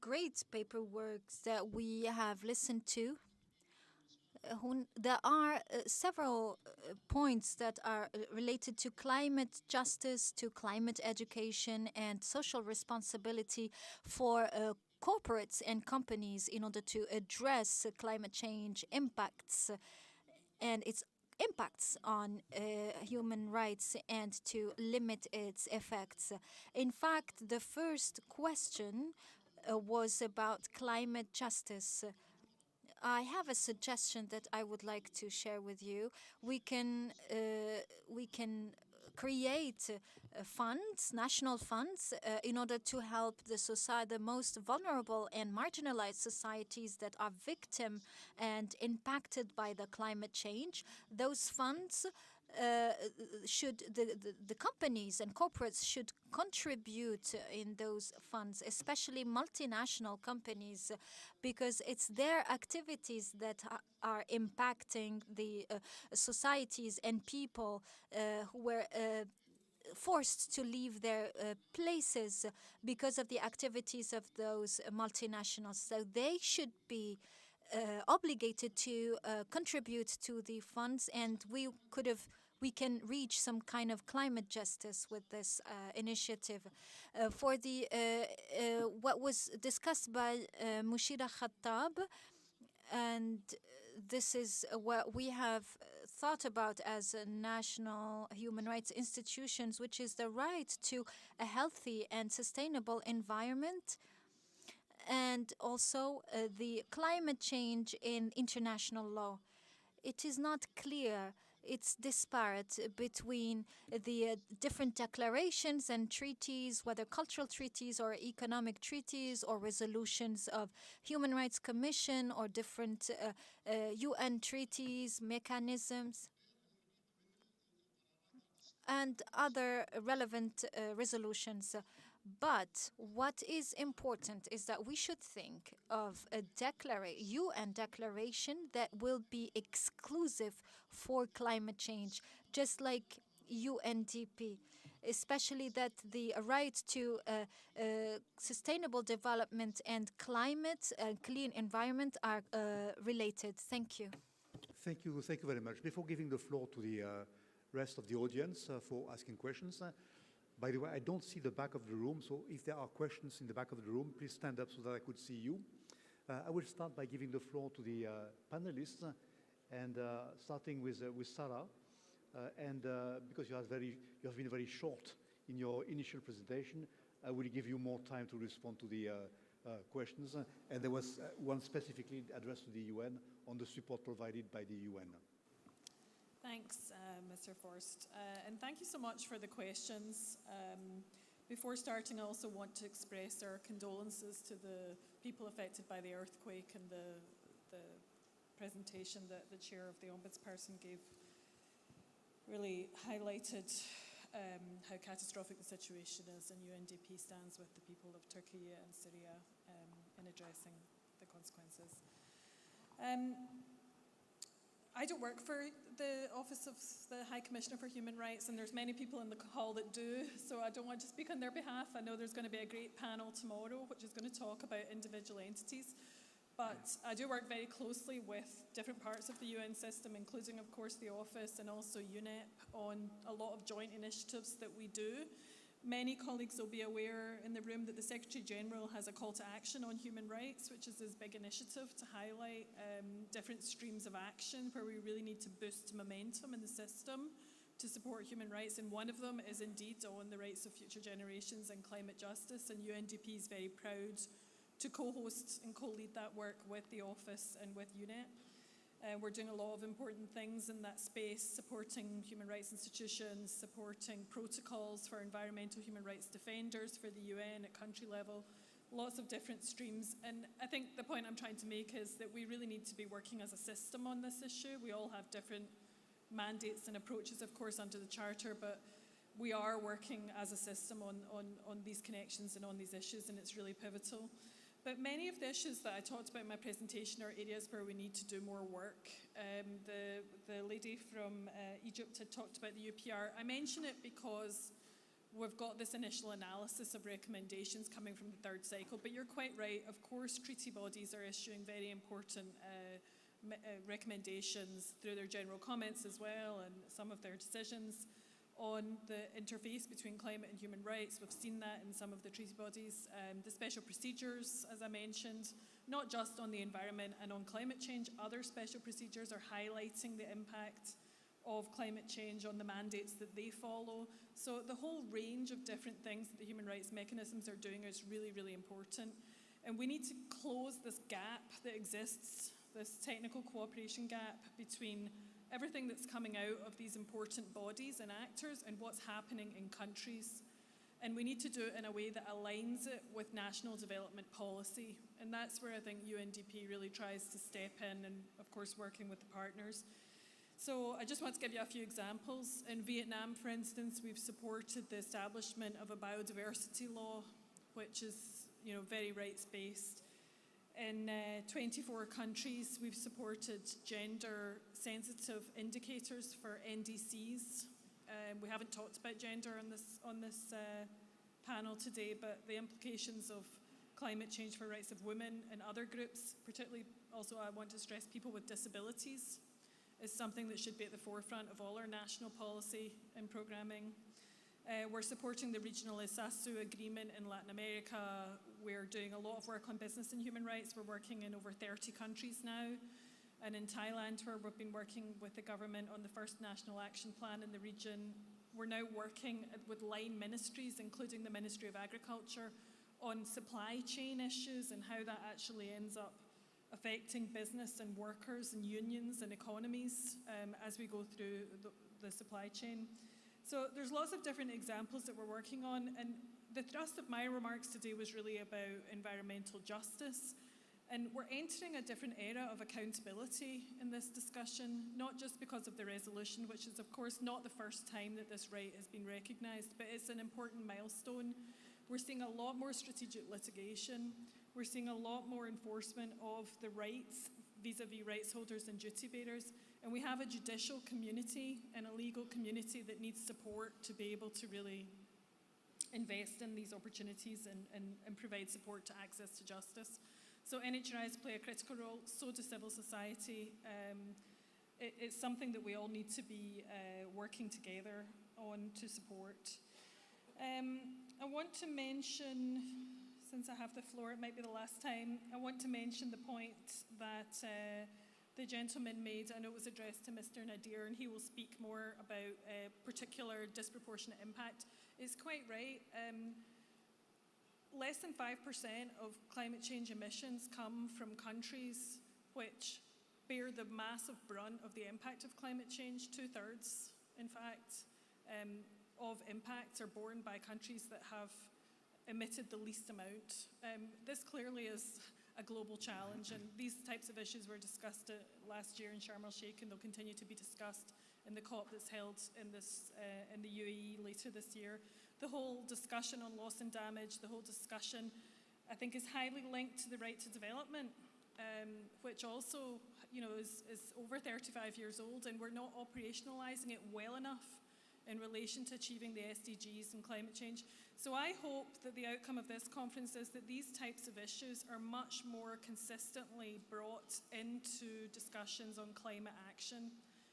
D: great paperwork that we have listened to, there are several points that are related to climate justice, to climate education, and social responsibility for corporates and companies in order to address climate change impacts and its impacts on human rights and to limit its effects. In fact, the first question was about climate justice. I have a suggestion that I would like to share with you. We can create funds, national funds, in order to help the most vulnerable and marginalized societies that are victim and impacted by the climate change. Those funds the companies and corporates should contribute in those funds, especially multinational companies, because it's their activities that are impacting the societies and people who were forced to leave their places because of the activities of those multinationals. So they should be obligated to contribute to the funds, and we can reach some kind of climate justice with this initiative. For the what was discussed by Mushira Khattab, and this is what we have thought about as national human rights institutions, which is the right to a healthy and sustainable environment, and also the climate change in international law. It is not clear it's disparate between the different declarations and treaties, whether cultural treaties or economic treaties or resolutions of Human Rights Commission or different UN treaties, mechanisms, and other relevant resolutions. But what is important is that we should think of a UN declaration that will be exclusive for climate change, just like UNDP, especially that the right to sustainable development and climate and clean environment are related. Thank you.
F: Thank you very much. Before giving the floor to the rest of the audience for asking questions, by the way, I don't see the back of the room, so if there are questions in the back of the room, please stand up so that I could see you. I will start by giving the floor to the panelists, and starting with Sarah. Because you have been very short in your initial presentation, I will give you more time to respond to the questions. And there was one specifically addressed to the UN on the support provided by the UN.
H: Thanks, Mr. Forst. And thank you so much for the questions. Before starting, I also want to express our condolences to the people affected by the earthquake, and the presentation that the chair of the Ombudsperson gave really highlighted how catastrophic the situation is, and UNDP stands with the people of Turkey and Syria in addressing the consequences. I don't work for the Office of the High Commissioner for Human Rights, and there's many people in the hall that do, so I don't want to speak on their behalf. I know there's going to be a great panel tomorrow which is going to talk about individual entities, but I do work very closely with different parts of the UN system, including, of course, the Office and also UNEP, on a lot of joint initiatives that we do. Many colleagues will be aware in the room that the Secretary General has a call to action on human rights, which is his big initiative to highlight different streams of action where we really need to boost momentum in the system to support human rights. And one of them is indeed on the rights of future generations and climate justice. And UNDP is very proud to co-host and co-lead that work with the Office and with UNEP. We're doing a lot of important things in that space, supporting human rights institutions, supporting protocols for environmental human rights defenders for the UN at country level, lots of different streams. And I think the point I'm trying to make is that we really need to be working as a system on this issue. We all have different mandates and approaches, of course, under the Charter, but we are working as a system on these connections and on these issues, and it's really pivotal. But many of the issues that I talked about in my presentation are areas where we need to do more work. The lady from Egypt had talked about the UPR. I mention it because we've got this initial analysis of recommendations coming from the third cycle, but you're quite right. Of course, treaty bodies are issuing very important recommendations through their general comments as well, and some of their decisions on the interface between climate and human rights. We've seen that in some of the treaty bodies. The special procedures, as I mentioned, not just on the environment and on climate change, other special procedures are highlighting the impact of climate change on the mandates that they follow. So the whole range of different things that the human rights mechanisms are doing is really, really important. And we need to close this gap that exists, this technical cooperation gap between everything that's coming out of these important bodies and actors and what's happening in countries. And we need to do it in a way that aligns it with national development policy. And that's where I think UNDP really tries to step in, and of course working with the partners. So I just want to give you a few examples. In Vietnam, for instance, we've supported the establishment of a biodiversity law, which is, very rights-based. In 24 countries, we've supported gender-sensitive indicators for NDCs. We haven't talked about gender on this panel today, but the implications of climate change for rights of women and other groups, particularly also I want to stress people with disabilities, is something that should be at the forefront of all our national policy and programming. We're supporting the regional ISASU agreement in Latin America. We're doing a lot of work on business and human rights. We're working in over 30 countries now. And in Thailand, where we've been working with the government on the first national action plan in the region, we're now working with line ministries, including the Ministry of Agriculture, on supply chain issues and how that actually ends up affecting business and workers and unions and economies as we go through the supply chain. So there's lots of different examples that we're working on, and the thrust of my remarks today was really about environmental justice. And we're entering a different era of accountability in this discussion, not just because of the resolution, which is of course not the first time that this right has been recognised, but it's an important milestone. We're seeing a lot more strategic litigation. We're seeing a lot more enforcement of the rights vis-a-vis rights holders and duty bearers. And we have a judicial community and a legal community that needs support to be able to really invest in these opportunities and provide support to access to justice. So NHRIs play a critical role, so does civil society. It's something that we all need to be working together on to support. I want to mention, since I have the floor, it might be the last time, I want to mention the point that the gentleman made, and it was addressed to Mr. Nadir, and he will speak more about particular disproportionate impact. It's quite right. Less than 5% of climate change emissions come from countries which bear the massive brunt of the impact of climate change. 2/3, in fact, of impacts are borne by countries that have emitted the least amount. This clearly is a global challenge, and these types of issues were discussed last year in Sharm el-Sheikh, and they'll continue to be discussed in the COP that's held in the UAE later this year. The whole discussion on loss and damage, the whole discussion, I think, is highly linked to the right to development, which also, is over 35 years old, and we're not operationalizing it well enough in relation to achieving the SDGs and climate change. So I hope that the outcome of this conference is that these types of issues are much more consistently brought into discussions on climate action,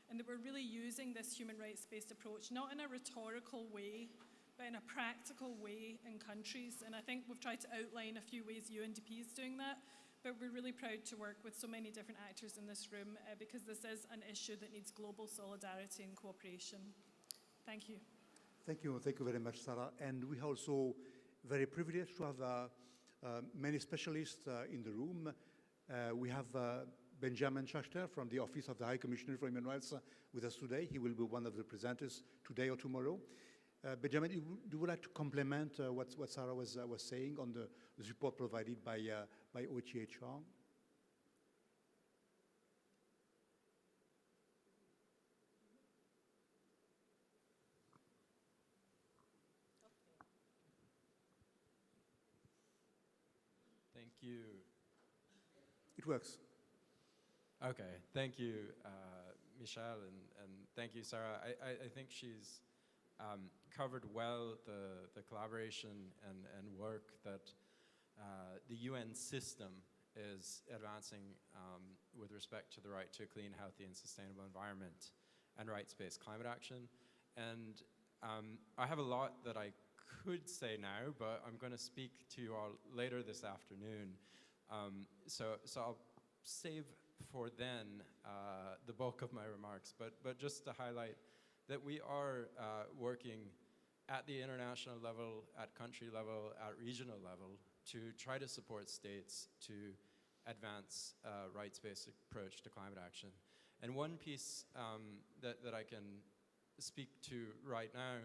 H: and that we're really using this human rights-based approach, not in a rhetorical way, but in a practical way in countries. And I think we've tried to outline a few ways UNDP is doing that, but we're really proud to work with so many different actors in this room because this is an issue that needs global solidarity and cooperation. Thank you.
F: Thank you very much, Sarah. And we are also very privileged to have many specialists in the room. We have Benjamin Schachter from the Office of the High Commissioner for Human Rights with us today. He will be one of the presenters today or tomorrow. Benjamin, do you like to complement what Sarah was saying on the support provided by OHCHR?
Q: Thank you.
F: It works.
Q: Okay, thank you, Michelle, and thank you, Sarah. I think she's covered well the collaboration and work that the UN system is advancing with respect to the right to a clean, healthy, and sustainable environment and rights-based climate action. And I have a lot that I could say now, but I'm going to speak to you all later this afternoon. So I'll save for then the bulk of my remarks, but just to highlight that we are working at the international level, at country level, at regional level, to try to support states to advance a rights-based approach to climate action. And one piece that I can speak to right now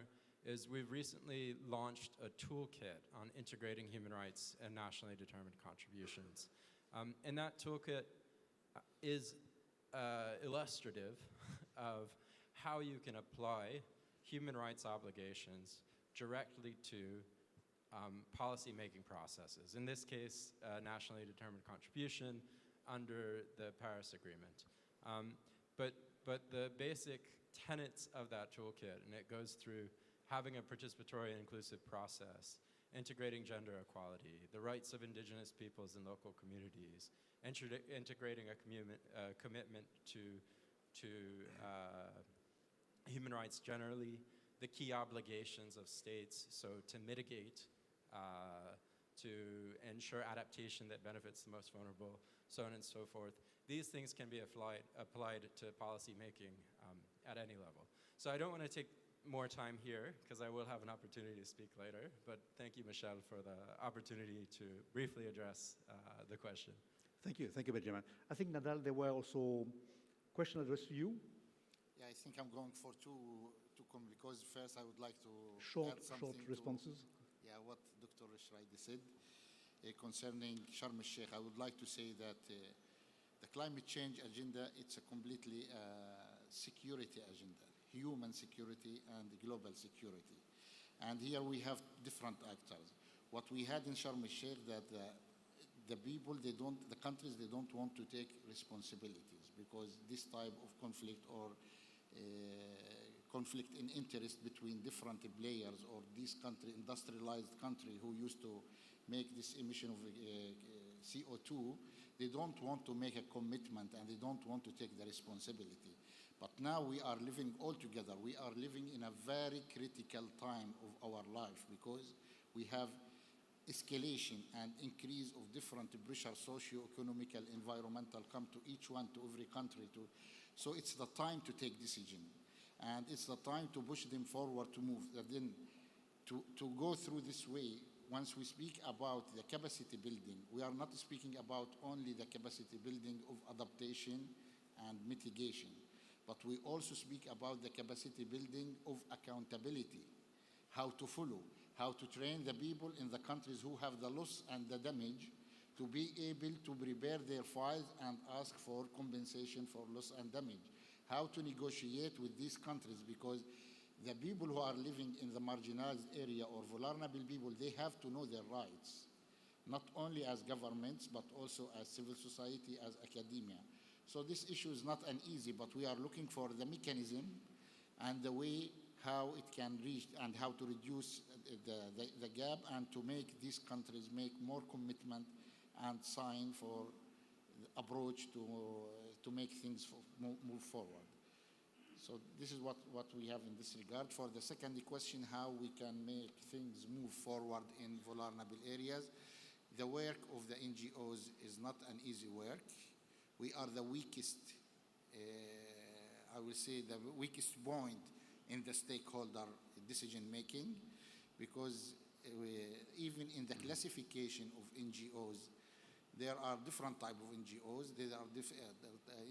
Q: is we've recently launched a toolkit on integrating human rights and nationally determined contributions. And that toolkit is illustrative of how you can apply human rights obligations directly to policy-making processes. In this case, nationally determined contribution under the Paris Agreement. But the basic tenets of that toolkit, and it goes through having a participatory and inclusive process, integrating gender equality, the rights of indigenous peoples and local communities, integrating a commitment to human rights generally, the key obligations of states, so to mitigate, to ensure adaptation that benefits the most vulnerable, so on and so forth. These things can be applied to policy making at any level. So I don't want to take more time here, because I will have an opportunity to speak later, but thank you, Michelle, for the opportunity to briefly address the question.
F: Thank you, Benjamin. I think, Nadal, there were also questions addressed to you.
G: Yeah, I think I'm going for two because first I would like to
F: Short
G: add something
F: responses.
G: Yeah, what Dr. Rishraidi said concerning Sharm el-Sheikh. I would like to say that the climate change agenda, it's a completely security agenda, human security and global security. And here we have different actors. What we had in Sharm el-Sheikh that the people, the countries, they don't want to take responsibilities because this type of conflict or conflict in interest between different players or this country, industrialized country who used to make this emission of CO2, they don't want to make a commitment and they don't want to take the responsibility. But now we are living all together. We are living in a very critical time of our life because we have escalation and increase of different pressure, socio-economical, environmental, come to each one, to every country. So it's the time to take decision. And it's the time to push them forward to move. And then to go through this way, once we speak about the capacity building, we are not speaking about only the capacity building of adaptation and mitigation, but we also speak about the capacity building of accountability, how to follow, how to train the people in the countries who have the loss and the damage to be able to prepare their files and ask for compensation for loss and damage, how to negotiate with these countries, because the people who are living in the marginalized area or vulnerable people, they have to know their rights, not only as governments, but also as civil society, as academia. So this issue is not an easy, but we are looking for the mechanism and the way how it can reach and how to reduce the gap and to make these countries make more commitment and sign for the approach to make things move forward. So this is what we have in this regard. For the second question, how we can make things move forward in vulnerable areas, the work of the NGOs is not an easy work. We are the weakest, I will say the weakest point in the stakeholder decision making, because even in the classification of NGOs, there are different types of NGOs. There are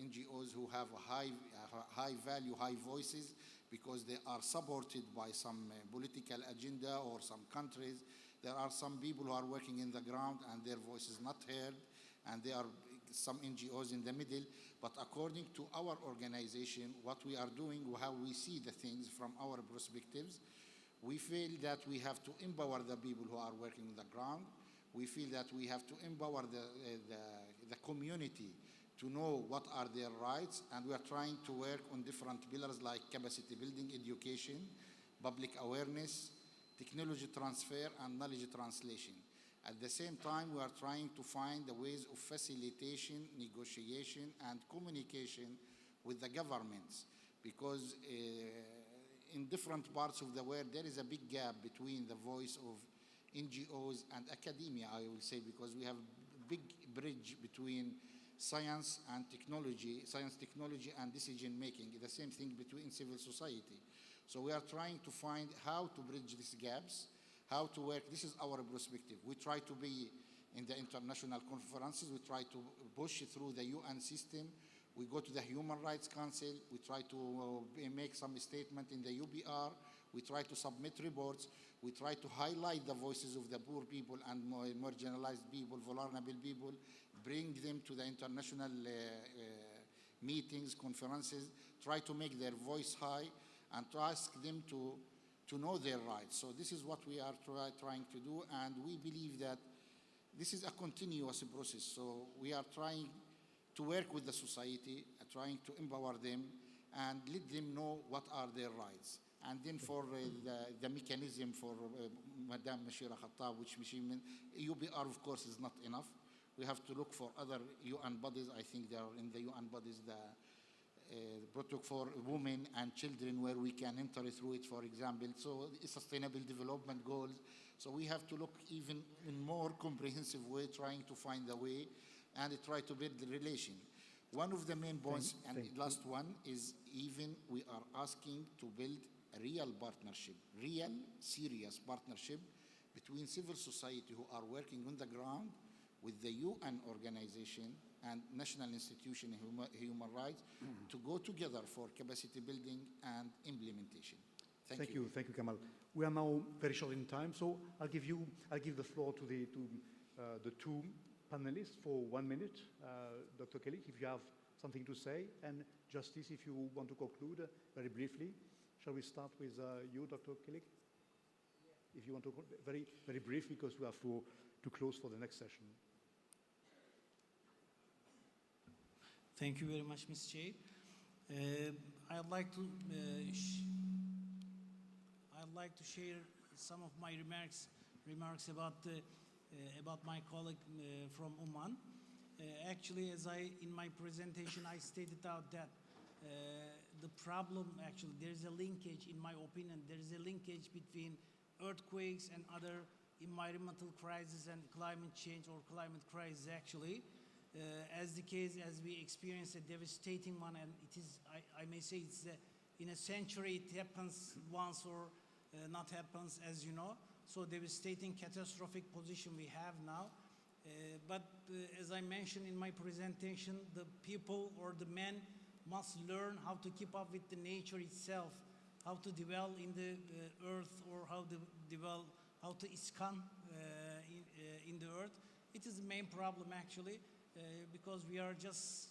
G: NGOs who have a high value, high voices, because they are supported by some political agenda or some countries. There are some people who are working in the ground and their voice is not heard, and there are some NGOs in the middle. But according to our organization, what we are doing, how we see the things from our perspectives, we feel that we have to empower the people who are working on the ground. We feel that we have to empower the community to know what are their rights, and we are trying to work on different pillars like capacity building, education, public awareness, technology transfer, and knowledge translation. At the same time, we are trying to find the ways of facilitation, negotiation, and communication with the governments, because in different parts of the world, there is a big gap between the voice of NGOs and academia, I will say, because we have a big bridge between science, technology and decision making. The same thing between civil society. So we are trying to find how to bridge these gaps, how to work. This is our perspective. We try to be in the international conferences. We try to push through the UN system. We go to the Human Rights Council. We try to make some statement in the UBR. We try to submit reports. We try to highlight the voices of the poor people and marginalized people, vulnerable people, bring them to the international meetings, conferences, try to make their voice high, and to ask them to know their rights. So this is what we are trying to do, and we believe that this is a continuous process. So we are trying to work with the society, trying to empower them, and let them know what are their rights. And then for the mechanism for Madame Mashira Khattab, which UBR, of course, is not enough. We have to look for other UN bodies. I think there are in the UN bodies the protocol for women and children, where we can enter through it, for example. So sustainable development goals. So we have to look even in more comprehensive way, trying to find a way and try to build the relation. One of the main points, and the last one, is even we are asking to build a real partnership, real serious partnership between civil society who are working on the ground with the UN organization and national institution human rights to go together for capacity building and implementation. Thank you.
F: Thank you, Kamal. We are now very short in time, so I'll give the floor to the two panelists for 1 minute. Dr. Kelly, if you have something to say, and Justice, if you want to conclude very briefly. Shall we start with you, Dr. Kelly? If you want to, very, very brief, because we have to close for the next session.
J: Thank you very much, Ms. Chair. I'd like to share some of my remarks about my colleague from Oman. Actually, in my presentation, I stated out that the problem, actually, there is a linkage, in my opinion, there is a linkage between earthquakes and other environmental crises and climate change or climate crisis, actually. As the case, as we experience a devastating one, and it is, I may say, it's in a century, it happens once or not happens, as you know. So devastating, catastrophic position we have now. But as I mentioned in my presentation, the people or the men must learn how to keep up with the nature itself, how to dwell in the earth, or how to iskan in the earth. It is the main problem, actually, because we are just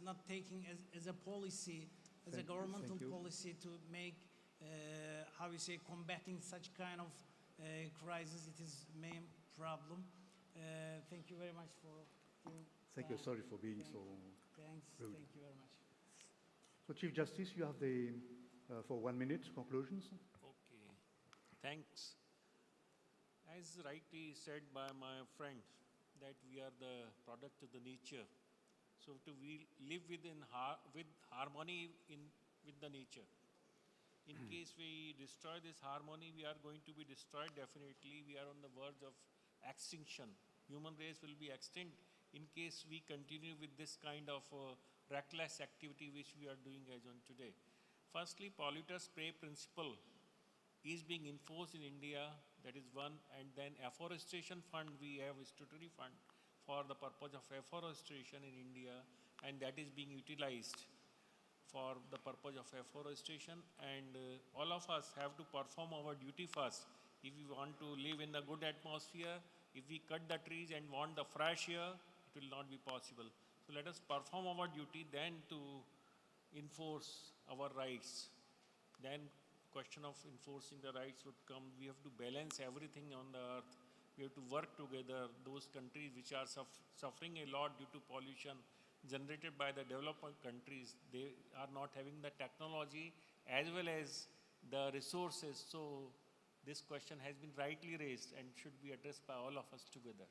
J: not taking as a policy, as a governmental policy to make, how we say, combating such kind of crisis. It is the main problem. Thank you very much for
F: Thank you. Sorry for being so
J: Thanks.
F: rude.
J: Thank you very much.
F: So, Chief Justice, you have the for 1 minute conclusions.
K: Okay. Thanks. As rightly said by my friend, that we are the product of the nature. So we live with harmony with the nature. In case we destroy this harmony, we are going to be destroyed definitely. We are on the verge of extinction. Human race will be extinct in case we continue with this kind of reckless activity which we are doing as on today. Firstly, polluters pay principle is being enforced in India, that is one, and then afforestation fund, we have a statutory fund for the purpose of afforestation in India, and that is being utilized for the purpose of afforestation, and all of us have to perform our duty first. If we want to live in a good atmosphere, if we cut the trees and want the fresh air, it will not be possible. So let us perform our duty, then to enforce our rights. Then question of enforcing the rights would come. We have to balance everything on the earth. We have to work together. Those countries which are suffering a lot due to pollution generated by the developed countries, they are not having the technology as well as the resources. So this question has been rightly raised and should be addressed by all of us together.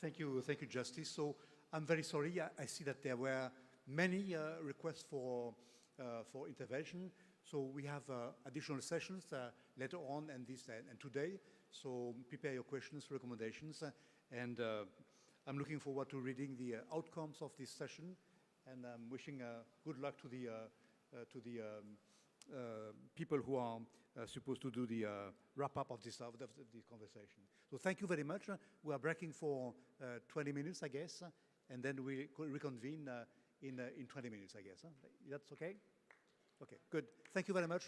F: Thank you, Justice. So I'm very sorry. I see that there were many requests for intervention. So we have additional sessions later on and today. So prepare your questions, recommendations, and I'm looking forward to reading the outcomes of this session. And I'm wishing good luck to the people who are supposed to do the wrap-up of this conversation. So thank you very much. We are breaking for 20 minutes, I guess, and then we reconvene in 20 minutes, I guess. That's okay? Okay, good. Thank you very much.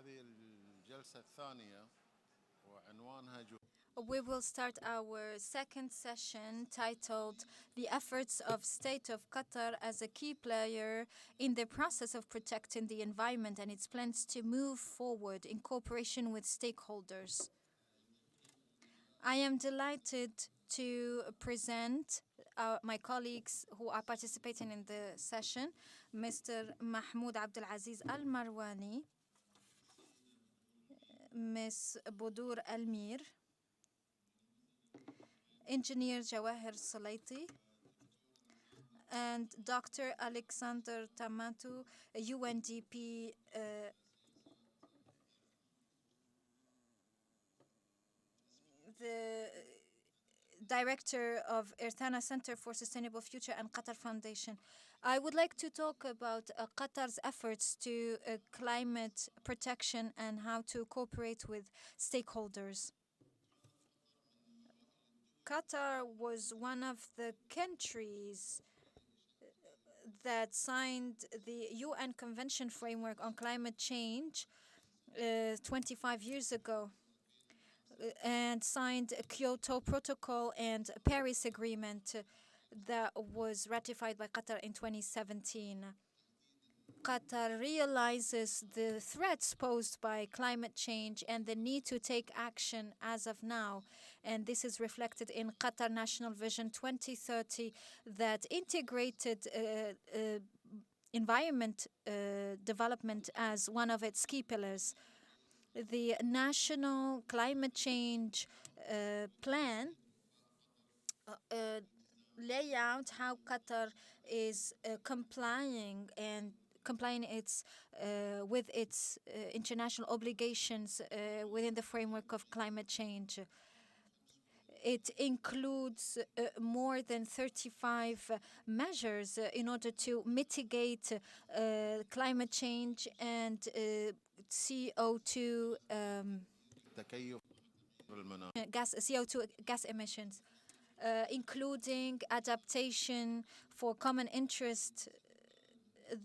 G: هذه الجلسة الثانية وعنوانها
D: We will start our second session titled The Efforts of State of Qatar as a Key Player in the Process of Protecting the Environment and its Plans to Move Forward in Cooperation with Stakeholders. I am delighted to present my colleagues who are participating in the session, Mr. Mahmoud Abdulaziz Al-Marwani, Ms. Budur Al-Mir, Engineer Jawahir Salaiti, and Dr. Alexander Tamatu, UNDP the Director of Irtana Center for Sustainable Future and Qatar Foundation. I would like to talk about Qatar's efforts to climate protection and how to cooperate with stakeholders. Qatar was one of the countries that signed the UN Convention Framework on Climate Change 25 years ago and signed a Kyoto Protocol and Paris Agreement that was ratified by Qatar in 2017. Qatar realizes the threats posed by climate change and the need to take action as of now. And this is reflected in Qatar National Vision 2030 that integrated environment development as one of its key pillars. The National Climate Change Plan lay out how Qatar is complying with its international obligations within the framework of climate change. It includes more than 35 measures in order to mitigate climate change and CO2 gas emissions, including adaptation for common interest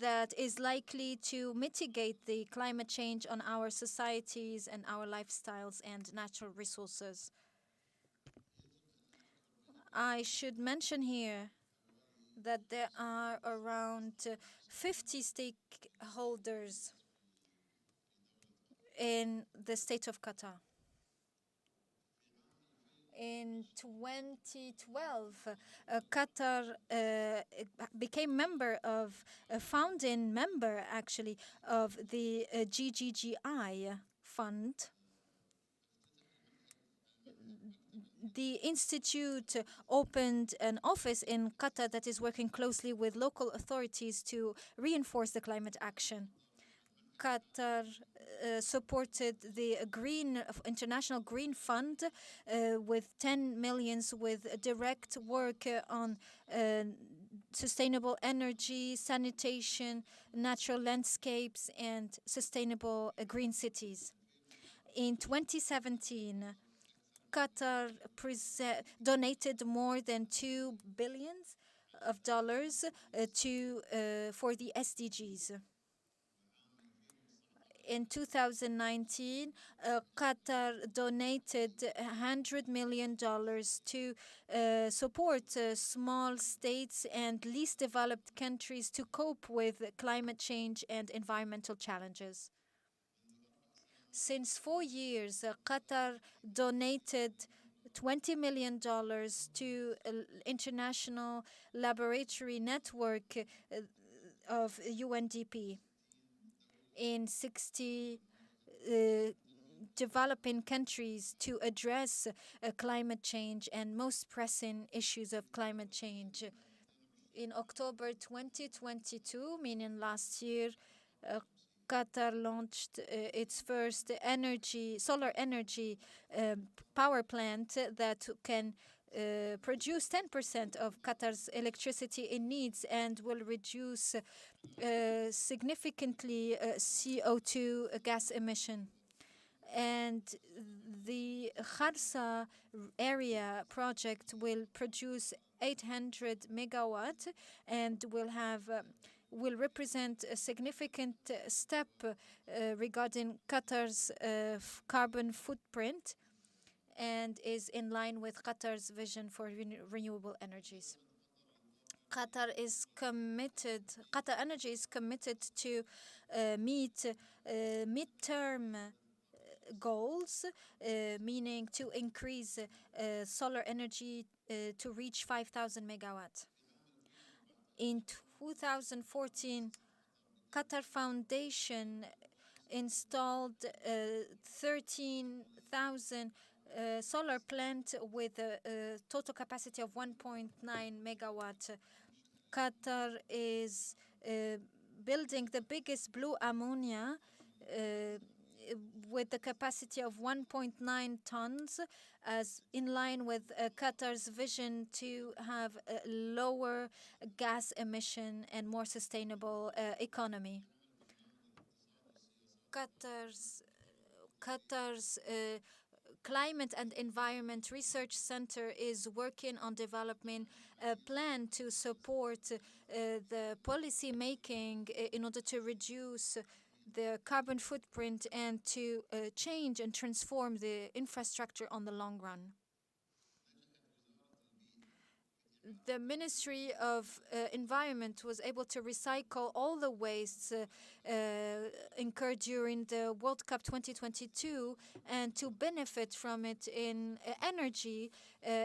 D: that is likely to mitigate the climate change on our societies and our lifestyles and natural resources. I should mention here that there are around 50 stakeholders in the state of Qatar. In 2012, Qatar became a founding member, actually, of the GGGI fund. The institute opened an office in Qatar that is working closely with local authorities to reinforce the climate action. Qatar supported the International Green Fund with 10 million with direct work on sustainable energy, sanitation, natural landscapes, and sustainable green cities. In 2017, Qatar donated more than $2 billion for the SDGs. In 2019, Qatar donated $100 million to support small states and least developed countries to cope with climate change and environmental challenges. Since 4 years, Qatar donated $20 million to International Laboratory Network of UNDP in 60 developing countries to address climate change and most pressing issues of climate change. In October 2022, meaning last year, Qatar launched its first solar energy power plant that can produce 10% of Qatar's electricity it needs and will reduce significantly CO2 gas emission. And the Kharsa area project will produce 800 megawatt and will have will represent a significant step regarding Qatar's carbon footprint and is in line with Qatar's vision for renewable energies. Qatar Energy is committed to meet midterm goals, meaning to increase solar energy to reach 5,000 megawatts. In 2014, Qatar Foundation installed 13,000 solar plant with a total capacity of 1.9 megawatt. Qatar is building the biggest blue ammonia with the capacity of 1.9 tons, as in line with Qatar's vision to have a lower gas emission and more sustainable economy. Qatar's Climate and Environment Research Center is working on developing a plan to support the policy making in order to reduce the carbon footprint and to change and transform the infrastructure on the long run. The Ministry of Environment was able to recycle all the wastes incurred during the World Cup 2022 and to benefit from it in energy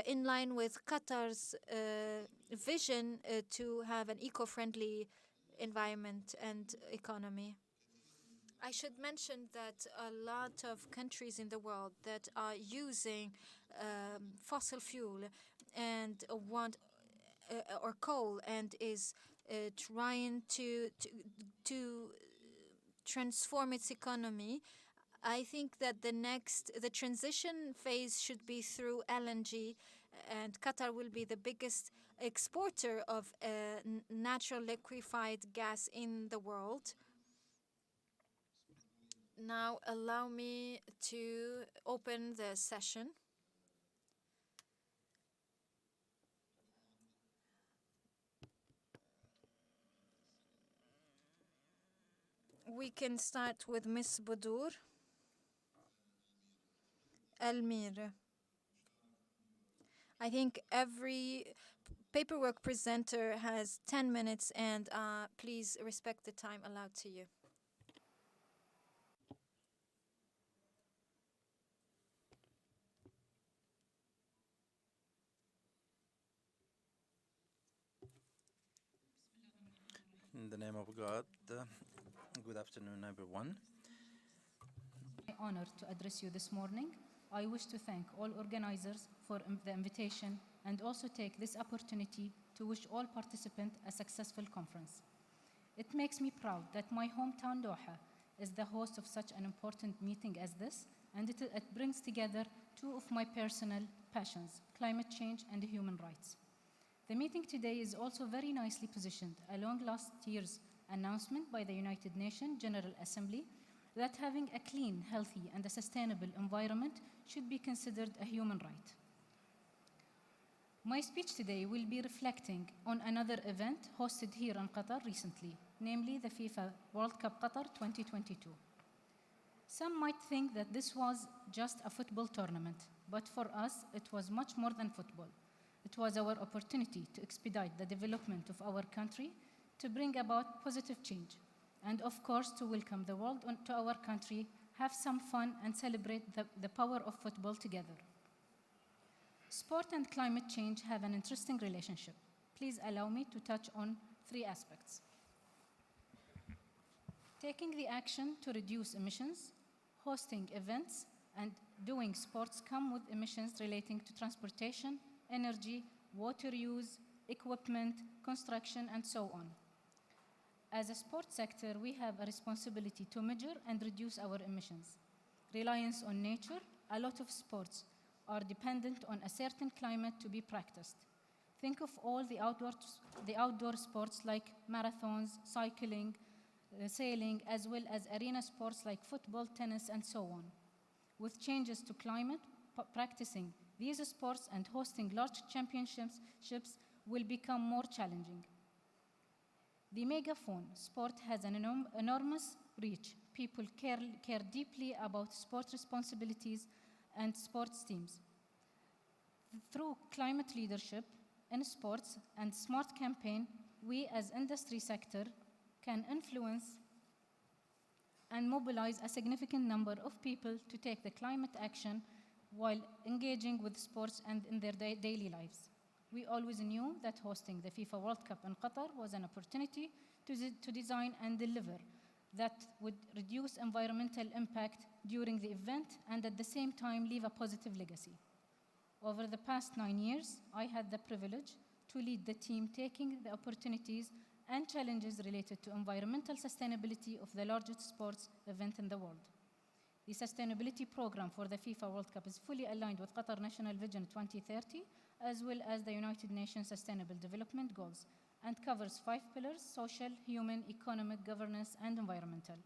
D: in line with Qatar's vision to have an eco-friendly environment and economy. I should mention that a lot of countries in the world that are using fossil fuel and or coal and is trying to transform its economy, I think that the transition phase should be through LNG, and Qatar will be the biggest exporter of natural liquefied gas in the world. Now allow me to open the session. We can start with Ms. Budur. Almir. I think every paperwork presenter has 10 minutes, and please respect the time allowed to you.
C: In the name of God, good afternoon, everyone.
R: I'm honored to address you this morning. I wish to thank all organizers for the invitation and also take this opportunity to wish all participants a successful conference. It makes me proud that my hometown Doha is the host of such an important meeting as this, and it brings together two of my personal passions, climate change and human rights. The meeting today is also very nicely positioned along last year's announcement by the United Nations General Assembly that having a clean, healthy, and a sustainable environment should be considered a human right. My speech today will be reflecting on another event hosted here in Qatar recently, namely the FIFA World Cup Qatar 2022. Some might think that this was just a football tournament, but for us, it was much more than football. It was our opportunity to expedite the development of our country, to bring about positive change, and of course to welcome the world to our country, have some fun and celebrate the power of football together. Sport and climate change have an interesting relationship. Please allow me to touch on three aspects. Taking the action to reduce emissions, hosting events, and doing sports come with emissions relating to transportation, energy, water use, equipment, construction, and so on. As a sports sector, we have a responsibility to measure and reduce our emissions. Reliance on nature, a lot of sports are dependent on a certain climate to be practiced. Think of all the outdoor sports like marathons, cycling, sailing, as well as arena sports like football, tennis, and so on. With changes to climate, practicing these sports and hosting large championships will become more challenging. The megaphone, sport has an enormous reach. People care deeply about sport responsibilities and sports teams. Through climate leadership in sports and smart campaign, we as industry sector can influence and mobilize a significant number of people to take the climate action while engaging with sports and in their daily lives. We always knew that hosting the FIFA World Cup in Qatar was an opportunity to design and deliver that would reduce environmental impact during the event and at the same time leave a positive legacy. Over the past 9 years, I had the privilege to lead the team taking the opportunities and challenges related to environmental sustainability of the largest sports event in the world. The sustainability program for the FIFA World Cup is fully aligned with Qatar National Vision 2030, as well as the United Nations Sustainable Development Goals, and covers 5 pillars: social, human, economic, governance, and environmental.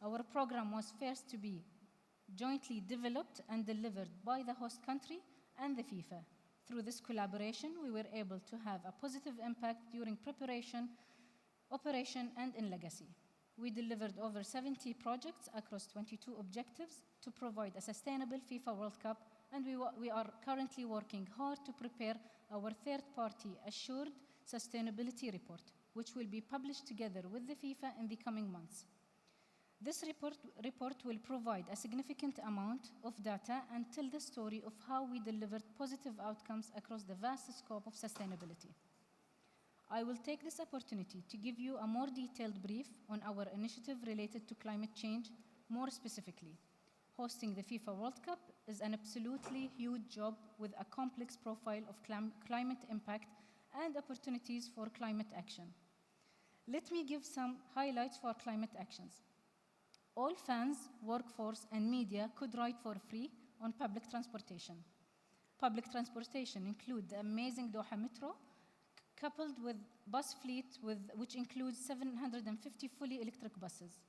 R: Our program was first to be jointly developed and delivered by the host country and the FIFA. Through this collaboration, we were able to have a positive impact during preparation, operation, and in legacy. We delivered over 70 projects across 22 objectives to provide a sustainable FIFA World Cup, and we are currently working hard to prepare our third-party assured sustainability report, which will be published together with the FIFA in the coming months. This report will provide a significant amount of data and tell the story of how we delivered positive outcomes across the vast scope of sustainability. I will take this opportunity to give you a more detailed brief on our initiative related to climate change. More specifically, hosting the FIFA World Cup is an absolutely huge job with a complex profile of climate impact and opportunities for climate action. Let me give some highlights for climate actions. All fans, workforce, and media could ride for free on public transportation. Public transportation include the amazing Doha Metro, coupled with bus fleet which includes 750 fully electric buses.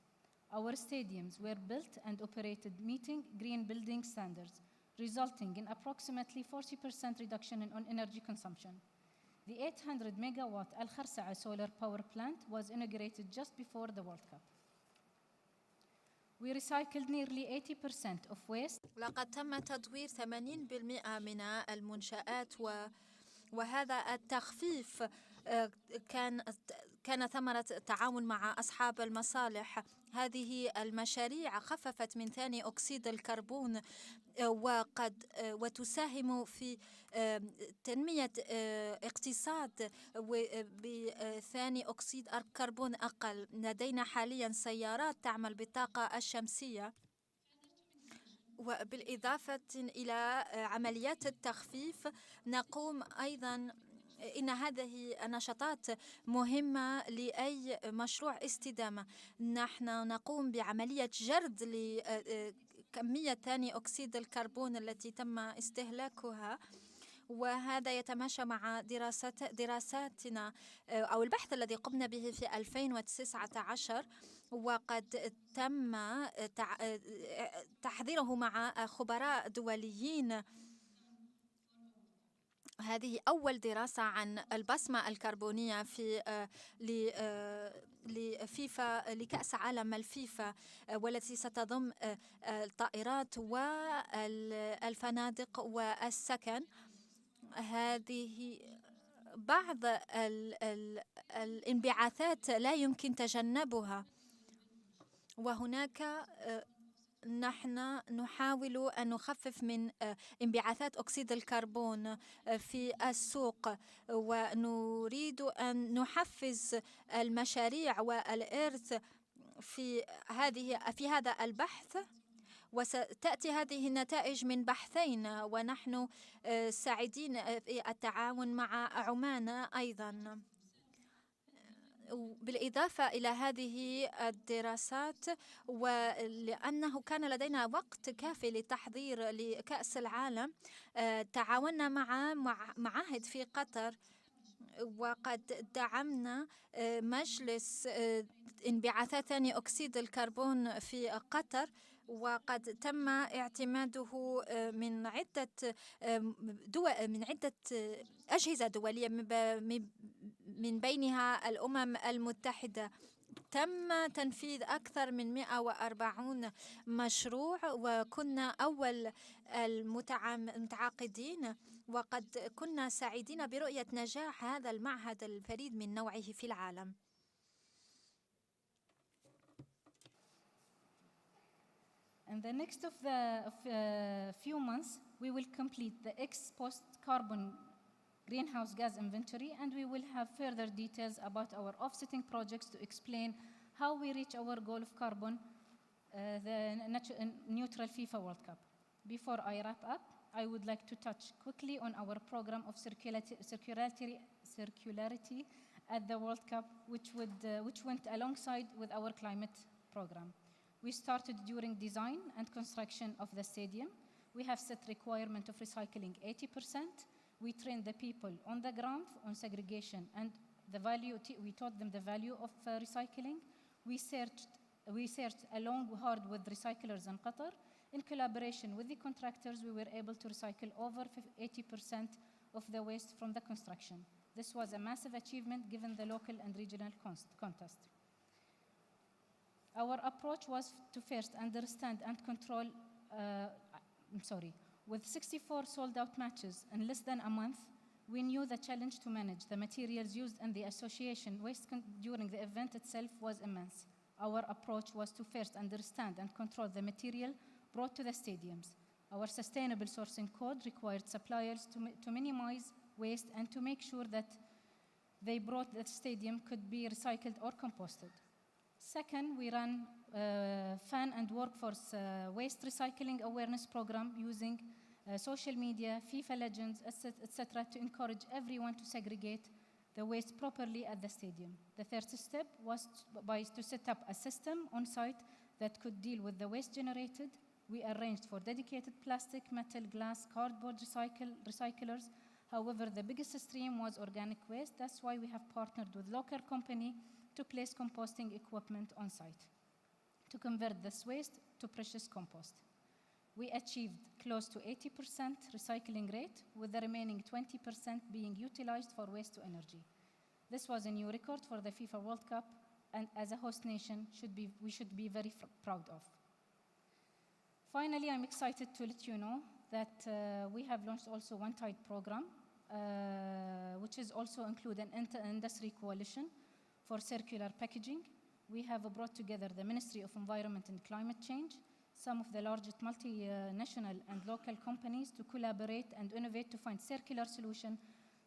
R: Our stadiums were built and operated meeting green building standards, resulting in approximately 40% reduction in energy consumption. The 800 megawatt Al Kharsa'a solar power plant was inaugurated just before the World Cup. We recycled nearly 80% of waste.
D: لقد تم تدوير 80% من المنشآت وهذا التخفيف كان ثمرة التعاون مع أصحاب المصالح. هذه المشاريع خففت من ثاني أكسيد الكربون وتساهم في تنمية اقتصاد بثاني أكسيد الكربون أقل. لدينا حالياً سيارات تعمل بالطاقة الشمسية، وبالإضافة إلى عمليات التخفيف نقوم أيضاً إن هذه النشاطات مهمة لأي مشروع استدامة. نحن نقوم بعملية جرد لكمية ثاني أكسيد الكربون التي تم استهلاكها، وهذا يتماشى مع دراساتنا أو البحث الذي قمنا به في 2019، وقد تم تحضيره مع خبراء دوليين. هذه أول دراسة عن البصمة الكربونية لفيفا لكأس عالم الفيفا، والتي ستضم الطائرات والفنادق والسكن. هذه بعض الانبعاثات لا يمكن تجنبها، وهناك نحن نحاول أن نخفف من انبعاثات أكسيد الكربون في السوق، ونريد أن نحفز المشاريع والإرث في هذا البحث، وستأتي هذه النتائج من بحثين، ونحن سعيدين في التعاون مع عمان أيضاً. بالإضافة إلى هذه الدراسات، ولأنه كان لدينا وقت كافي للتحضير لكأس العالم، تعاوننا مع معاهد في قطر وقد دعمنا مجلس انبعاثات ثاني أكسيد الكربون في قطر، وقد تم اعتماده من عدة أجهزة دولية من بينها الأمم المتحدة. تم تنفيذ أكثر من 140 مشروع، وكنا أول المتعاقدين، وقد كنا سعيدين برؤية نجاح هذا المعهد الفريد من نوعه في العالم.
R: In the next few months, we will complete the ex-post carbon greenhouse gas inventory, and we will have further details about our offsetting projects to explain how we reach our goal of carbon, the neutral FIFA World Cup. Before I wrap up, I would like to touch quickly on our program of circularity at the World Cup, which went alongside with our climate program. We started during design and construction of the stadium. We have set requirement of recycling 80%. We trained the people on the ground on segregation and the value. We taught them the value of recycling. We searched along hard with recyclers in Qatar. In collaboration with the contractors, we were able to recycle over 80% of the waste from the construction. This was a massive achievement given the local and regional context. Our approach was to first understand and control, with 64 sold-out matches in less than a month, we knew the challenge to manage the materials used in the association waste during the event itself was immense. Our approach was to first understand and control the material brought to the stadiums. Our sustainable sourcing code required suppliers to minimize waste and to make sure that they brought the stadium could be recycled or composted. Second, we ran fan and workforce waste recycling awareness program using social media, FIFA legends, etc. to encourage everyone to segregate the waste properly at the stadium. The third step was to set up a system on site that could deal with the waste generated. We arranged for dedicated plastic, metal, glass, cardboard recyclers. However, the biggest stream was organic waste. That's why we have partnered with local company to place composting equipment on site to convert this waste to precious compost. We achieved close to 80% recycling rate, with the remaining 20% being utilized for waste to energy. This was a new record for the FIFA World Cup, and as a host nation, we should be very proud of. Finally, I'm excited to let you know that we have launched also one Tide program, which is also include an industry coalition for circular packaging. We have brought together the Ministry of Environment and Climate Change, some of the largest multinational and local companies to collaborate and innovate to find circular solution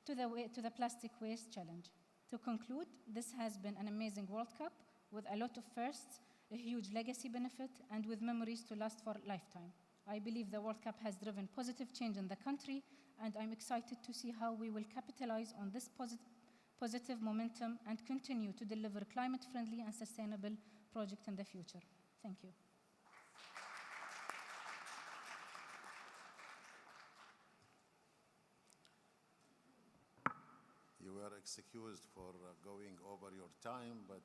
R: to the plastic waste challenge. To conclude, this has been an amazing World Cup with a lot of firsts, a huge legacy benefit, and with memories to last for a lifetime. I believe the World Cup has driven positive change in the country, and I'm excited to see how we will capitalize on this positive momentum and continue to deliver climate-friendly and sustainable projects in the future. Thank you.
S: You were excused for going over your time, but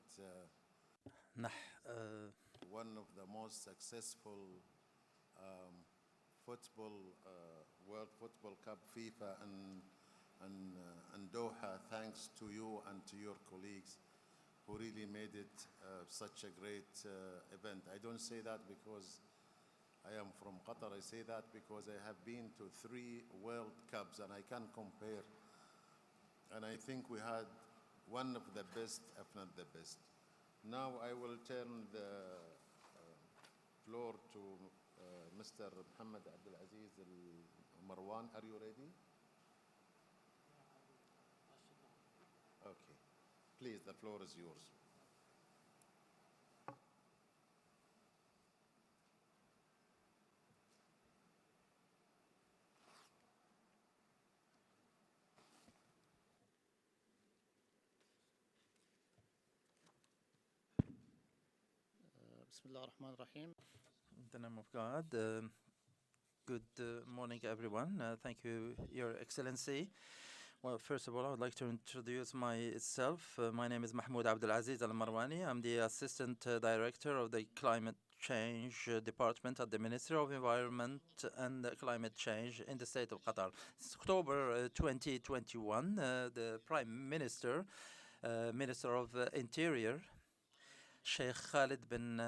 S: one of the most successful World Football Cup FIFA and Doha, thanks to you and to your colleagues who really made it such a great event. I don't say that because I am from Qatar. I say that because I have been to 3 World Cups and I can compare. And I think we had one of the best, if not the best. Now I will turn the floor to Mr. Mohammed Abdulaziz Marwan. Are you ready? Okay. Please, the floor is yours.
T: بسم الله الرحمن الرحيم.
C: In the name of God, good morning, everyone. Thank you, Your Excellency. Well, first of all, I would like to introduce myself. My name is Mahmoud Abdulaziz Al-Marwani. I'm the Assistant Director of the Climate Change Department at the Ministry of Environment and Climate Change in the state of Qatar. Since October 2021, the Prime Minister, Minister of Interior, Sheikh Khalid bin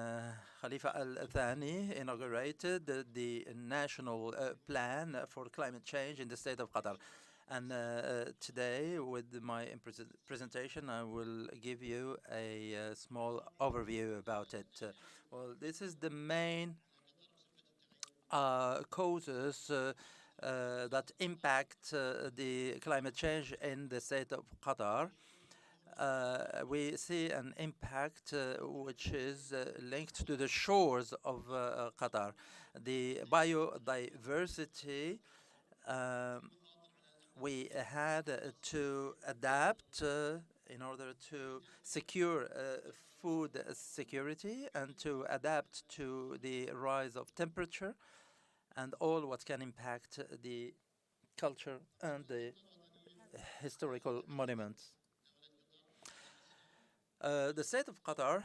C: Khalifa Al Thani inaugurated the national plan for climate change in the state of Qatar. And today, with my presentation, I will give you a small overview about it. Well, this is the main causes that impact the climate change in the state of Qatar. We see an impact which is linked to the shores of Qatar. The biodiversity, we had to adapt in order to secure food security and to adapt to the rise of temperature and all what can impact the culture and the historical monuments. The state of Qatar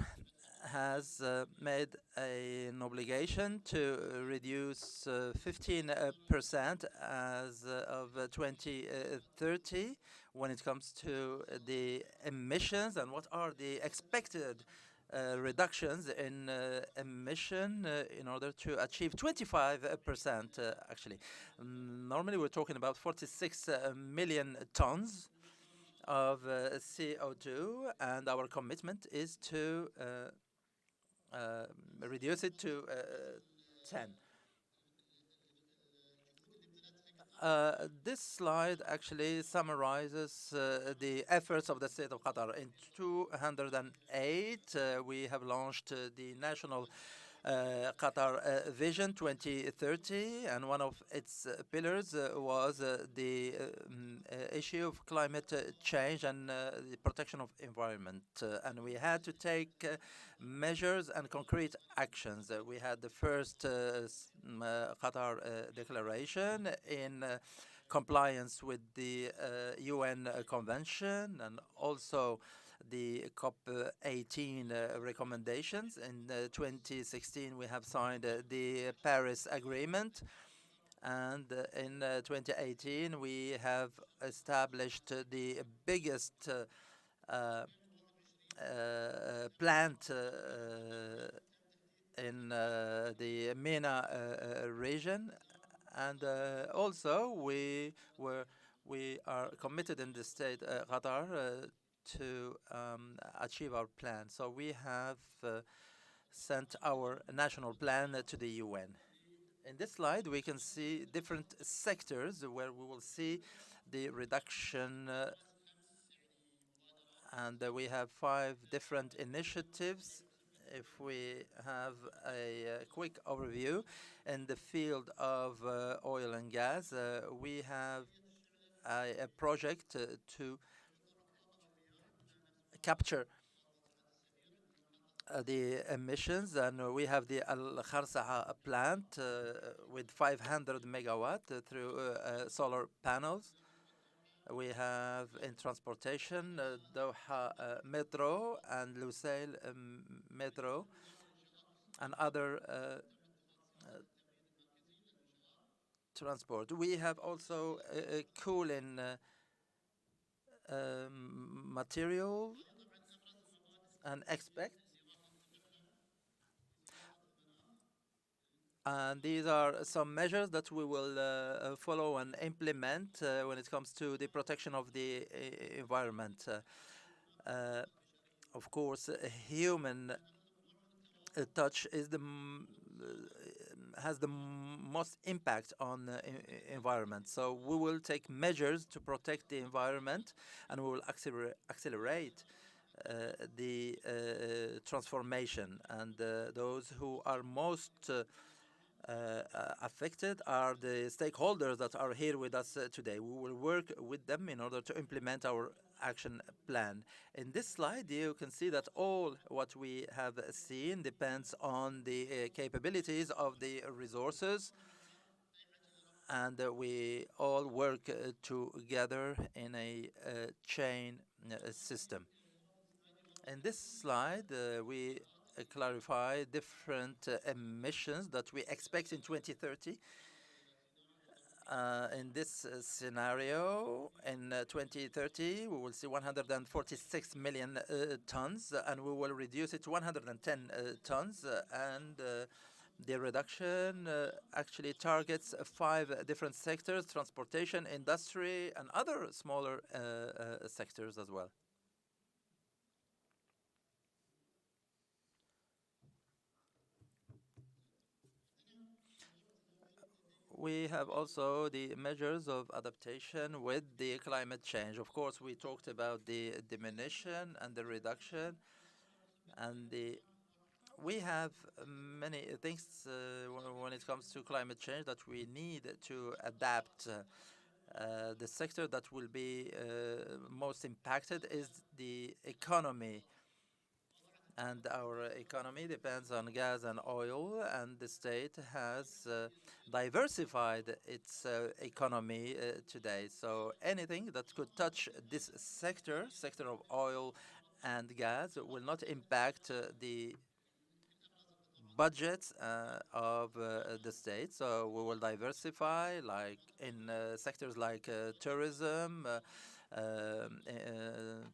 C: has made an obligation to reduce 15% as of 2030 when it comes to the emissions and what are the expected reductions in emission in order to achieve 25% actually. Normally we're talking about 46 million tons of CO2, and our commitment is to reduce it to 10. This slide actually summarizes the efforts of the state of Qatar. In 2008, we have launched the national Qatar Vision 2030, and one of its pillars was the issue of climate change and the protection of environment. And we had to take measures and concrete actions. We had the first Qatar Declaration in compliance with the UN Convention and also the COP18 recommendations. In 2016, we have signed the Paris Agreement. And in 2018, we have established the biggest plant in the MENA region. And also, we are committed in the state Qatar to achieve our plan. So we have sent our national plan to the UN. In this slide, we can see different sectors where we will see the reduction, and we have 5 different initiatives. If we have a quick overview, in the field of oil and gas, we have a project to capture the emissions, and we have the Al Kharsa'a plant with 500 megawatt through solar panels. We have in transportation Doha Metro and Lusail Metro and other transport. We have also cooling material and expect. And these are some measures that we will follow and implement when it comes to the protection of the environment. Of course, human touch is has the most impact on the environment. So we will take measures to protect the environment, and we will accelerate the transformation. And those who are most affected are the stakeholders that are here with us today. We will work with them in order to implement our action plan. In this slide, you can see that all what we have seen depends on the capabilities of the resources and we all work together in a chain system. In this slide, we clarify different emissions that we expect in 2030. In this scenario, in 2030, we will see 146 million tons, and we will reduce it to 110 tons. And the reduction actually targets 5 different sectors: transportation, industry, and other smaller sectors as well. We have also the measures of adaptation with the climate change. Of course, we talked about the diminution and the reduction, and we have many things when it comes to climate change that we need to adapt. The sector that will be most impacted is the economy. And our economy depends on gas and oil, and the state has diversified its economy today. So anything that could touch this sector of oil and gas, will not impact the budgets of the state. So we will diversify, like in sectors like tourism,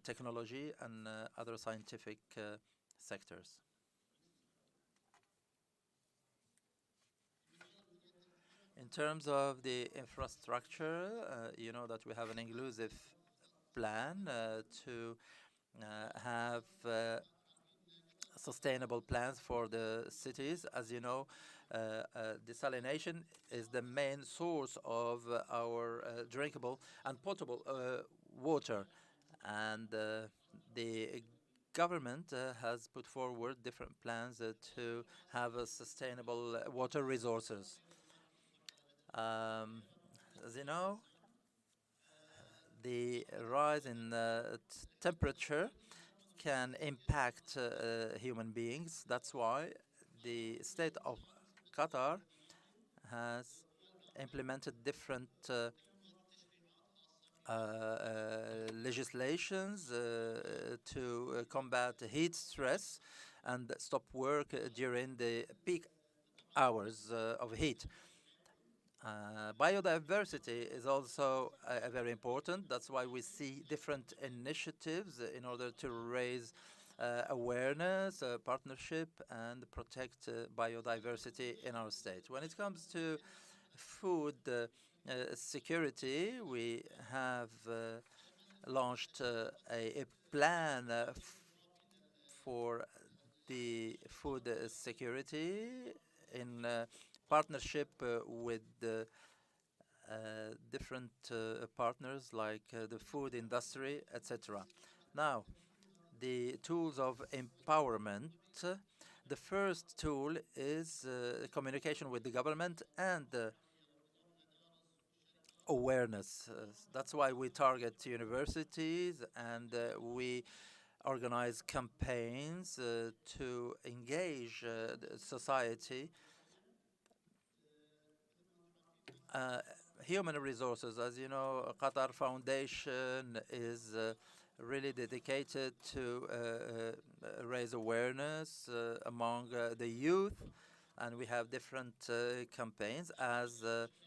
C: technology, and other scientific sectors. In terms of the infrastructure, you know that we have an inclusive plan to have sustainable plans for the cities. As you know, desalination is the main source of our drinkable and potable water. And the government has put forward different plans to have sustainable water resources. As you know, the rise in temperature can impact human beings. That's why the state of Qatar has implemented different legislations to combat heat stress and stop work during the peak hours of heat. Biodiversity is also very important. That's why we see different initiatives in order to raise awareness, partnership, and protect biodiversity in our state. When it comes to food security, we have launched a plan for the food security in partnership with different partners like the food industry, etc. Now, the tools of empowerment. The first tool is communication with the government and awareness. That's why we target universities, and we organize campaigns to engage society. Human resources, as you know, Qatar Foundation is really dedicated to raise awareness among the youth, and we have different campaigns. As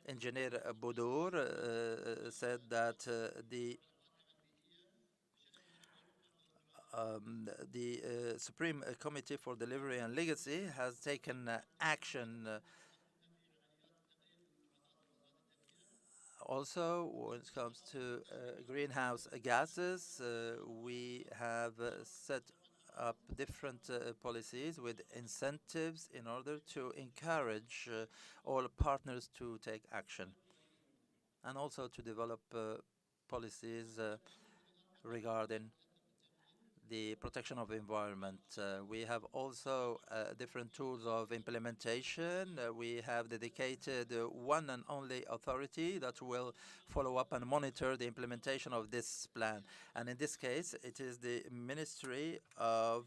C: Engineer Boudour said, that the Supreme Committee for Delivery and Legacy has taken action. Also, when it comes to greenhouse gases, we have set up different policies with incentives in order to encourage all partners to take action, and also to develop policies regarding the protection of the environment. We have also different tools of implementation. We have dedicated one and only authority that will follow up and monitor the implementation of this plan. And in this case, it is the Ministry of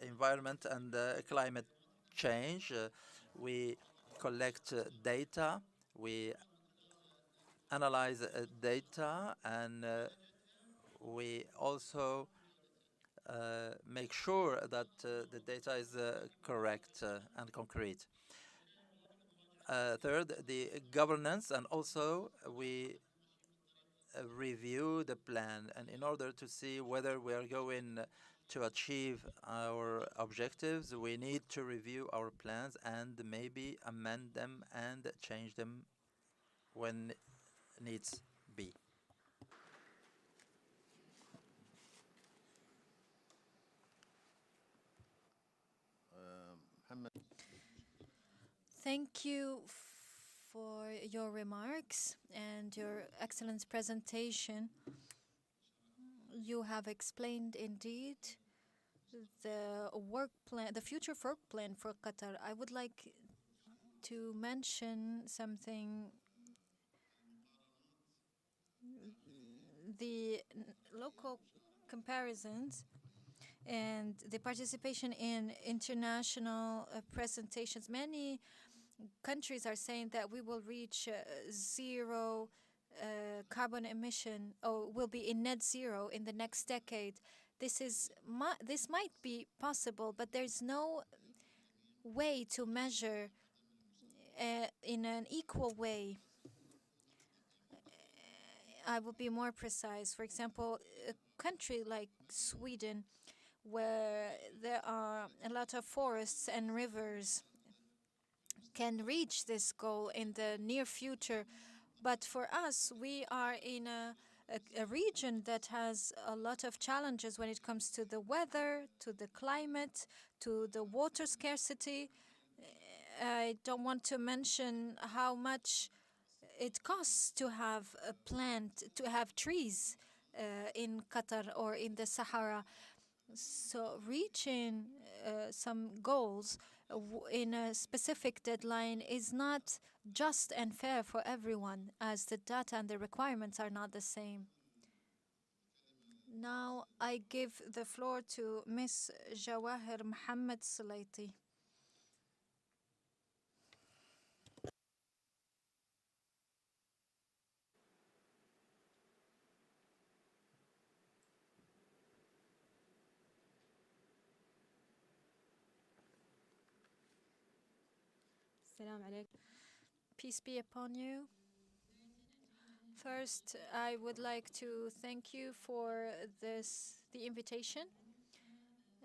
C: Environment and Climate Change. We collect data. We analyze data, and we also make sure that the data is correct and concrete. Third, the governance, and also we review the plan, and in order to see whether we are going to achieve our objectives, we need to review our plans and maybe amend them and change them when needs be.
D: Thank you for your remarks and your excellent presentation. You have explained indeed the work plan, the future work plan for Qatar. I would like to mention something. The local comparisons and the participation in international presentations. Many countries are saying that we will reach zero carbon emission, or will be in net zero in the next decade. This might be possible, but there's no way to measure in an equal way. I will be more precise. For example, a country like Sweden, where there are a lot of forests and rivers, can reach this goal in the near future. But for us, we are in a region that has a lot of challenges when it comes to the weather, to the climate, to the water scarcity. I don't want to mention how much it costs to have a plant, to have trees in Qatar or in the Sahara. So reaching some goals in a specific deadline is not just and fair for everyone, as the data and the requirements are not the same. Now I give the floor to Ms. Jawahir Mohammed Salaiti. Peace be upon you. First, I would like to thank you for the invitation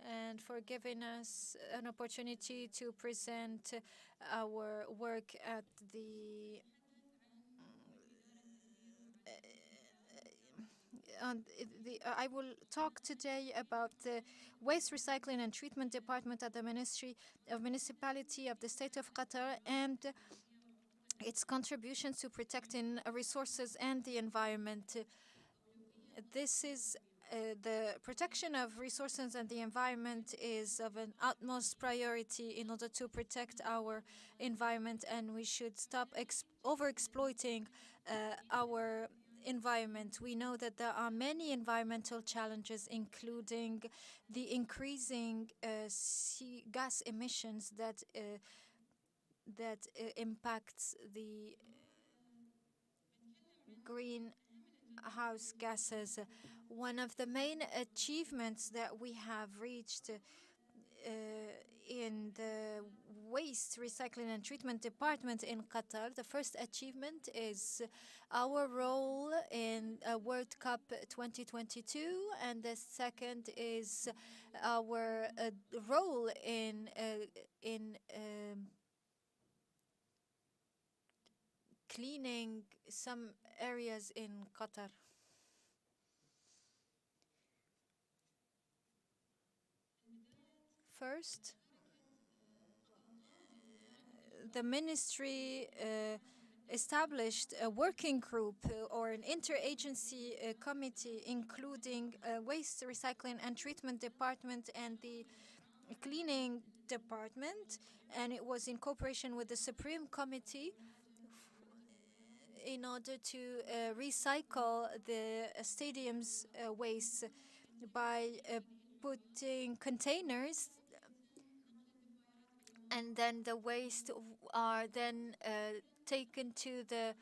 D: and for giving us an opportunity to present our work at the I will talk today about the Waste Recycling and Treatment Department at the Ministry of Municipality of the State of Qatar and its contributions to protecting resources and the environment. This is the protection of resources and the environment is of an utmost priority in order to protect our environment, and we should stop overexploiting our environment. We know that there are many environmental challenges, including the increasing gas emissions that impacts the greenhouse gases. One of the main achievements that we have reached in the Waste Recycling and Treatment Department in Qatar, the first achievement is our role in World Cup 2022, and the second is our role in cleaning some areas in Qatar. First, the ministry established a working group or an interagency committee, including Waste Recycling and Treatment Department and the Cleaning Department, and it was in cooperation with the Supreme Committee in order to recycle the stadium's waste by putting containers, and then the waste are then taken to the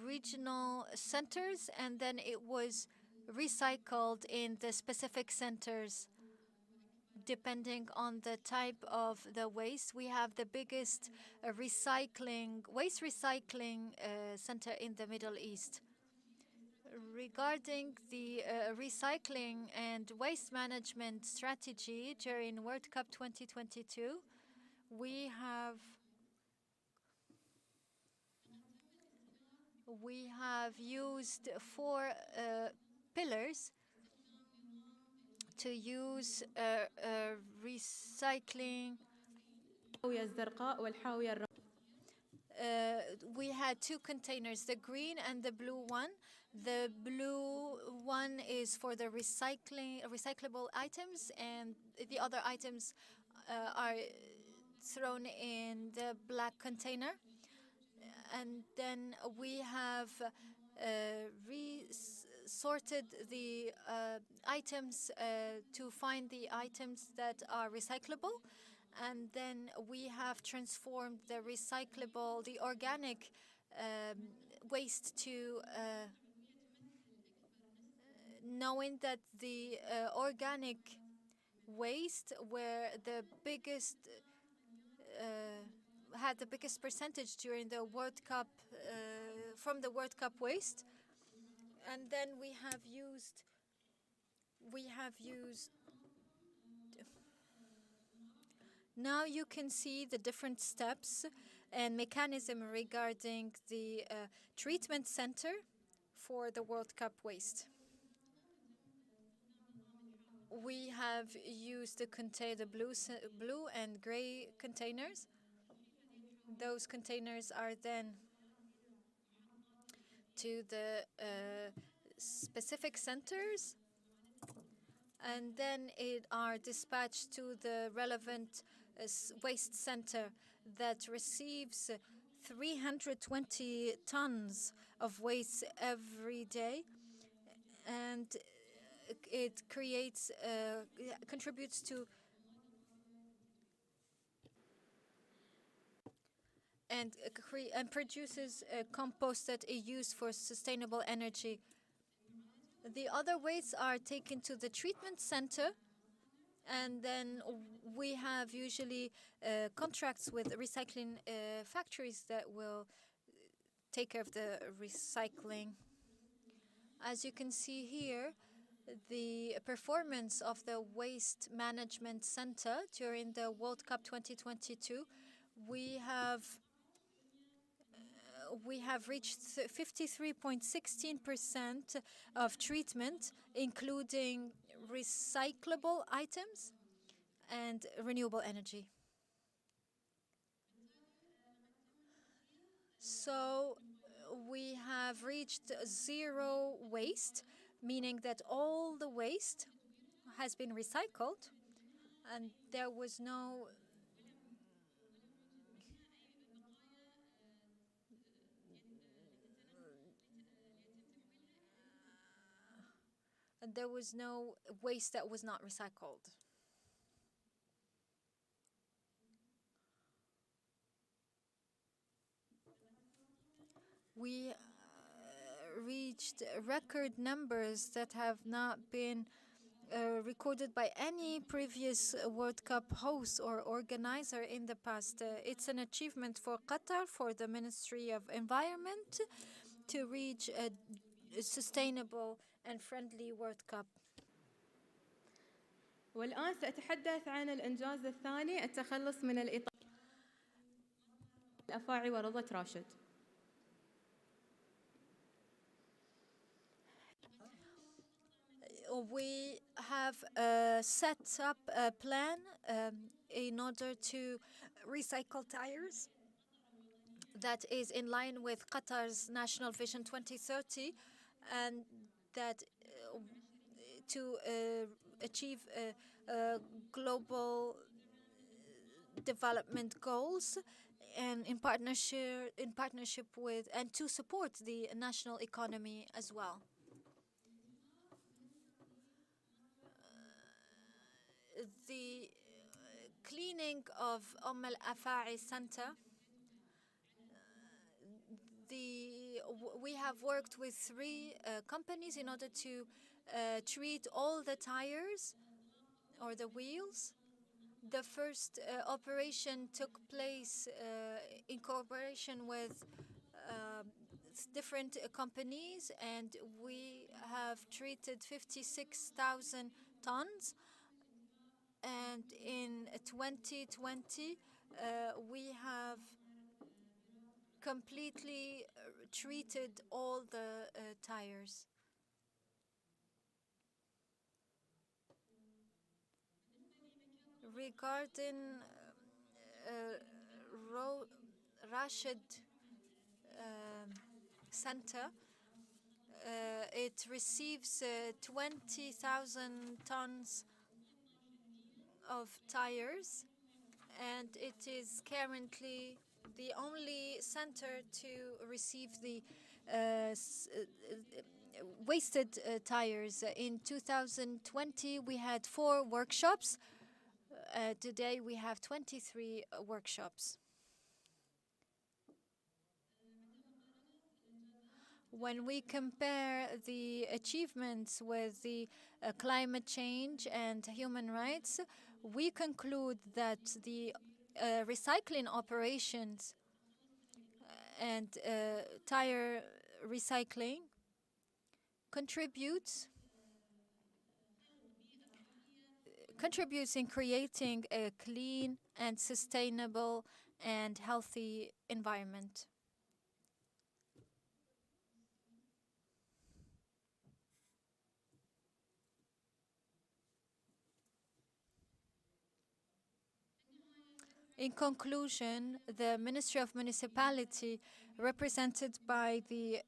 D: regional centers, and then it was recycled in the specific centers. Depending on the type of the waste, we have the biggest waste recycling center in the Middle East. Regarding the recycling and waste management strategy during World Cup 2022, we have used 4 pillars to use recycling. We had 2 containers, the green and the blue one. The blue one is for the recyclable items, and the other items are thrown in the black container. And then we have sorted the items to find the items that are recyclable, and then we have transformed the recyclable, the organic waste to knowing that the organic waste were the biggest had the biggest percentage during the World Cup from the World Cup waste. And then we have used now you can see the different steps and mechanism regarding the treatment center for the World Cup waste. We have used the blue and gray containers. Those containers are then to the specific centers, and then it are dispatched to the relevant waste center that receives 320 tons of waste every day, and it contributes to and produces compost that is used for sustainable energy. The other wastes are taken to the treatment center, and then we have usually contracts with recycling factories that will take care of the recycling. As you can see here, the performance of the Waste Management Center during the World Cup 2022, we have reached 53.16% of treatment, including recyclable items and renewable energy. So we have reached 0 waste, meaning that all the waste has been recycled, and there was no waste that was not recycled. We reached record numbers that have not been recorded by any previous World Cup host or organizer in the past. It's an achievement for Qatar, for the Ministry of Environment, to reach a sustainable and friendly World Cup.
T: والآن سأتحدث عن الإنجاز الثاني، التخلص من الأفاعي ورضة راشد.
D: We have set up a plan in order to recycle tires that is in line with Qatar's National Vision 2030, and that to achieve global development goals, and in partnership with, and to support the national economy as well. The cleaning of Al Afa'i Center, the we have worked with 3 companies in order to treat all the tires or the wheels. The first operation took place in cooperation with different companies, and we have treated 56,000 tons. And in 2020, we have completely treated all the tires. Regarding Rashid Center, it receives 20,000 tons of tires, and it is currently the only center to receive the wasted tires. In 2020, we had 4 workshops. Today, we have 23 workshops. When we compare the achievements with the climate change and human rights, we conclude that the recycling operations and tire recycling contributes in creating a clean and sustainable and healthy environment. In conclusion, the Ministry of Municipality, represented by the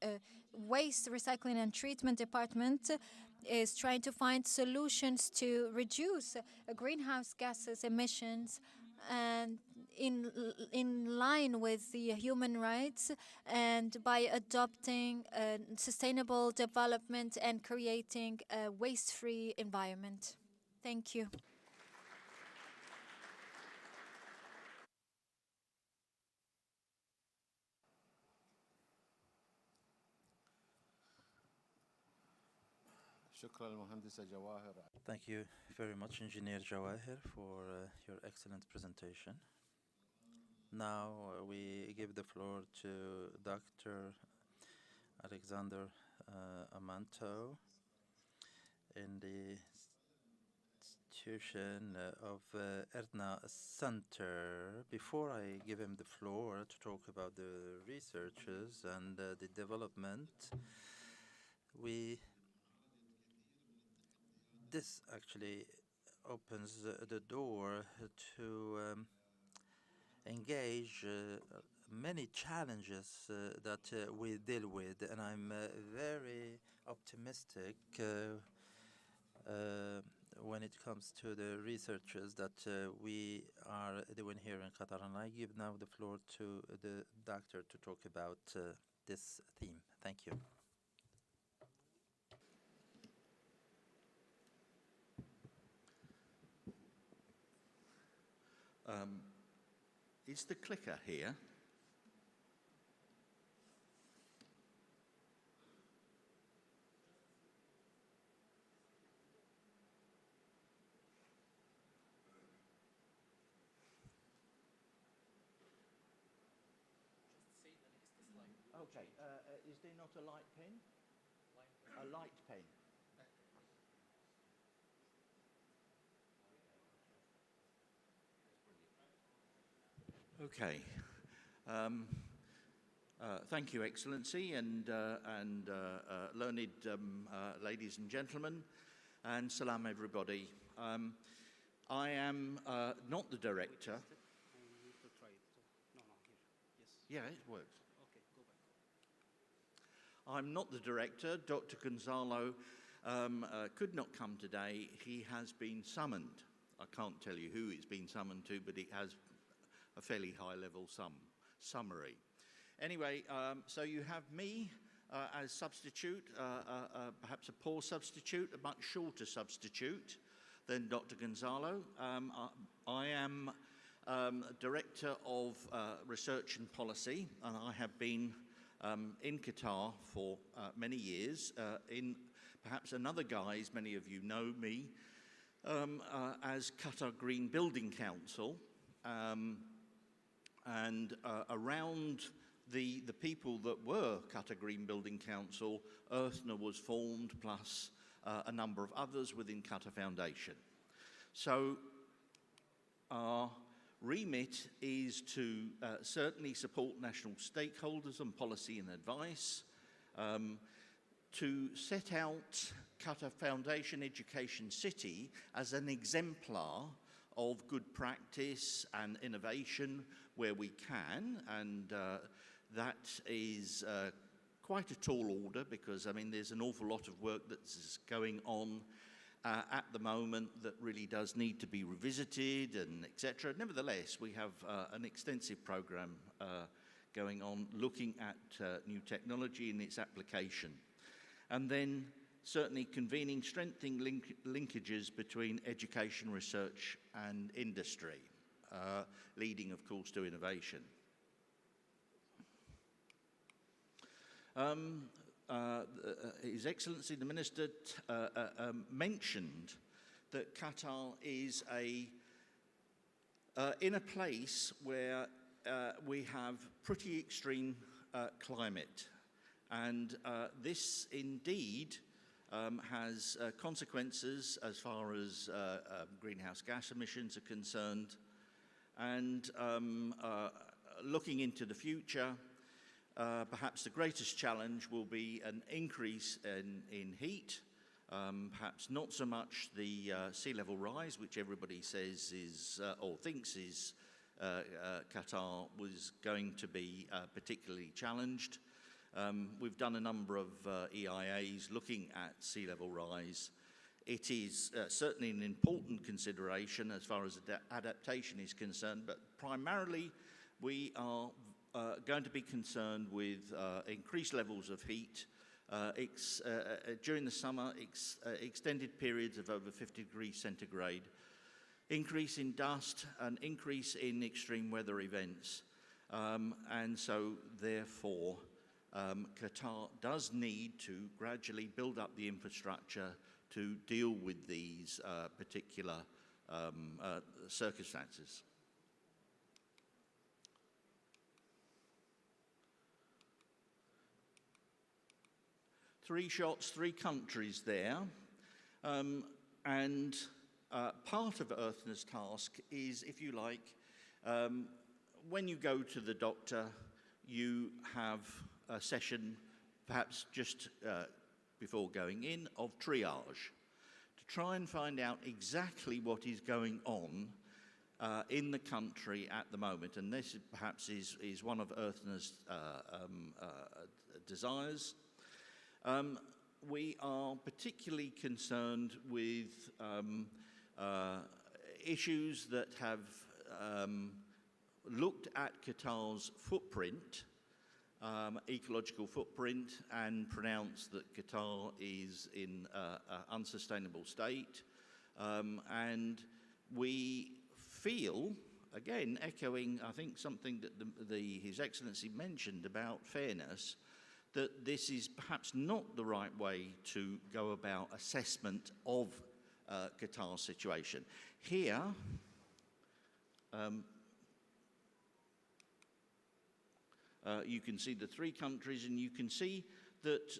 D: Waste Recycling and Treatment Department, is trying to find solutions to reduce greenhouse gases emissions and in line with the human rights, and by adopting sustainable development and creating a waste-free environment. Thank you.
C: Thank you very much, Engineer Jawahir, for your excellent presentation. Now we give the floor to Dr. Alexander Amanto in the institution of Erdna Center. Before I give him the floor to talk about the researches and the development, this actually opens the door to engage many challenges that we deal with, and I'm very optimistic when it comes to the researches that we are doing here in Qatar. And I give now the floor to the doctor to talk about this theme. Thank you.
U: Is the clicker here? Okay, is there not a light pen? A light pen. Okay. Thank you, Excellency, and learned ladies and gentlemen, and salam everybody. I am not the director. Yeah, it works. I'm not the director. Dr. Gonzalo could not come today. He has been summoned. I can't tell you who it's been summoned to, but it has a fairly high-level summary. Anyway, so you have me as substitute, perhaps a poor substitute, a much shorter substitute than Dr. Gonzalo. I am Director of Research and Policy, and I have been in Qatar for many years, in perhaps another guise. Many of you know me as Qatar Green Building Council, and around the people that were Qatar Green Building Council, Earthner was formed, plus a number of others within Qatar Foundation. So our remit is to certainly support national stakeholders on policy and advice, to set out Qatar Foundation Education City as an exemplar of good practice and innovation where we can, and that is quite a tall order, because I mean there's an awful lot of work that's going on at the moment that really does need to be revisited and etc. Nevertheless, we have an extensive program going on looking at new technology and its application. And then certainly convening, strengthening linkages between education, research and industry, leading of course to innovation. His Excellency the Minister mentioned that Qatar is in a place where we have pretty extreme climate, and this indeed has consequences as far as greenhouse gas emissions are concerned, and looking into the future, perhaps the greatest challenge will be an increase in heat, perhaps not so much the sea level rise, which everybody says is, or thinks is, Qatar was going to be particularly challenged. We've done a number of EIAs looking at sea level rise. It is certainly an important consideration as far as adaptation is concerned, but primarily we are going to be concerned with increased levels of heat during the summer, extended periods of over 50 degrees centigrade, increase in dust, an increase in extreme weather events, and so therefore Qatar does need to gradually build up the infrastructure to deal with these particular circumstances. Three shots, three countries there, and part of Earthner's task is, if you like, when you go to the doctor, you have a session, perhaps just before going in, of triage, to try and find out exactly what is going on in the country at the moment, and this perhaps is one of Earthner's desires. We are particularly concerned with issues that have looked at Qatar's footprint, ecological footprint, and pronounced that Qatar is in an unsustainable state. And we feel, again, echoing, I think, something that His Excellency mentioned about fairness, that this is perhaps not the right way to go about assessment of Qatar's situation. Here, you can see the three countries, and you can see that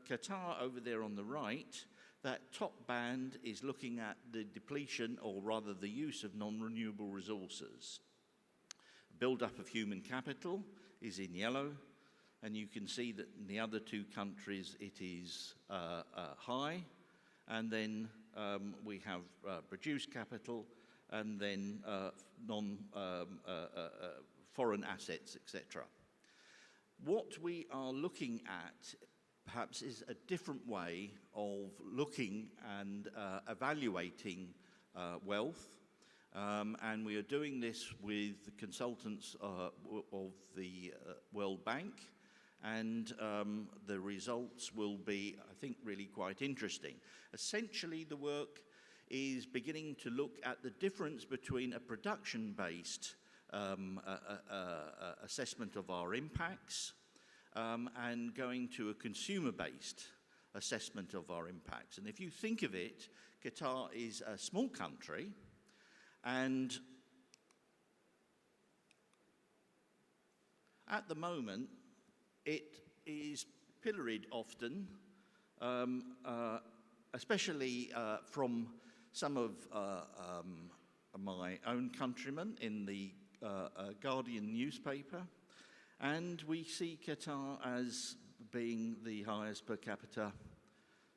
U: Qatar over there on the right, that top band is looking at the depletion, or rather the use of non-renewable resources. Build-up of human capital is in yellow, and you can see that in the other two countries it is high, and then we have produced capital, and then foreign assets, etc. What we are looking at perhaps is a different way of looking and evaluating wealth, and we are doing this with the consultants of the World Bank, and the results will be, I think, really quite interesting. Essentially, the work is beginning to look at the difference between a production-based assessment of our impacts and going to a consumer-based assessment of our impacts. And if you think of it, Qatar is a small country, and at the moment, it is pilloried often, especially from some of my own countrymen in the Guardian newspaper, and we see Qatar as being the highest per capita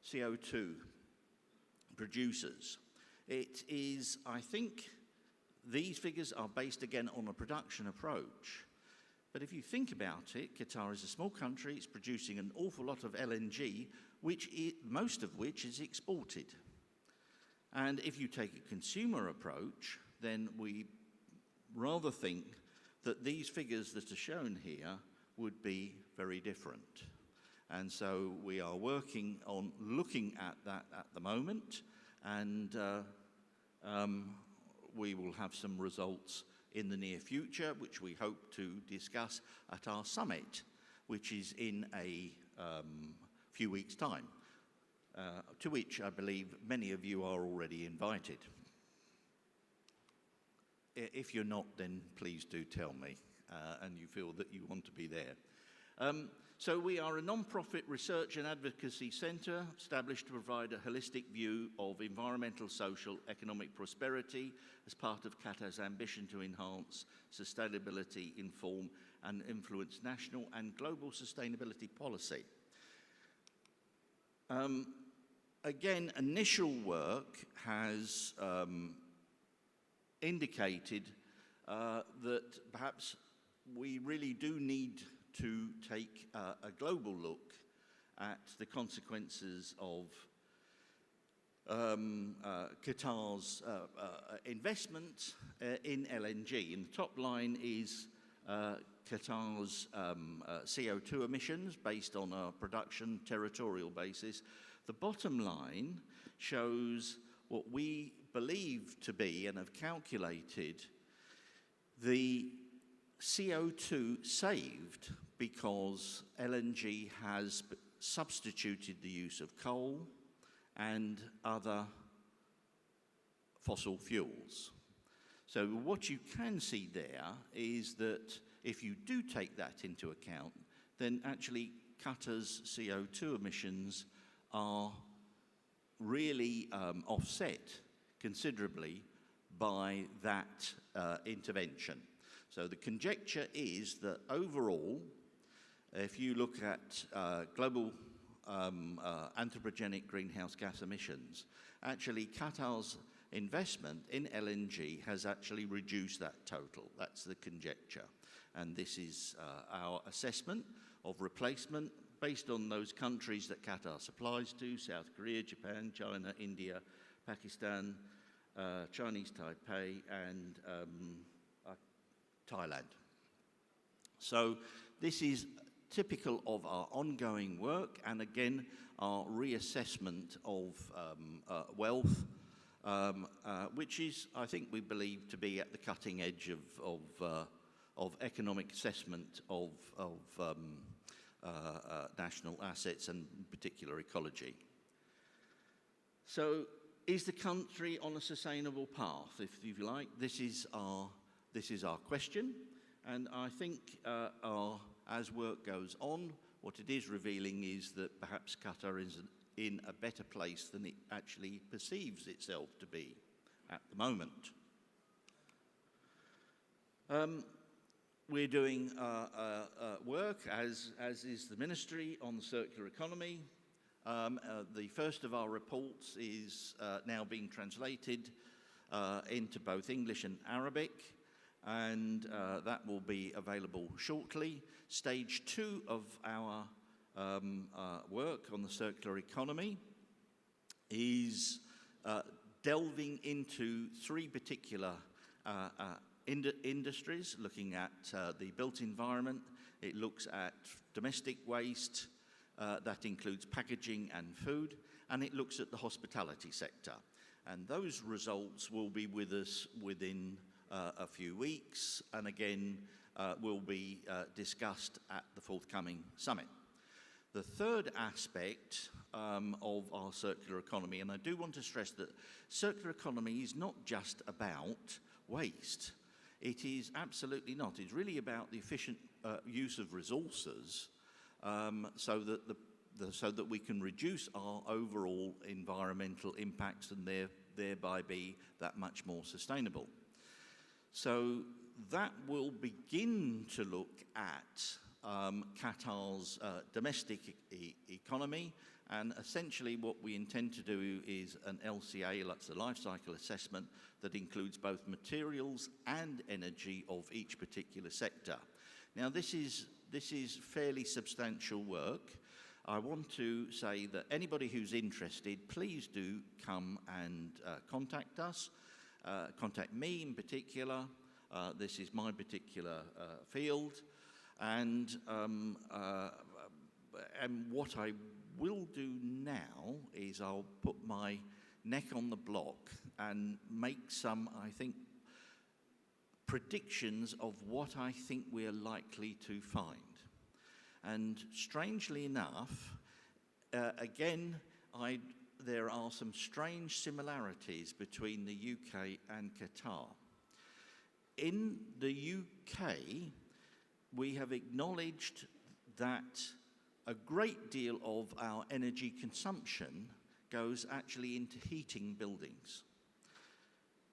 U: CO2 producers. It is, I think, these figures are based again on a production approach. But if you think about it, Qatar is a small country, it's producing an awful lot of LNG, most of which is exported. And if you take a consumer approach, then we rather think that these figures that are shown here would be very different. And so we are working on looking at that at the moment, and we will have some results in the near future, which we hope to discuss at our summit, which is in a few weeks' time, to which I believe many of you are already invited. If you're not, then please do tell me, and you feel that you want to be there. So we are a non-profit research and advocacy centre established to provide a holistic view of environmental, social, economic prosperity as part of Qatar's ambition to enhance sustainability, inform and influence national and global sustainability policy. Again, initial work has indicated that perhaps we really do need to take a global look at the consequences of Qatar's investment in LNG. And the top line is Qatar's CO2 emissions based on a production territorial basis. The bottom line shows what we believe to be and have calculated the CO2 saved because LNG has substituted the use of coal and other fossil fuels. So what you can see there is that if you do take that into account, then actually Qatar's CO2 emissions are really offset considerably by that intervention. So the conjecture is that overall, if you look at global anthropogenic greenhouse gas emissions, actually Qatar's investment in LNG has actually reduced that total. That's the conjecture. And this is our assessment of replacement based on those countries that Qatar supplies to: South Korea, Japan, China, India, Pakistan, Chinese Taipei, and Thailand. So this is typical of our ongoing work, and again, our reassessment of wealth, which is, I think, we believe to be at the cutting edge of economic assessment of national assets and in particular ecology. So, is the country on a sustainable path, if you like? This is our question, and I think as work goes on, what it is revealing is that perhaps Qatar is in a better place than it actually perceives itself to be at the moment. We're doing work, as is the Ministry, on the circular economy. The first of our reports is now being translated into both English and Arabic, and that will be available shortly. Stage 2 of our work on the circular economy is delving into 3 particular industries, looking at the built environment. It looks at domestic waste, that includes packaging and food, and it looks at the hospitality sector. And those results will be with us within a few weeks, and again, will be discussed at the forthcoming summit. The third aspect of our circular economy, and I do want to stress that circular economy is not just about waste. It is absolutely not. It's really about the efficient use of resources so that we can reduce our overall environmental impacts and thereby be that much more sustainable. So that will begin to look at Qatar's domestic economy, and essentially what we intend to do is an LCA, that's a life cycle assessment, that includes both materials and energy of each particular sector. Now this is fairly substantial work. I want to say that anybody who's interested, please do come and contact us, contact me in particular. This is my particular field. And what I will do now is I'll put my neck on the block and make some, I think, predictions of what I think we're likely to find. And strangely enough, again, there are some strange similarities between the UK and Qatar. In the UK, we have acknowledged that a great deal of our energy consumption goes actually into heating buildings.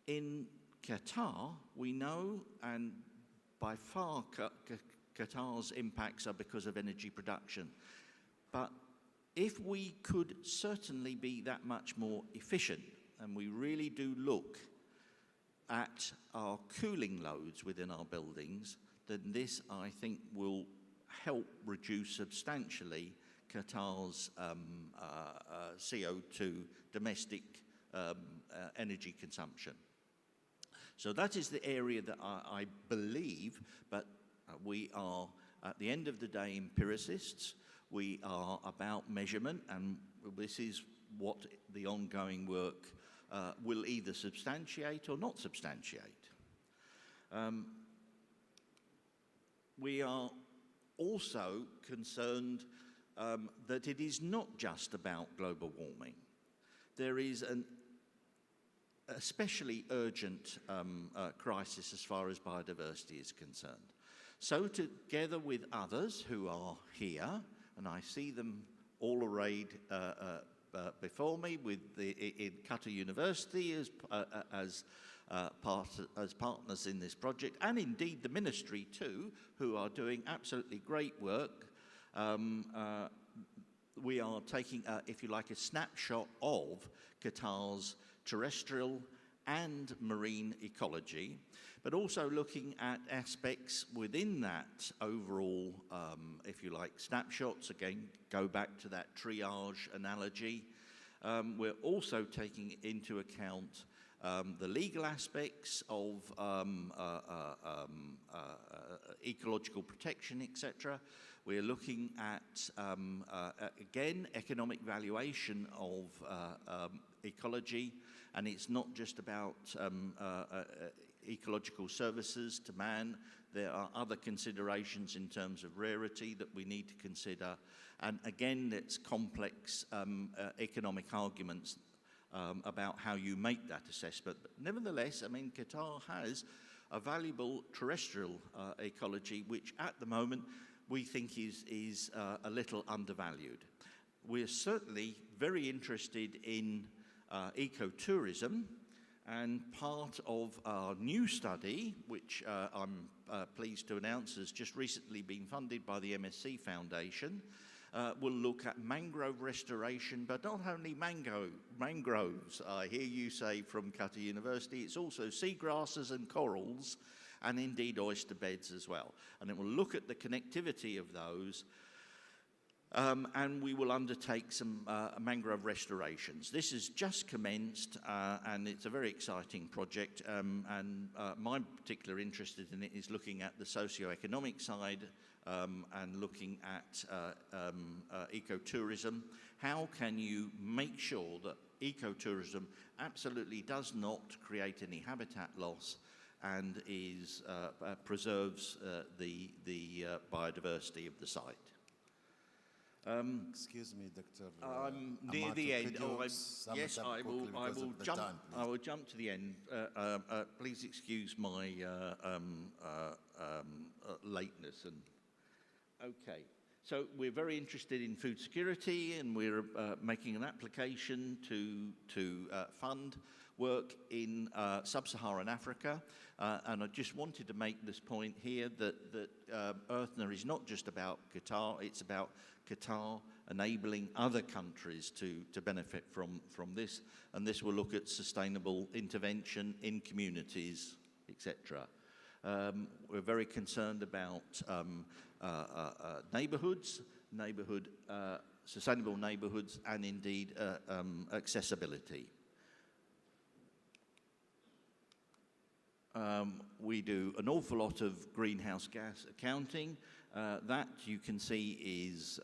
U: In Qatar, we know, and by far Qatar's impacts are because of energy production. But if we could certainly be that much more efficient, and we really do look at our cooling loads within our buildings, then this, I think, will help reduce substantially Qatar's CO2 domestic energy consumption. So that is the area that I believe, but we are, at the end of the day, empiricists. We are about measurement, and this is what the ongoing work will either substantiate or not substantiate. We are also concerned that it is not just about global warming. There is an especially urgent crisis as far as biodiversity is concerned. So together with others who are here, and I see them all arrayed before me in Qatar University as partners in this project, and indeed the ministry too, who are doing absolutely great work. We are taking, if you like, a snapshot of Qatar's terrestrial and marine ecology, but also looking at aspects within that overall, if you like, snapshots. Again, go back to that triage analogy. We're also taking into account the legal aspects of ecological protection, etc. We're looking at, again, economic valuation of ecology, and it's not just about ecological services to man. There are other considerations in terms of rarity that we need to consider, and again, it's complex economic arguments about how you make that assessment. But nevertheless, I mean, Qatar has a valuable terrestrial ecology, which at the moment we think is a little undervalued. We're certainly very interested in ecotourism, and part of our new study, which I'm pleased to announce has just recently been funded by the MSC Foundation, will look at mangrove restoration, but not only mangroves, I hear you say from Qatar University, it's also seagrasses and corals, and indeed oyster beds as well. And it will look at the connectivity of those, and we will undertake some mangrove restorations. This has just commenced, and it's a very exciting project, and my particular interest in it is looking at the socio-economic side and looking at ecotourism. How can you make sure that ecotourism absolutely does not create any habitat loss and preserves the biodiversity of the site.
S: Excuse me, Dr.
U: I'm near
S: Amato,
U: the end.
S: could you
U: Yes,
S: sum it up
U: I will.
S: quickly
U: I
S: because
U: will
S: of the
U: jump.
S: time,
U: I will jump to the end. Please excuse my lateness. And okay, so we're very interested in food security, and we're making an application to fund work in sub-Saharan Africa. And I just wanted to make this point here that Earthner is not just about Qatar, it's about Qatar enabling other countries to benefit from this. And this will look at sustainable intervention in communities, etc. We're very concerned about sustainable neighborhoods, and indeed accessibility. We do an awful lot of greenhouse gas accounting. That you can see is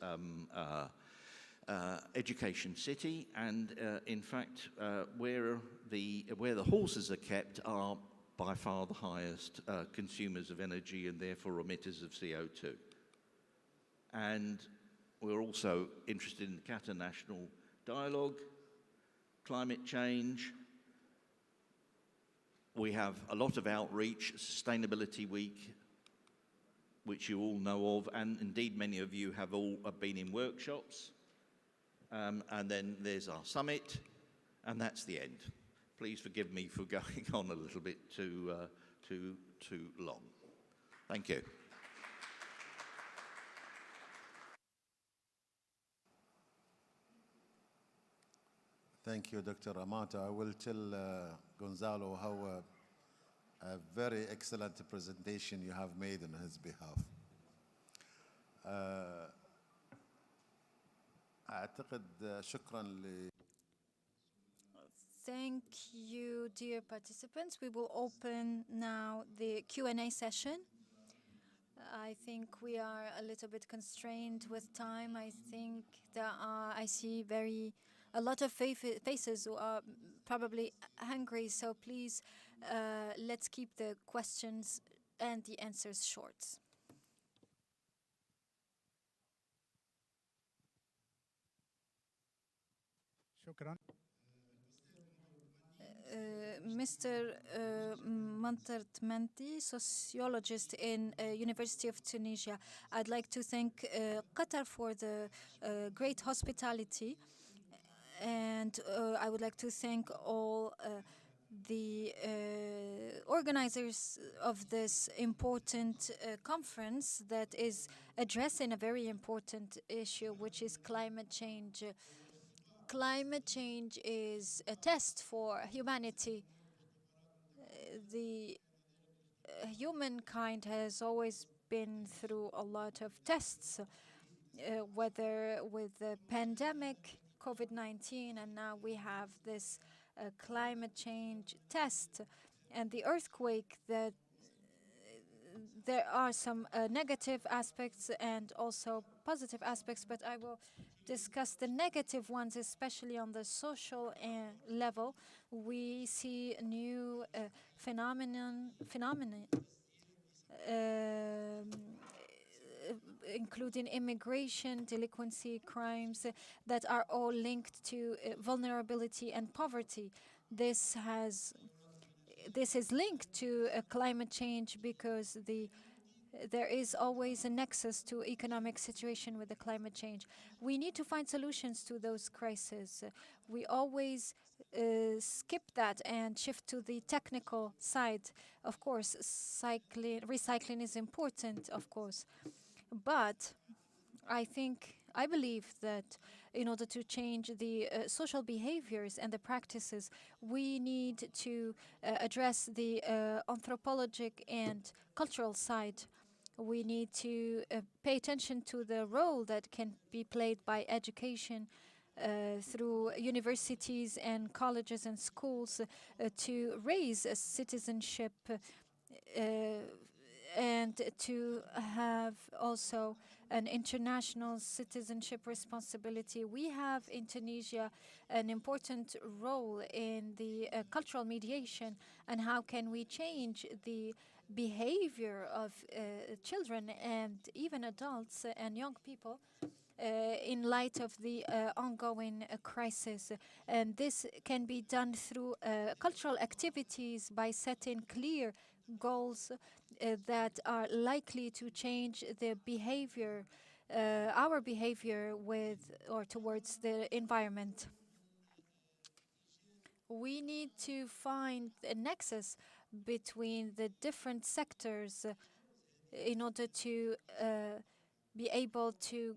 U: Education City, and in fact, where the horses are kept are by far the highest consumers of energy and therefore emitters of CO2. And we're also interested in the Qatar National Dialogue, climate change. We have a lot of outreach, Sustainability Week, which you all know of, and indeed many of you have been in workshops. And then there's our summit, and that's the end. Please forgive me for going on a little bit too long. Thank you.
S: Thank you, Dr. Amato. I will tell Gonzalo how a very excellent presentation you have made on his behalf. أعتقد شكرا ل
D: Thank you, dear participants. We will open now the Q&A session. I think we are a little bit constrained with time. I think I see a lot of faces who are probably hungry, so please let's keep the questions and the answers short.
B: شكرا.
D: Mr. Mantar Tmanti, sociologist in University of Tunisia. I'd like to thank Qatar for the great hospitality, and I would like to thank all the organizers of this important conference that is addressing a very important issue, which is climate change. Climate change is a test for humanity. The humankind has always been through a lot of tests, whether with the pandemic, COVID-19, and now we have this climate change test and the earthquake. That there are some negative aspects and also positive aspects, but I will discuss the negative ones, especially on the social level. We see new phenomena, including immigration, delinquency, crimes that are all linked to vulnerability and poverty. This is linked to climate change because there is always a nexus to economic situation with the climate change. We need to find solutions to those crises. We always skip that and shift to the technical side. Of course, recycling is important, of course. But I believe that in order to change the social behaviors and the practices, we need to address the anthropologic and cultural side. We need to pay attention to the role that can be played by education through universities and colleges and schools to raise a citizenship and to have also an international citizenship responsibility. We have in Tunisia an important role in the cultural mediation, and how can we change the behavior of children and even adults and young people in light of the ongoing crisis. And this can be done through cultural activities by setting clear goals that are likely to change the behavior, our behavior with or towards the environment. We need to find a nexus between the different sectors in order to be able to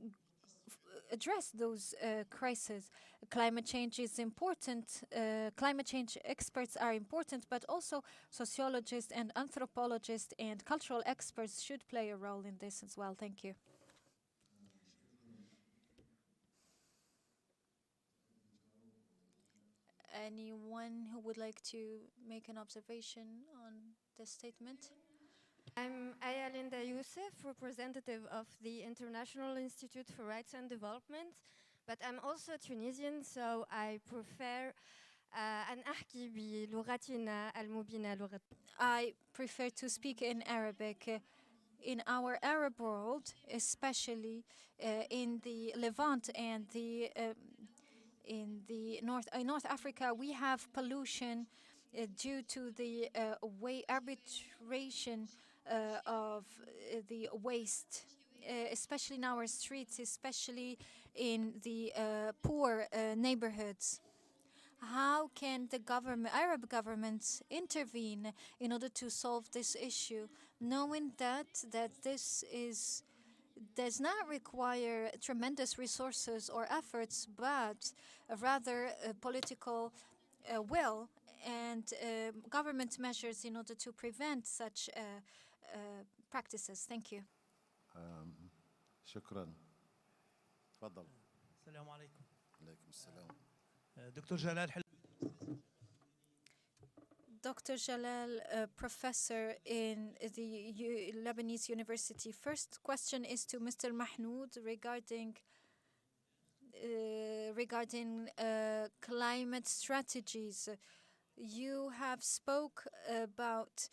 D: address those crises. Climate change is important. Climate change experts are important, but also sociologists and anthropologists and cultural experts should play a role in this as well. Thank you. Anyone who would like to make an observation on this statement?
B: I'm Aya Linda Youssef, representative of the International Institute for Rights and Development, but I'm also Tunisian, so I prefer أن أحكي بلغتنا المبينة لغة.
D: I prefer to speak in Arabic. In our Arab world, especially in the Levant and in North Africa, we have pollution due to the arbitration of the waste, especially in our streets, especially in the poor neighborhoods. How can the Arab governments intervene in order to solve this issue, knowing that this does not require tremendous resources or efforts, but rather political will and government measures in order to prevent such practices? Thank you.
S: شكرا. تفضل.
V: السلام عليكم.
S: عليكم السلام.
V: دكتور جلال
D: Dr. Jalal, a professor in the Lebanese University. First question is to Mr. Mahmoud regarding climate strategies. You have spoke about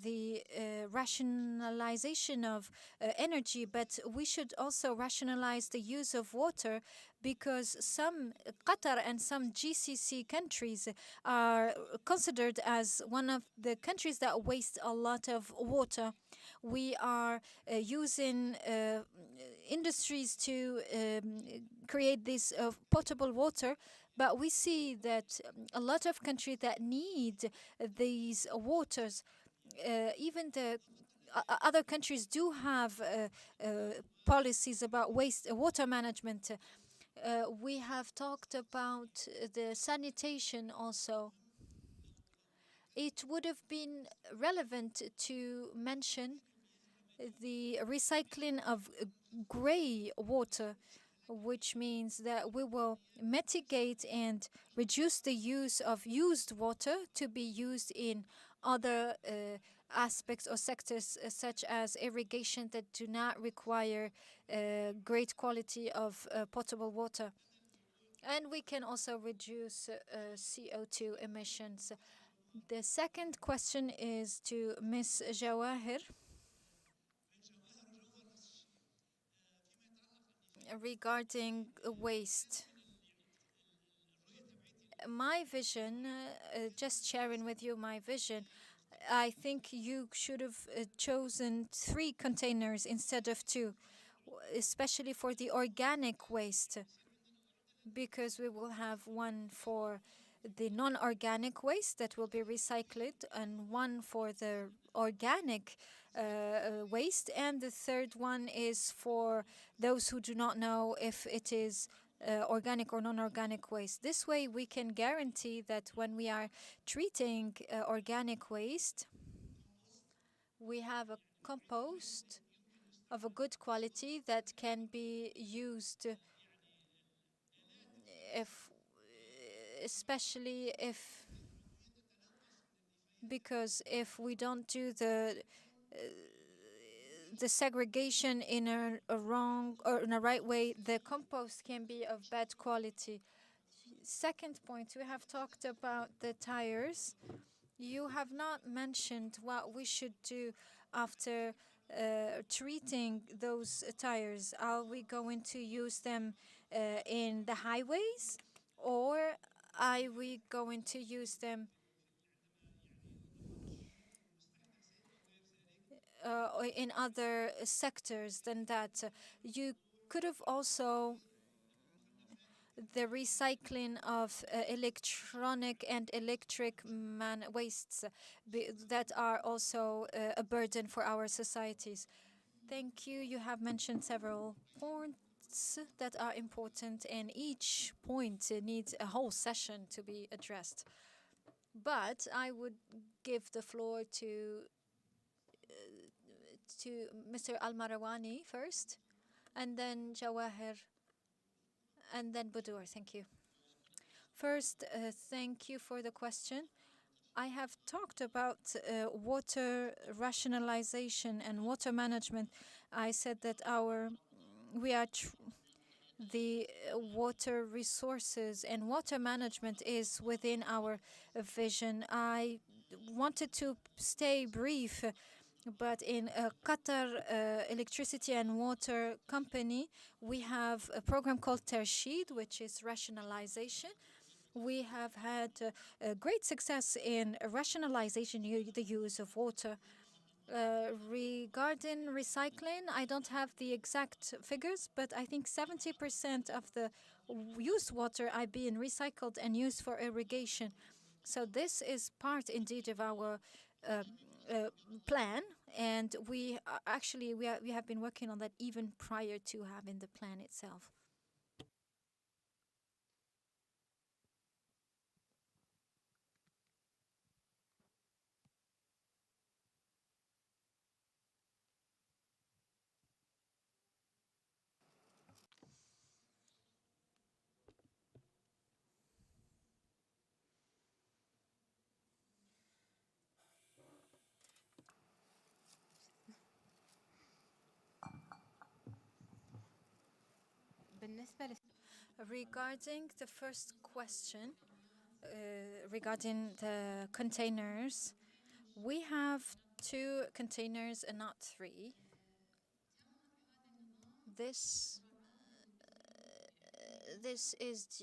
D: the rationalization of energy, but we should also rationalize the use of water, because some Qatar and some GCC countries are considered as one of the countries that waste a lot of water. We are using industries to create this potable water, but we see that a lot of countries that need these waters, even the other countries do have policies about water management. We have talked about the sanitation also. It would have been relevant to mention the recycling of gray water, which means that we will mitigate and reduce the use of used water to be used in other aspects or sectors such as irrigation that do not require great quality of potable water. And we can also reduce CO2 emissions. The second question is to Ms. Jawahir regarding waste. My vision, just sharing with you my vision, I think you should have chosen 3 containers instead of 2, especially for the organic waste, because we will have one for the non-organic waste that will be recycled and one for the organic waste, and the third one is for those who do not know if it is organic or non-organic waste. This way we can guarantee that when we are treating organic waste, we have a compost of a good quality that can be used because if we don't do the segregation in a wrong or in a right way, the compost can be of bad quality. Second point, we have talked about the tires. You have not mentioned what we should do after treating those tires. Are we going to use them in the highways, or are we going to use them in other sectors than that? You could have also the recycling of electronic and electric wastes that are also a burden for our societies. Thank you. You have mentioned several points that are important, and each point needs a whole session to be addressed. But I would give the floor to Mr. Al-Marawani first, and then Jawahir, and then Budur. Thank you. First, thank you for the question. I have talked about water rationalization and water management. I said that the water resources and water management is within our vision. I wanted to stay brief, but in Qatar Electricity and Water Company, we have a program called Tershid, which is rationalization. We have had great success in rationalization, the use of water. Regarding recycling, I don't have the exact figures, but I think 70% of the used water are being recycled and used for irrigation. So this is part indeed of our plan, and we have been working on that even prior to having the plan itself. Regarding the first question, regarding the containers, we have 2 containers and not 3. This is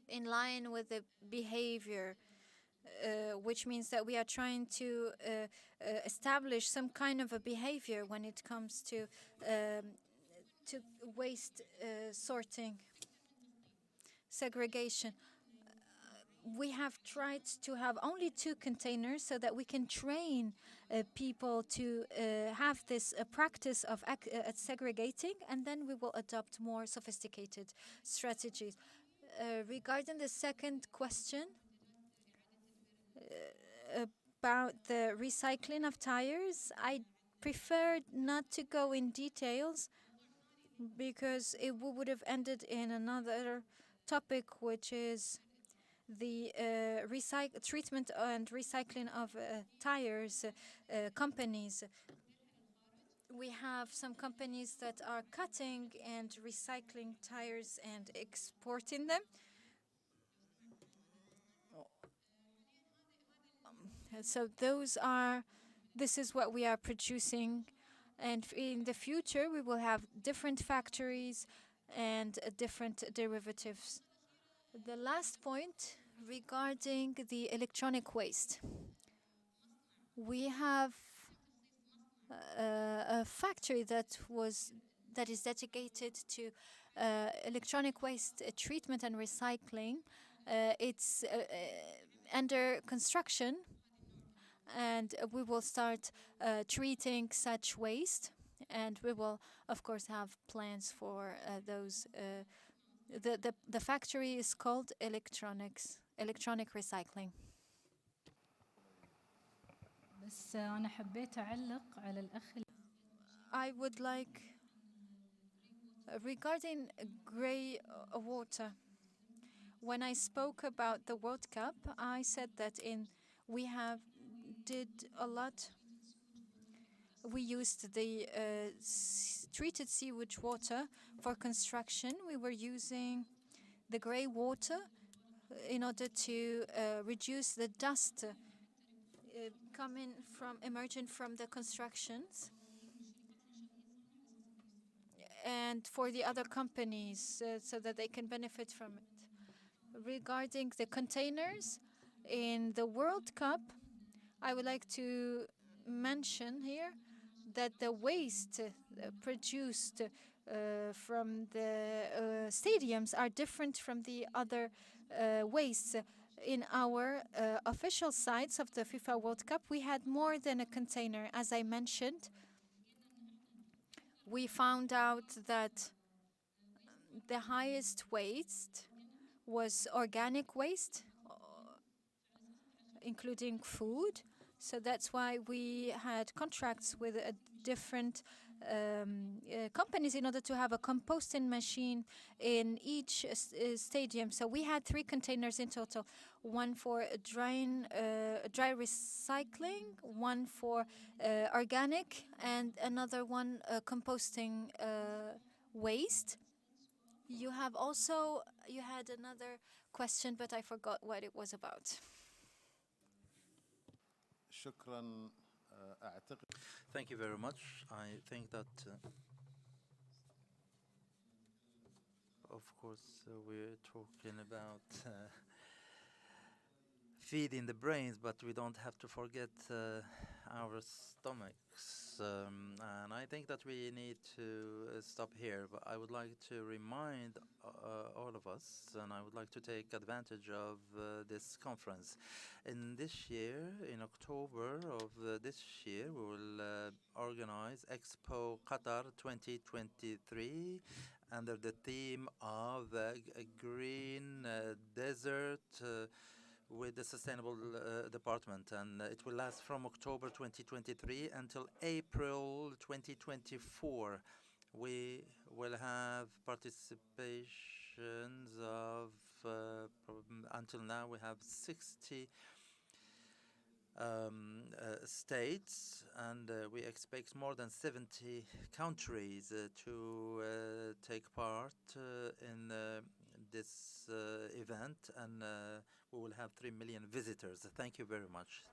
D: in line with the behavior, which means that we are trying to establish some kind of a behavior when it comes to waste sorting, segregation. We have tried to have only 2 containers so that we can train people to have this practice of segregating, and then we will adopt more sophisticated strategies. Regarding the second question about the recycling of tires, I prefer not to go in details because it would have ended in another topic, which is the treatment and recycling of tires companies. We have some companies that are cutting and recycling tires and exporting them. So this is what we are producing. And in the future, we will have different factories and different derivatives. The last point regarding the electronic waste. We have a factory that is dedicated to electronic waste treatment and recycling. It's under construction, and we will start treating such waste, and we will of course have plans for those. The factory is called electronic recycling.
R: بس أنا حبيت أعلق على الأخ.
D: I would like regarding grey water. When I spoke about the World Cup, I said that we did a lot we used the treated sewage water for construction. We were using the gray water in order to reduce the dust emerging from the constructions. And for the other companies, so that they can benefit from it. Regarding the containers, in the World Cup, I would like to mention here that the waste produced from the stadiums are different from the other wastes. In our official sites of the FIFA World Cup, we had more than a container. As I mentioned, we found out that the highest waste was organic waste, including food. So that's why we had contracts with different companies in order to have a composting machine in each stadium. So we had 3 containers in total, one for dry recycling, one for organic, and another one composting waste. You had another question, but I forgot what it was about.
C: Thank you very much. I think that, of course, we're talking about feeding the brains, but we don't have to forget our stomachs. And I think that we need to stop here. But I would like to remind all of us, and I would like to take advantage of this conference. In this year, in October of this year, we will organize Expo Qatar 2023 under the theme of Green Desert with the Sustainable Department, and it will last from October 2023 until April 2024. We will have participations of, until now we have 60 states, and we expect more than 70 countries to take part in this event, and we will have 3 million visitors. Thank you very much.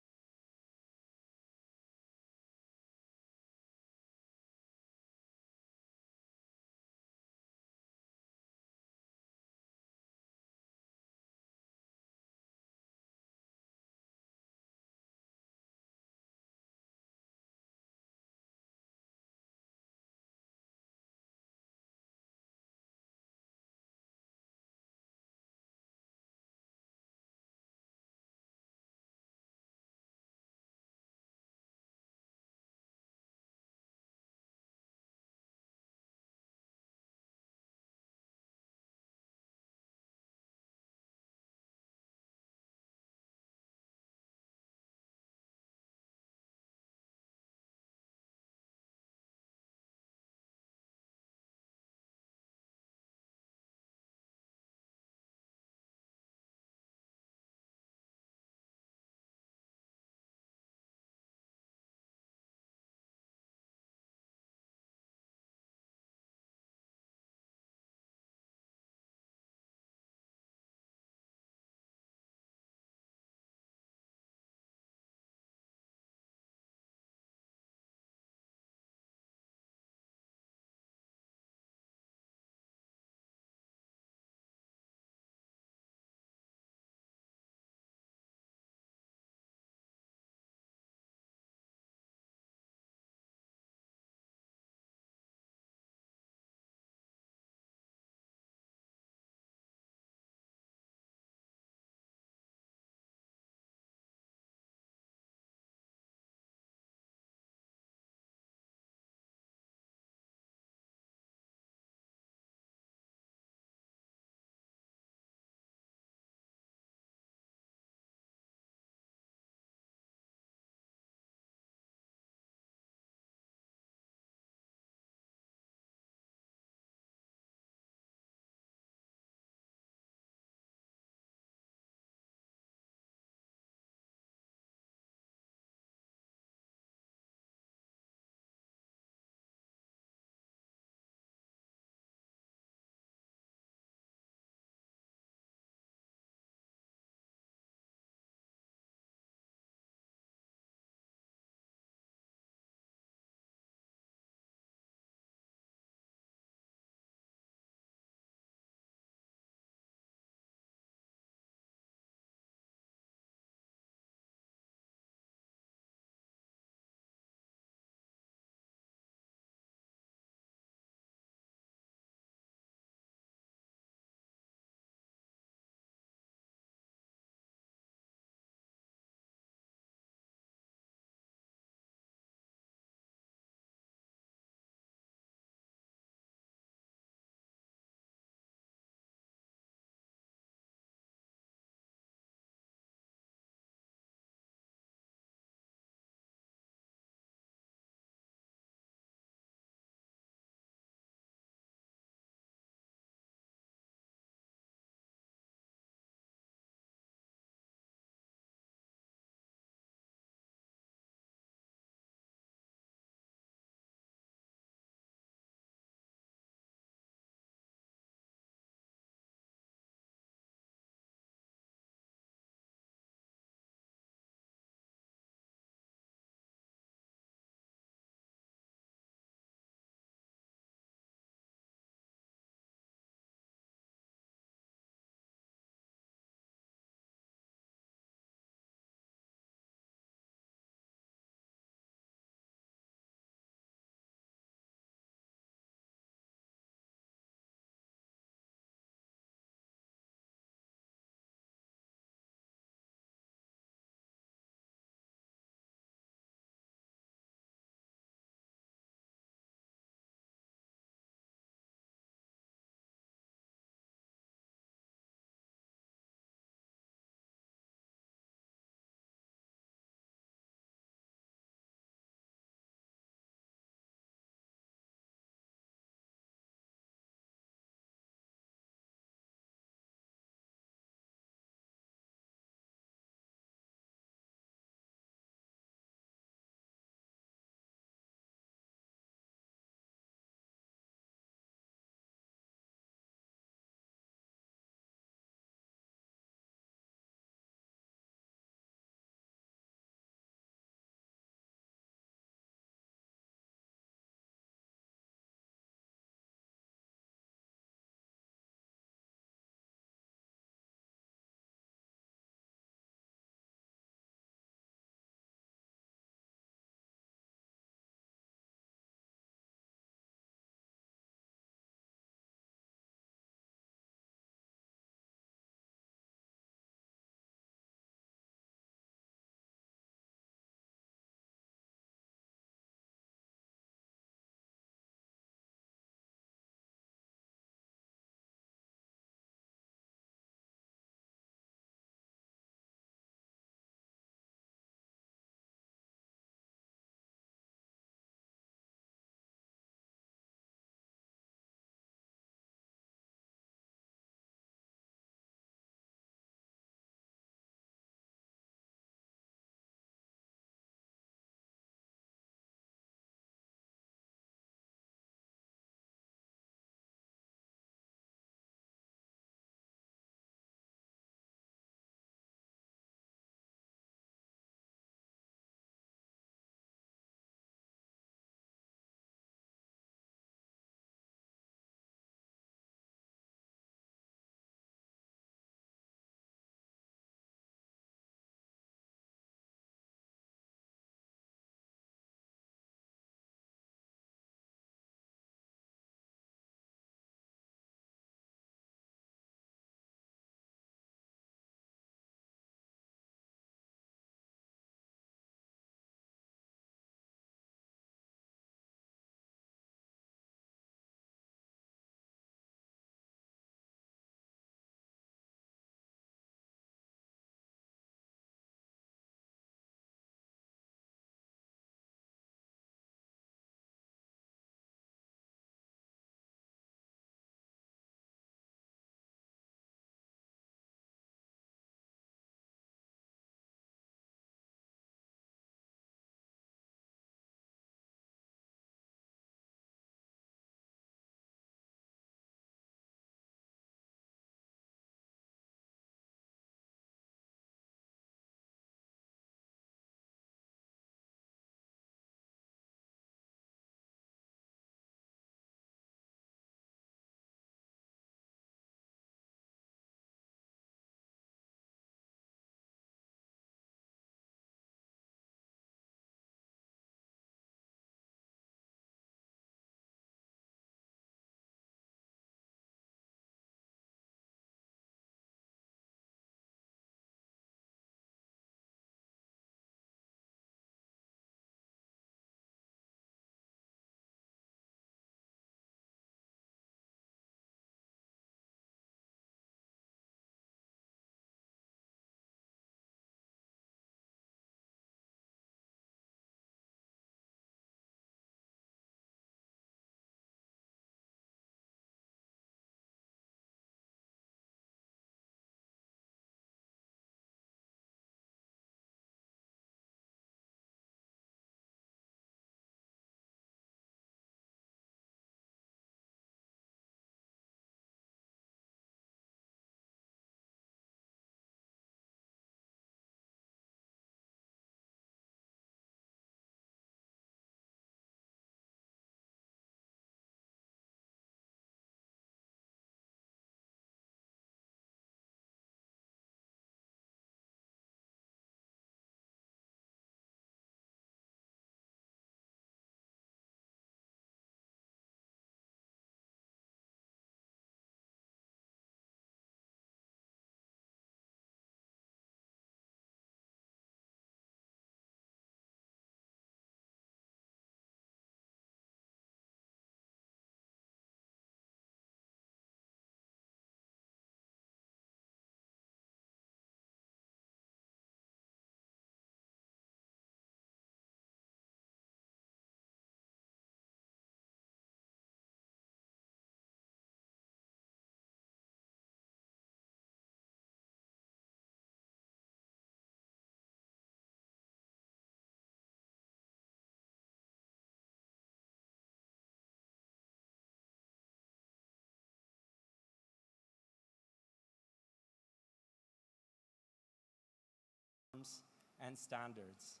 A: norms and standards.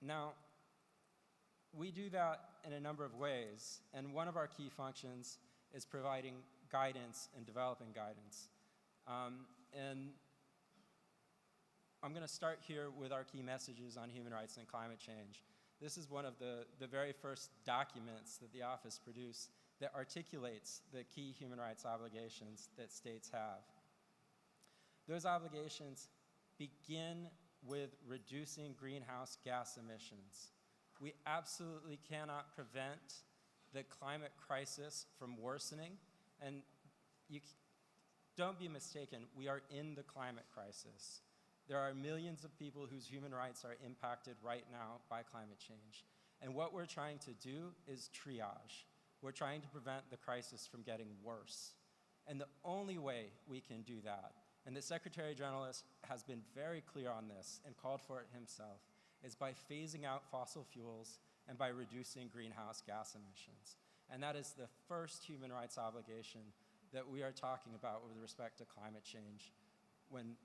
A: Now, we do that in a number of ways, and one of our key functions is providing guidance and developing guidance. And I'm going to start here with our key messages on human rights and climate change. This is one of the very first documents that the office produced that articulates the key human rights obligations that states have. Those obligations begin with reducing greenhouse gas emissions. We absolutely cannot prevent the climate crisis from worsening, and don't be mistaken, we are in the climate crisis. There are millions of people whose human rights are impacted right now by climate change. And what we're trying to do is triage. We're trying to prevent the crisis from getting worse. And the only way we can do that, and the Secretary General has been very clear on this and called for it himself, is by phasing out fossil fuels and by reducing greenhouse gas emissions. And that is the first human rights obligation that we are talking about with respect to climate change when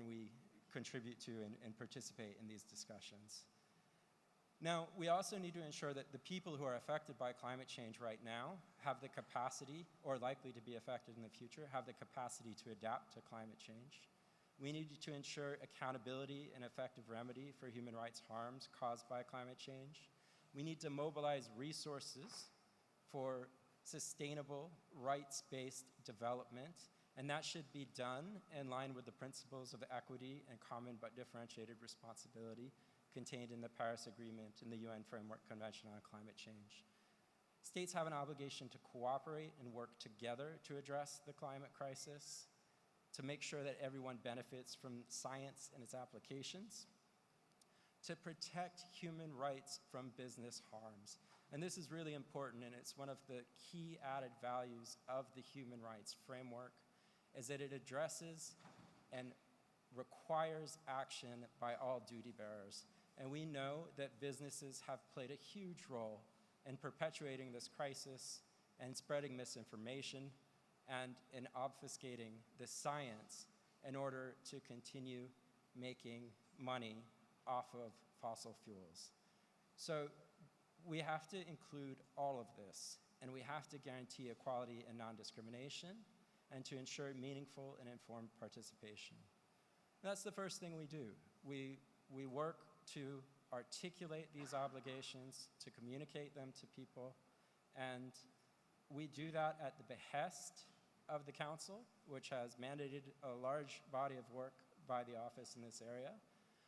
A: we contribute to and participate in these discussions. Now, we also need to ensure that the people who are affected by climate change right now have the capacity, or likely to be affected in the future, have the capacity to adapt to climate change. We need to ensure accountability and effective remedy for human rights harms caused by climate change. We need to mobilize resources for sustainable, rights-based development, and that should be done in line with the principles of equity and common but differentiated responsibility contained in the Paris Agreement and the UN Framework Convention on Climate Change. States have an obligation to cooperate and work together to address the climate crisis, to make sure that everyone benefits from science and its applications, to protect human rights from business harms. And this is really important, and it's one of the key added values of the human rights framework, is that it addresses and requires action by all duty bearers. And we know that businesses have played a huge role in perpetuating this crisis and spreading misinformation and in obfuscating the science in order to continue making money off of fossil fuels. So we have to include all of this, and we have to guarantee equality and non-discrimination, and to ensure meaningful and informed participation. And that's the first thing we do. We work to articulate these obligations, to communicate them to people, and we do that at the behest of the Council, which has mandated a large body of work by the office in this area.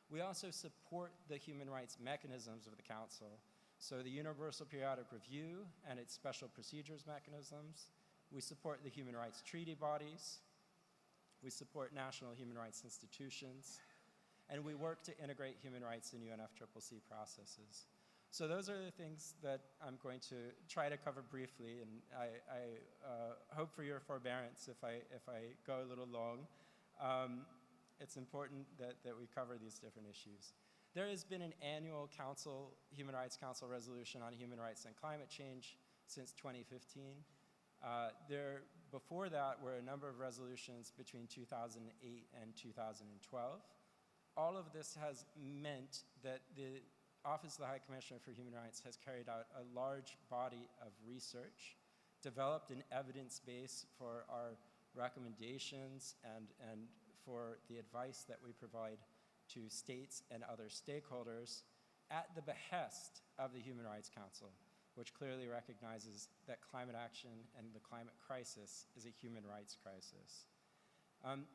A: We also support the human rights mechanisms of the Council, so the Universal Periodic Review and its special procedures mechanisms. We support the human rights treaty bodies. We support national human rights institutions. And we work to integrate human rights in UNFCCC processes. So those are the things that I'm going to try to cover briefly, and I hope for your forbearance if I go a little long. It's important that we cover these different issues. There has been an annual Human Rights Council resolution on human rights and climate change since 2015. Before that were a number of resolutions between 2008 and 2012. All of this has meant that the Office of the High Commissioner for Human Rights has carried out a large body of research, developed an evidence base for our recommendations and for the advice that we provide to states and other stakeholders at the behest of the Human Rights Council, which clearly recognizes that climate action and the climate crisis is a human rights crisis.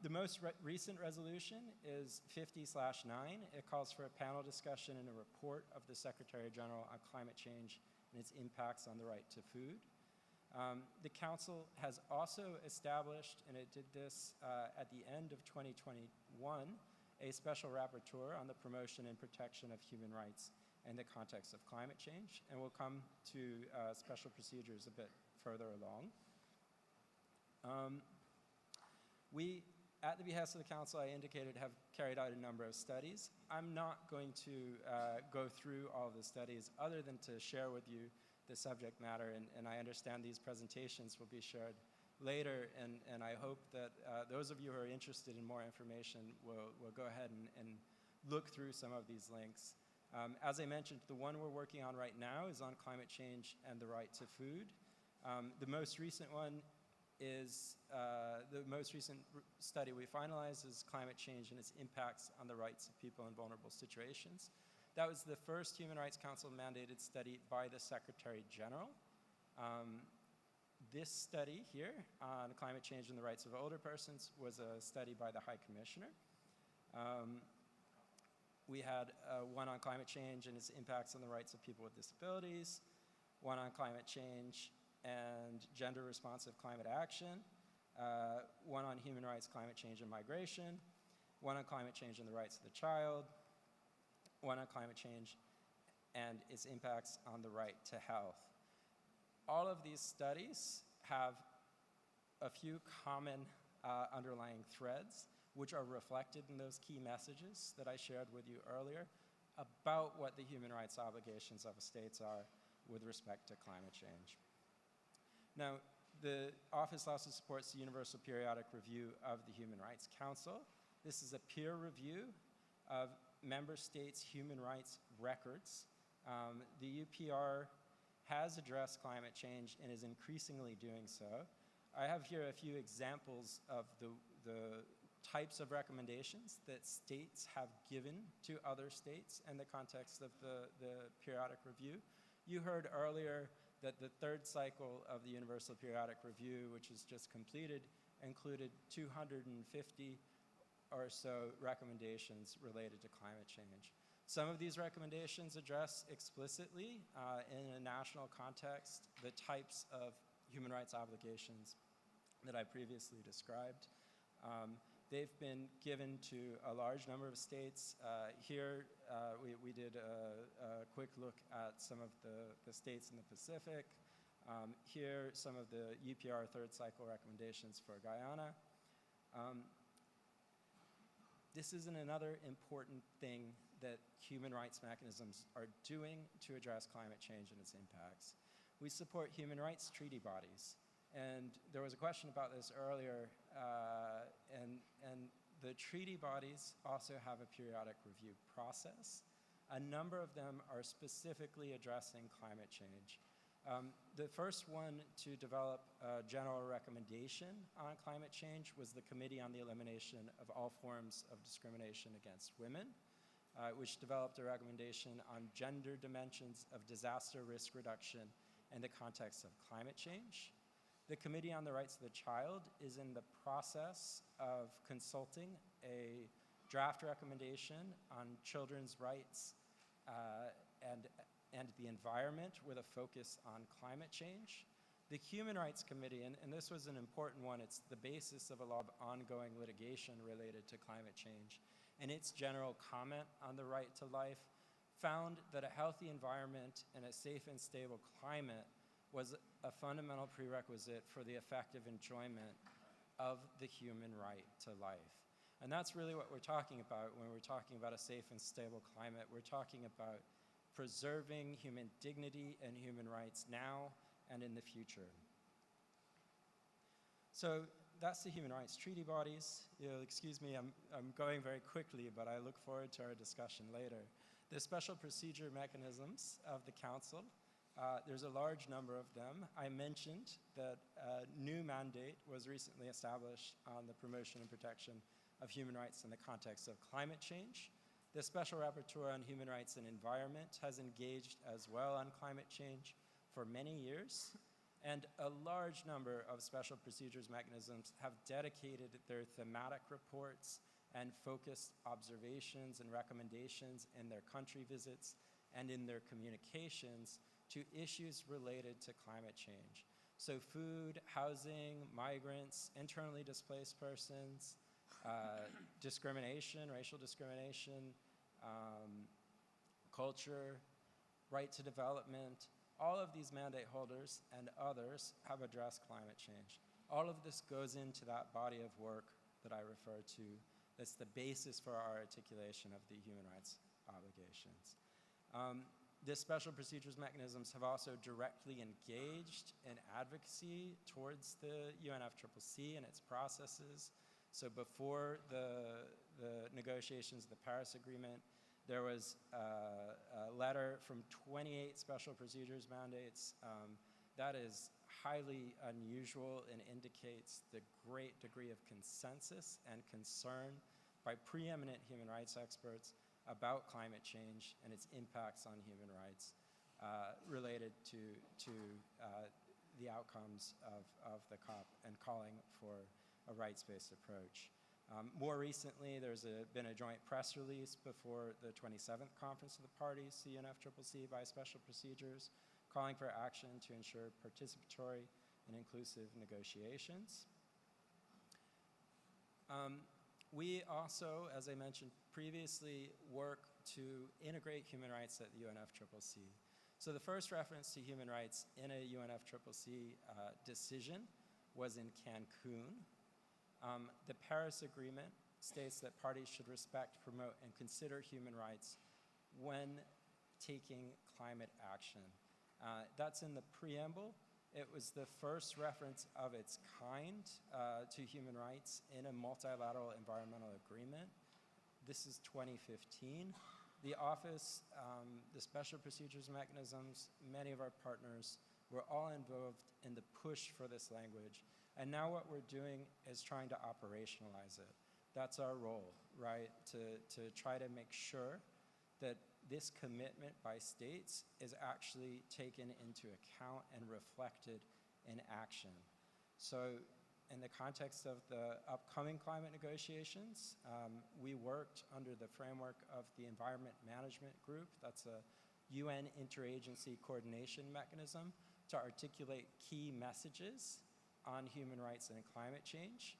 A: The most recent resolution is 50/9. It calls for a panel discussion and a report of the Secretary General on climate change and its impacts on the right to food. The Council has also established, and it did this at the end of 2021, a special rapporteur on the promotion and protection of human rights in the context of climate change, and we'll come to special procedures a bit further along. We, at the behest of the Council, I indicated, have carried out a number of studies. I'm not going to go through all of the studies other than to share with you the subject matter, and I understand these presentations will be shared later, and I hope that those of you who are interested in more information will go ahead and look through some of these links. As I mentioned, the one we're working on right now is on climate change and the right to food. The most recent one is, the most recent study we finalized is climate change and its impacts on the rights of people in vulnerable situations. That was the first Human Rights Council mandated study by the Secretary General. This study here on climate change and the rights of older persons was a study by the High Commissioner. We had one on climate change and its impacts on the rights of people with disabilities, one on climate change and gender responsive climate action, one on human rights, climate change and migration, one on climate change and the rights of the child, one on climate change and its impacts on the right to health. All of these studies have a few common underlying threads which are reflected in those key messages that I shared with you earlier about what the human rights obligations of states are with respect to climate change. Now, the office also supports the Universal Periodic Review of the Human Rights Council. This is a peer review of member states' human rights records. The UPR has addressed climate change and is increasingly doing so. I have here a few examples of the types of recommendations that states have given to other states in the context of the periodic review. You heard earlier that the third cycle of the Universal Periodic Review, which was just completed, included 250 or so recommendations related to climate change. Some of these recommendations address explicitly in a national context the types of human rights obligations that I previously described. They've been given to a large number of states. Here, we did a quick look at some of the states in the Pacific. Here, some of the UPR third cycle recommendations for Guyana. This is another important thing that human rights mechanisms are doing to address climate change and its impacts. We support human rights treaty bodies. And there was a question about this earlier, and the treaty bodies also have a periodic review process. A number of them are specifically addressing climate change. The first one to develop a general recommendation on climate change was the Committee on the Elimination of All Forms of Discrimination Against Women, which developed a recommendation on gender dimensions of disaster risk reduction in the context of climate change. The Committee on the Rights of the Child is in the process of consulting a draft recommendation on children's rights and the environment with a focus on climate change. The Human Rights Committee, and this was an important one, it's the basis of a lot of ongoing litigation related to climate change, and its general comment on the right to life found that a healthy environment and a safe and stable climate was a fundamental prerequisite for the effective enjoyment of the human right to life. And that's really what we're talking about when we're talking about a safe and stable climate. We're talking about preserving human dignity and human rights now and in the future. So that's the human rights treaty bodies. You'll excuse me, I'm going very quickly, but I look forward to our discussion later. The special procedure mechanisms of the Council, there's a large number of them. I mentioned that a new mandate was recently established on the promotion and protection of human rights in the context of climate change. The Special Rapporteur on Human Rights and Environment has engaged as well on climate change for many years, and a large number of special procedures mechanisms have dedicated their thematic reports and focused observations and recommendations in their country visits and in their communications to issues related to climate change. So food, housing, migrants, internally displaced persons, discrimination, racial discrimination, culture, right to development, all of these mandate holders and others have addressed climate change. All of this goes into that body of work that I refer to. That's the basis for our articulation of the human rights obligations. The special procedures mechanisms have also directly engaged in advocacy towards the UNFCCC and its processes. So before the negotiations of the Paris Agreement, there was a letter from 28 special procedures mandates. That is highly unusual and indicates the great degree of consensus and concern by preeminent human rights experts about climate change and its impacts on human rights related to the outcomes of the COP and calling for a rights-based approach. More recently, there's been a joint press release before the 27th Conference of the Parties, the UNFCCC, by special procedures, calling for action to ensure participatory and inclusive negotiations. We also, as I mentioned previously, work to integrate human rights at the UNFCCC. So the first reference to human rights in a UNFCCC decision was in Cancun. The Paris Agreement states that parties should respect, promote, and consider human rights when taking climate action. That's in the preamble. It was the first reference of its kind to human rights in a multilateral environmental agreement. This is 2015. The office, the special procedures mechanisms, many of our partners were all involved in the push for this language. And now what we're doing is trying to operationalize it. That's our role, right? To try to make sure that this commitment by states is actually taken into account and reflected in action. So in the context of the upcoming climate negotiations, we worked under the framework of the Environment Management Group. That's a UN interagency coordination mechanism to articulate key messages on human rights and climate change.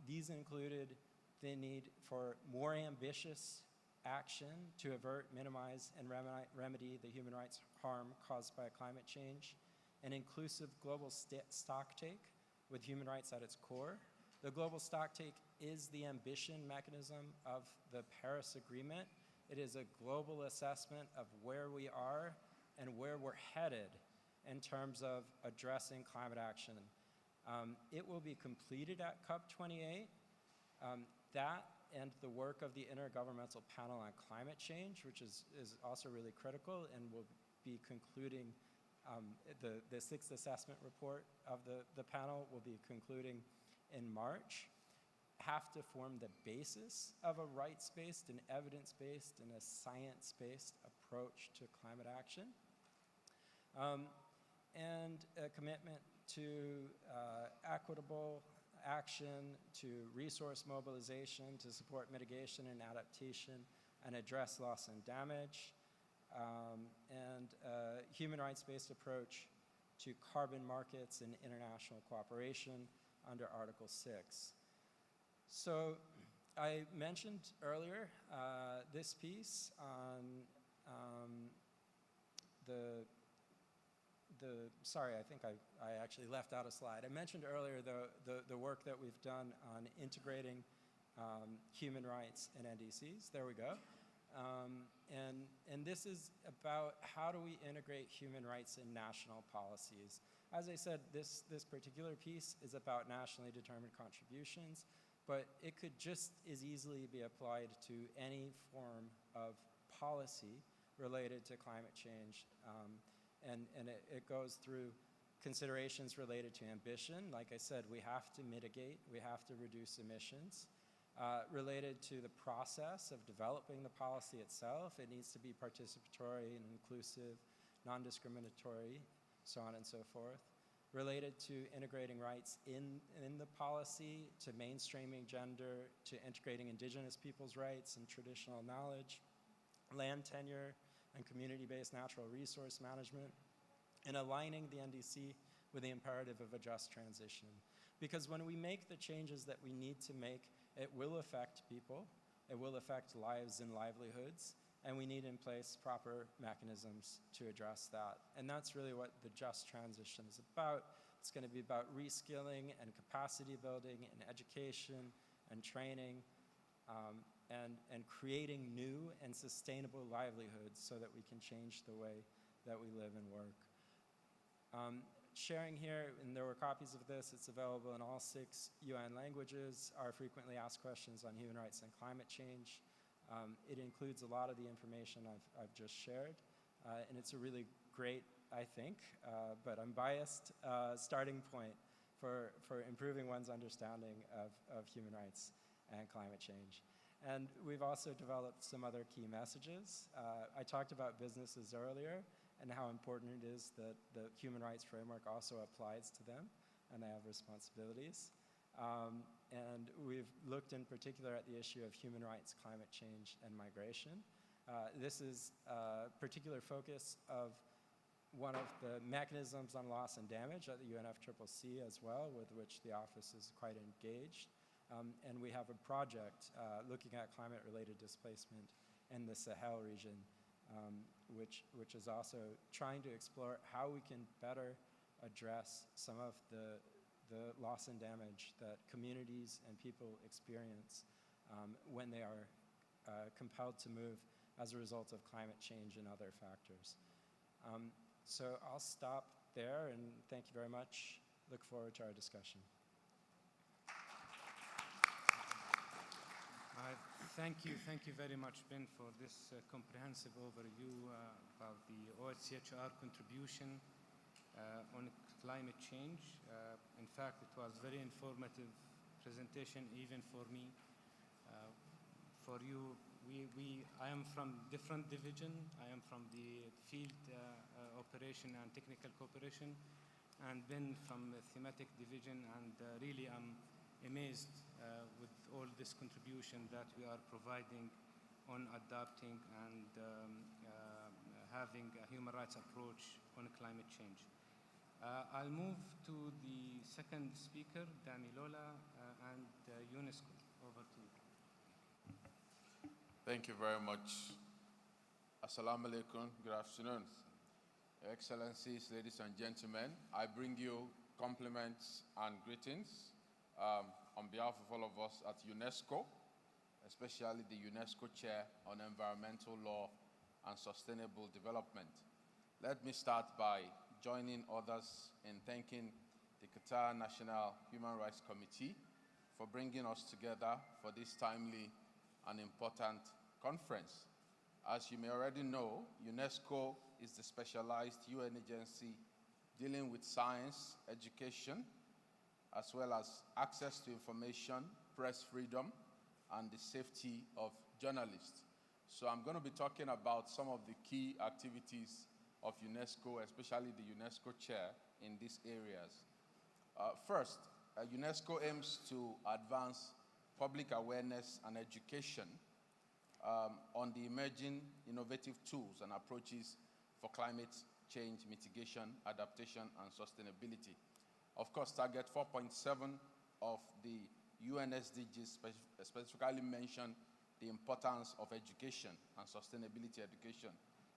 A: These included the need for more ambitious action to avert, minimize, and remedy the human rights harm caused by climate change, an inclusive global stocktake with human rights at its core. The global stocktake is the ambition mechanism of the Paris Agreement. It is a global assessment of where we are and where we're headed in terms of addressing climate action. It will be completed at COP28. That and the work of the Intergovernmental Panel on Climate Change, which is also really critical and will be concluding, the sixth assessment report of the panel will be concluding in March, have to form the basis of a rights-based and evidence-based and a science-based approach to climate action. And a commitment to equitable action, to resource mobilization, to support mitigation and adaptation, and address loss and damage, and a human rights-based approach to carbon markets and international cooperation under Article 6. So I mentioned earlier this piece on sorry, I think I actually left out a slide. I mentioned earlier the work that we've done on integrating human rights and NDCs. There we go. And this is about how do we integrate human rights in national policies. As I said, this particular piece is about nationally determined contributions, but it could just as easily be applied to any form of policy related to climate change. And it goes through considerations related to ambition. Like I said, we have to mitigate, we have to reduce emissions. Related to the process of developing the policy itself, it needs to be participatory and inclusive, non-discriminatory, so on and so forth. Related to integrating rights in the policy, to mainstreaming gender, to integrating indigenous people's rights and traditional knowledge, land tenure, and community-based natural resource management, and aligning the NDC with the imperative of a just transition. Because when we make the changes that we need to make, it will affect people, it will affect lives and livelihoods, and we need in place proper mechanisms to address that. And that's really what the just transition is about. It's going to be about reskilling and capacity building and education and training, and creating new and sustainable livelihoods so that we can change the way that we live and work. Sharing here, and there were copies of this, it's available in all 6 UN languages, our frequently asked questions on human rights and climate change. It includes a lot of the information I've just shared, and it's a really great, I think, but I'm biased, starting point for improving one's understanding of human rights and climate change. And we've also developed some other key messages. I talked about businesses earlier and how important it is that the human rights framework also applies to them and they have responsibilities. And we've looked in particular at the issue of human rights, climate change, and migration. This is a particular focus of one of the mechanisms on loss and damage at the UNFCCC as well, with which the office is quite engaged. And we have a project looking at climate-related displacement in the Sahel region, which is also trying to explore how we can better address some of the loss and damage that communities and people experience when they are compelled to move as a result of climate change and other factors. So I'll stop there, and thank you very much. Look forward to our discussion.
E: Thank you very much, Ben, for this comprehensive overview about the OHCHR contribution on climate change. In fact, it was very informative presentation, even for me. For you, I am from different division. I am from the field operation and technical cooperation, and Ben from the thematic division, and really I'm amazed with all this contribution that we are providing on adapting and having a human rights approach on climate change. I'll move to the second speaker, Damilola and UNESCO. Over to you.
I: Thank you very much. Assalamu alaikum. Good afternoon. Your Excellencies, ladies and gentlemen, I bring you compliments and greetings on behalf of all of us at UNESCO, especially the UNESCO Chair on Environmental Law and Sustainable Development. Let me start by joining others in thanking the Qatar National Human Rights Committee for bringing us together for this timely and important conference. As you may already know, UNESCO is the specialized UN agency dealing with science, education, as well as access to information, press freedom, and the safety of journalists. So I'm going to be talking about some of the key activities of UNESCO, especially the UNESCO chair in these areas. First, UNESCO aims to advance public awareness and education on the emerging innovative tools and approaches for climate change mitigation, adaptation, and sustainability. Of course, Target 4.7 of the UN SDGs specifically mention the importance of education and sustainability education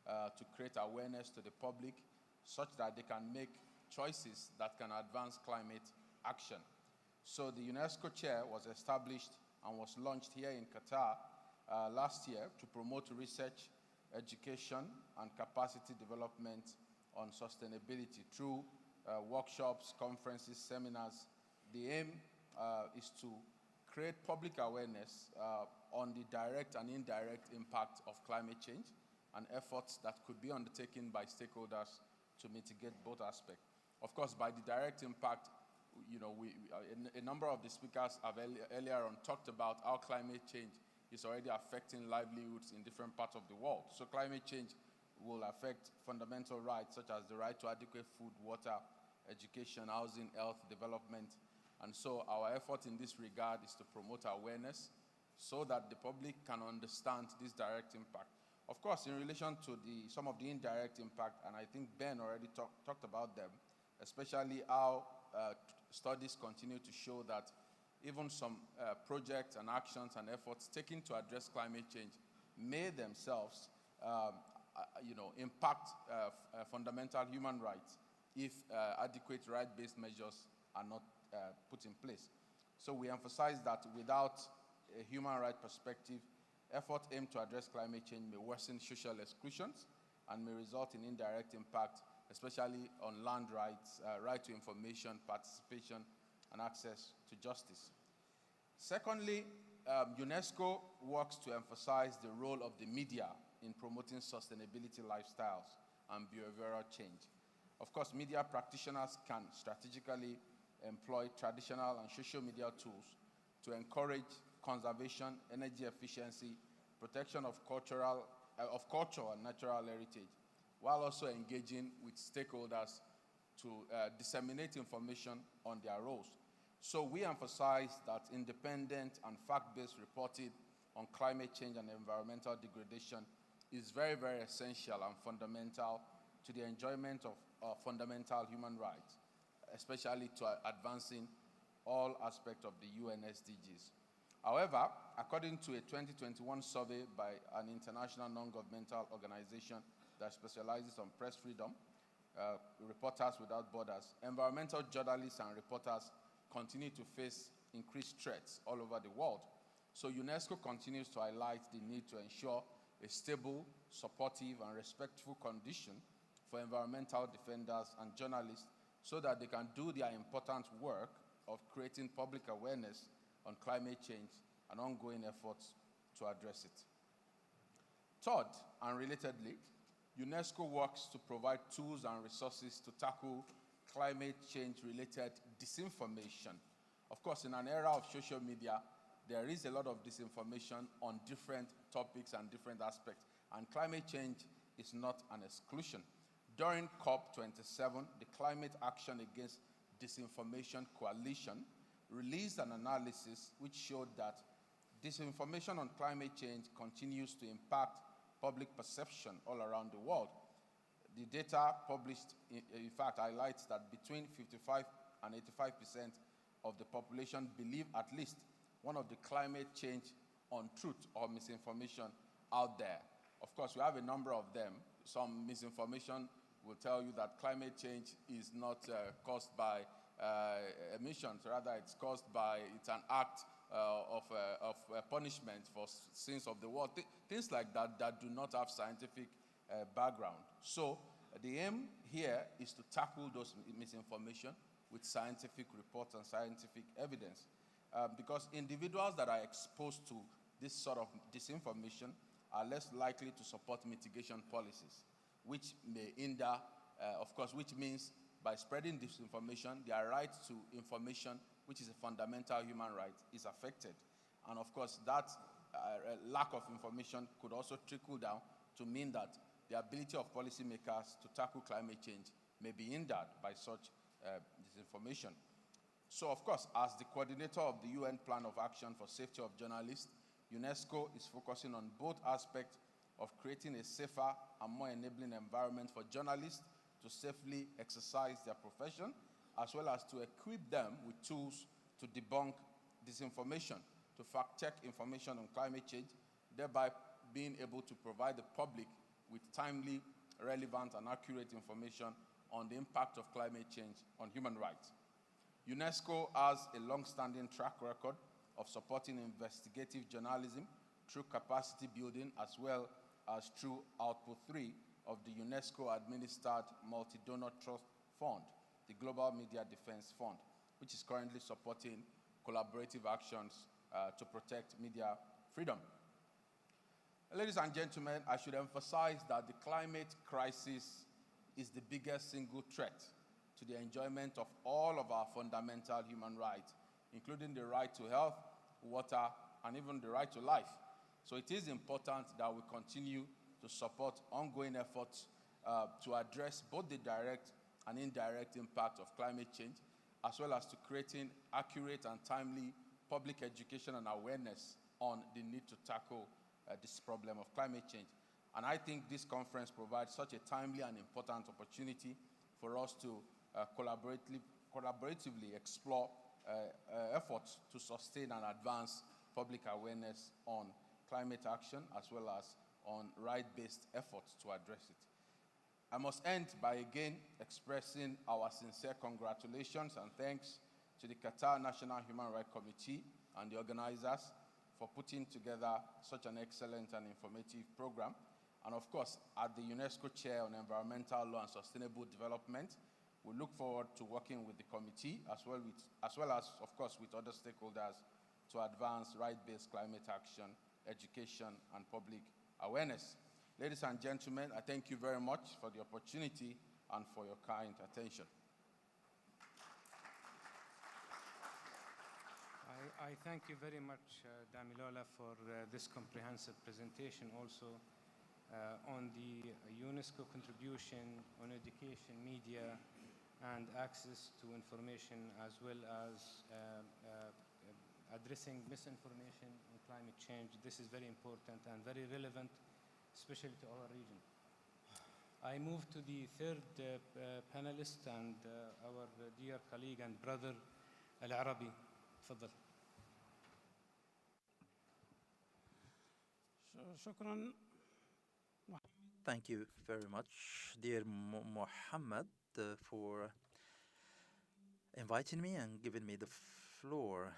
I: to create awareness to the public such that they can make choices that can advance climate action. So the UNESCO chair was established and was launched here in Qatar last year to promote research, education, and capacity development on sustainability through workshops, conferences, seminars. The aim is to create public awareness on the direct and indirect impact of climate change and efforts that could be undertaken by stakeholders to mitigate both aspects. Of course, by the direct impact, you know, a number of the speakers have earlier on talked about how climate change is already affecting livelihoods in different parts of the world. So climate change will affect fundamental rights such as the right to adequate food, water, education, housing, health, development. And so our effort in this regard is to promote awareness so that the public can understand this direct impact. Of course, in relation to some of the indirect impact, and I think Ben already talked about them, especially how studies continue to show that even some projects and actions and efforts taken to address climate change may themselves impact fundamental human rights if adequate right-based measures are not put in place. So we emphasize that without a human rights perspective, efforts aimed to address climate change may worsen social exclusions and may result in indirect impact, especially on land rights, right to information, participation, and access to justice. Secondly, UNESCO works to emphasize the role of the media in promoting sustainability lifestyles and behavioral change. Of course, media practitioners can strategically employ traditional and social media tools to encourage conservation, energy efficiency, protection of culture and natural heritage, while also engaging with stakeholders to disseminate information on their roles. So we emphasize that independent and fact-based reporting on climate change and environmental degradation is very, very essential and fundamental to the enjoyment of fundamental human rights, especially to advancing all aspects of the UN SDGs. However, according to a 2021 survey by an international non-governmental organization that specializes on press freedom, Reporters Without Borders, environmental journalists and reporters continue to face increased threats all over the world. So UNESCO continues to highlight the need to ensure a stable, supportive, and respectful condition for environmental defenders and journalists so that they can do their important work of creating public awareness on climate change and ongoing efforts to address it. Third, and relatedly, UNESCO works to provide tools and resources to tackle climate change-related disinformation. Of course, in an era of social media, there is a lot of disinformation on different topics and different aspects, and climate change is not an exclusion. During COP27, the Climate Action Against Disinformation Coalition released an analysis which showed that disinformation on climate change continues to impact public perception all around the world. The data published, in fact, highlights that between 55 and 85% of the population believe at least one of the climate change untruth or misinformation out there. Of course, we have a number of them. Some misinformation will tell you that climate change is not caused by emissions, rather it's caused by, it's an act of punishment for sins of the world, things like that that do not have scientific background. So the aim here is to tackle those misinformation with scientific reports and scientific evidence. Because individuals that are exposed to this sort of disinformation are less likely to support mitigation policies, which may hinder, of course, which means by spreading disinformation, their right to information, which is a fundamental human right, is affected. And of course, that lack of information could also trickle down to mean that the ability of policymakers to tackle climate change may be hindered by such disinformation. So, of course, as the coordinator of the UN Plan of Action for Safety of Journalists, UNESCO is focusing on both aspects of creating a safer and more enabling environment for journalists to safely exercise their profession, as well as to equip them with tools to debunk disinformation, to fact-check information on climate change, thereby being able to provide the public with timely, relevant, and accurate information on the impact of climate change on human rights. UNESCO has a long-standing track record of supporting investigative journalism through capacity building as well as through Output 3 of the UNESCO-administered multi-donor trust fund, the Global Media Defense Fund, which is currently supporting collaborative actions to protect media freedom. Ladies and gentlemen, I should emphasize that the climate crisis is the biggest single threat to the enjoyment of all of our fundamental human rights, including the right to health, water, and even the right to life. So it is important that we continue to support ongoing efforts to address both the direct and indirect impact of climate change, as well as to creating accurate and timely public education and awareness on the need to tackle this problem of climate change. And I think this conference provides such a timely and important opportunity for us to collaboratively explore efforts to sustain and advance public awareness on climate action, as well as on right-based efforts to address it. I must end by again expressing our sincere congratulations and thanks to the Qatar National Human Rights Committee and the organizers for putting together such an excellent and informative program. And of course, at the UNESCO Chair on Environmental Law and Sustainable Development, we look forward to working with the committee as well as, of course, with other stakeholders to advance right-based climate action, education, and public awareness. Ladies and gentlemen, I thank you very much for the opportunity and for your kind attention.
E: I thank you very much, Damilola, for this comprehensive presentation also on the UNESCO contribution on education, media, and access to information, as well as addressing misinformation on climate change. This is very important and very relevant, especially to our region. I move to the third panelist and our dear colleague and brother, Al-Arabi. تفضل.
L: شكرا.
C: Thank you very much, dear Mohammed, for inviting me and giving me the floor.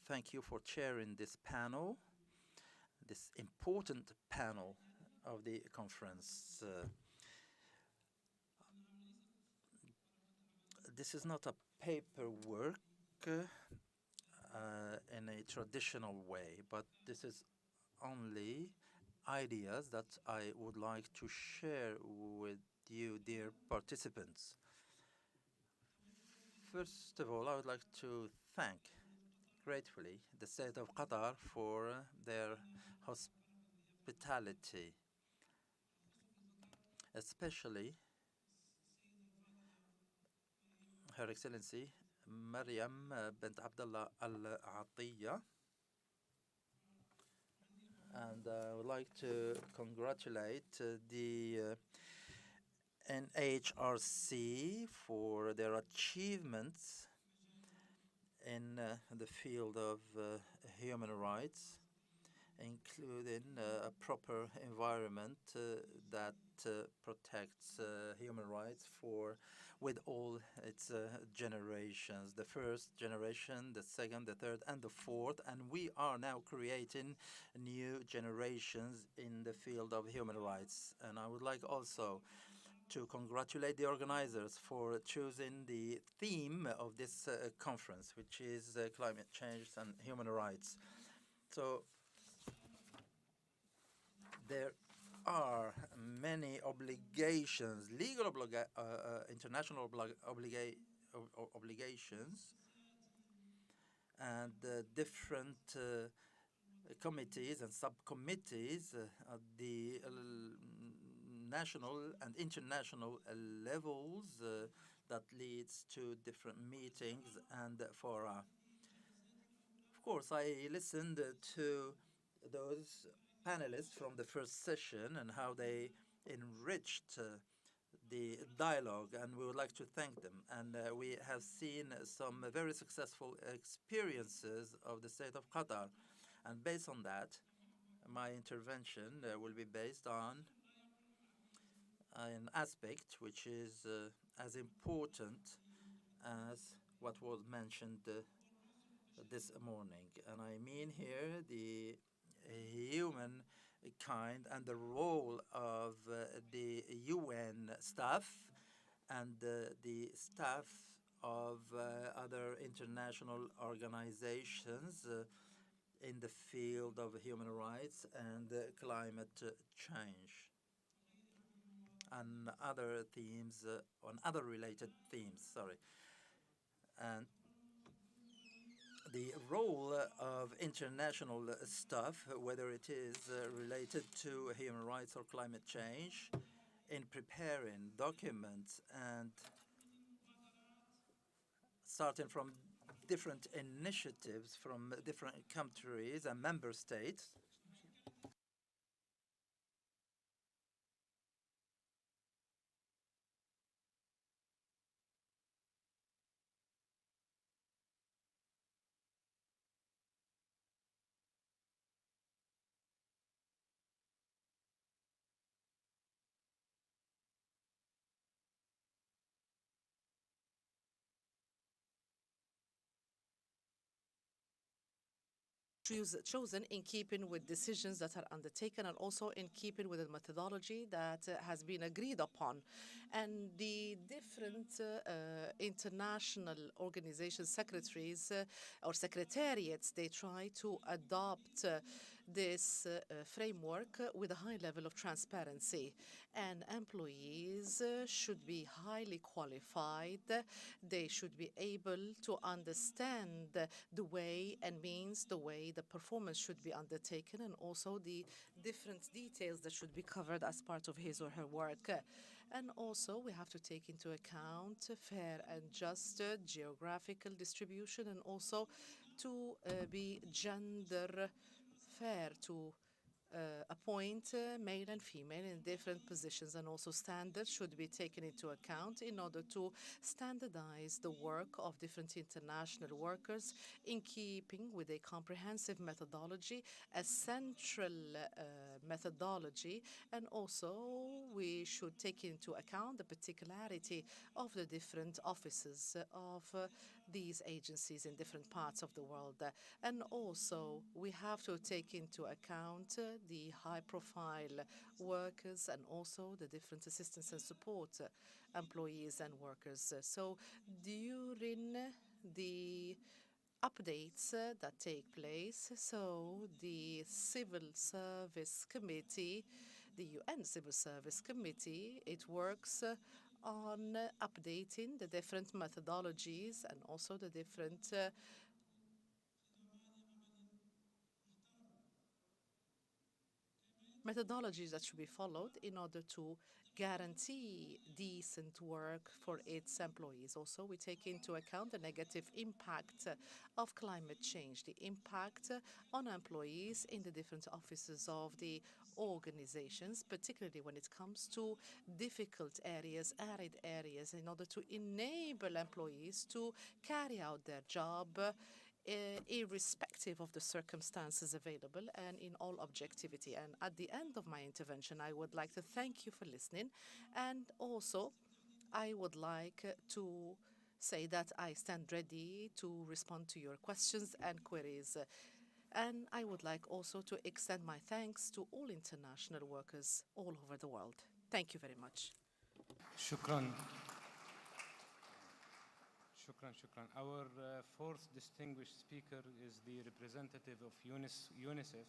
C: Thank you for chairing this panel, this important panel of the conference. This is not a paperwork in a traditional way, but this is only ideas that I would like to share with you, dear participants. First of all, I would like to thank gratefully the state of Qatar for their hospitality, especially Her Excellency Maryam bint Abdullah Al-Atiyya. And I would like to congratulate the NHRC for their achievements in the field of human rights, including a proper environment that protects human rights with all its generations, the first generation, the second, the third, and the fourth, and we are now creating new generations in the field of human rights. And I would like also to congratulate the organizers for choosing the theme of this conference, which is climate change and human rights. So there are many obligations, legal international obligations, and different committees and subcommittees at the national and international levels that leads to different meetings and fora. Of course, I listened to those panelists from the first session and how they enriched the dialogue, and we would like to thank them. And we have seen some very successful experiences of the state of Qatar. And based on that, my intervention will be based on an aspect which is as important as what was mentioned this morning. And I mean here the humankind and the role of the UN staff and the staff of other international organizations in the field of human rights and climate change, and other themes, on other related themes, sorry. And the role of international staff, whether it is related to human rights or climate change, in preparing documents and starting from different initiatives from different countries and member states.
L: chosen in keeping with decisions that are undertaken and also in keeping with the methodology that has been agreed upon. And the different international organization secretaries or secretariats, they try to adopt this framework with a high level of transparency. And employees should be highly qualified. They should be able to understand the way and means the way the performance should be undertaken and also the different details that should be covered as part of his or her work. And also we have to take into account fair and just geographical distribution and also to be gender fair, to appoint male and female in different positions, and also standards should be taken into account in order to standardize the work of different international workers in keeping with a comprehensive methodology, a central methodology, and also we should take into account the particularity of the different offices of these agencies in different parts of the world. And also we have to take into account the high-profile workers and also the different assistance and support employees and workers. So during the updates that take place, so the Civil Service Committee, the UN Civil Service Committee, it works on updating the different methodologies and also the different methodologies that should be followed in order to guarantee decent work for its employees. Also, we take into account the negative impact of climate change, the impact on employees in the different offices of the organizations, particularly when it comes to difficult areas, arid areas, in order to enable employees to carry out their job irrespective of the circumstances available and in all objectivity. And at the end of my intervention, I would like to thank you for listening. And also, I would like to say that I stand ready to respond to your questions and queries. And I would like also to extend my thanks to all international workers all over the world. Thank you very much.
E: Shukran. Shukran. Our fourth distinguished speaker is the representative of UNICEF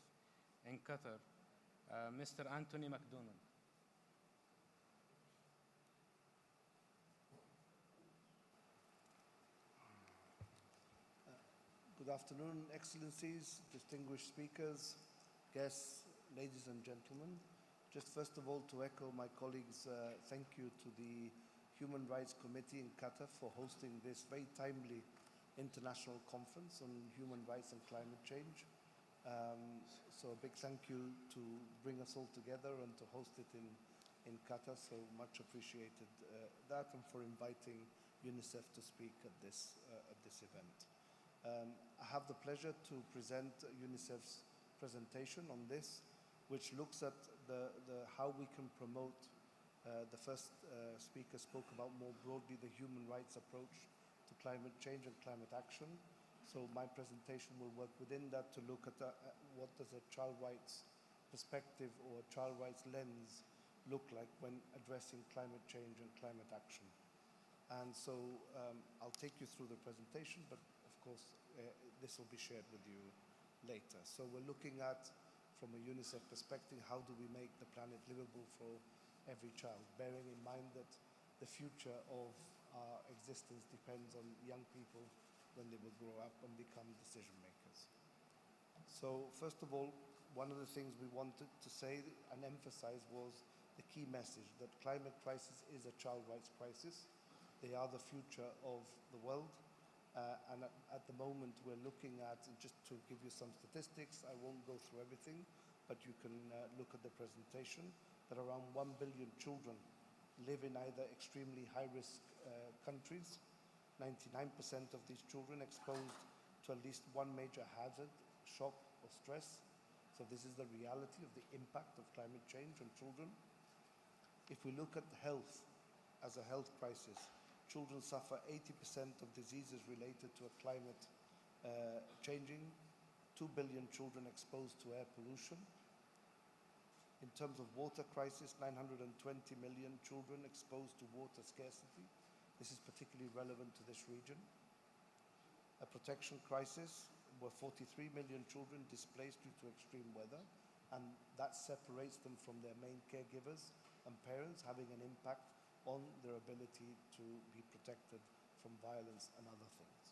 E: in Qatar, Mr. Anthony McDonald.
M: Good afternoon, Excellencies, distinguished speakers, guests, ladies and gentlemen. Just first of all, to echo my colleagues' thank you to the Human Rights Committee in Qatar for hosting this very timely international conference on human rights and climate change. So a big thank you to bring us all together and to host it in Qatar, so much appreciated that, and for inviting UNICEF to speak at this event. I have the pleasure to present UNICEF's presentation on this, which looks at how we can promote. The first speaker spoke about more broadly the human rights approach to climate change and climate action. So my presentation will work within that to look at what does a child rights perspective or a child rights lens look like when addressing climate change and climate action. And so I'll take you through the presentation, but of course this will be shared with you later. So we're looking at, from a UNICEF perspective, how do we make the planet livable for every child, bearing in mind that the future of our existence depends on young people when they will grow up and become decision makers. So first of all, one of the things we wanted to say and emphasize was the key message that climate crisis is a child rights crisis. They are the future of the world. And at the moment we're looking at, just to give you some statistics, I won't go through everything, but you can look at the presentation, that around 1 billion children live in either extremely high-risk countries. 99% of these children exposed to at least one major hazard, shock or stress. So this is the reality of the impact of climate change on children. If we look at health as a health crisis, children suffer 80% of diseases related to a climate changing, 2 billion children exposed to air pollution. In terms of water crisis, 920 million children exposed to water scarcity. This is particularly relevant to this region. A protection crisis, where 43 million children displaced due to extreme weather, and that separates them from their main caregivers and parents, having an impact on their ability to be protected from violence and other things.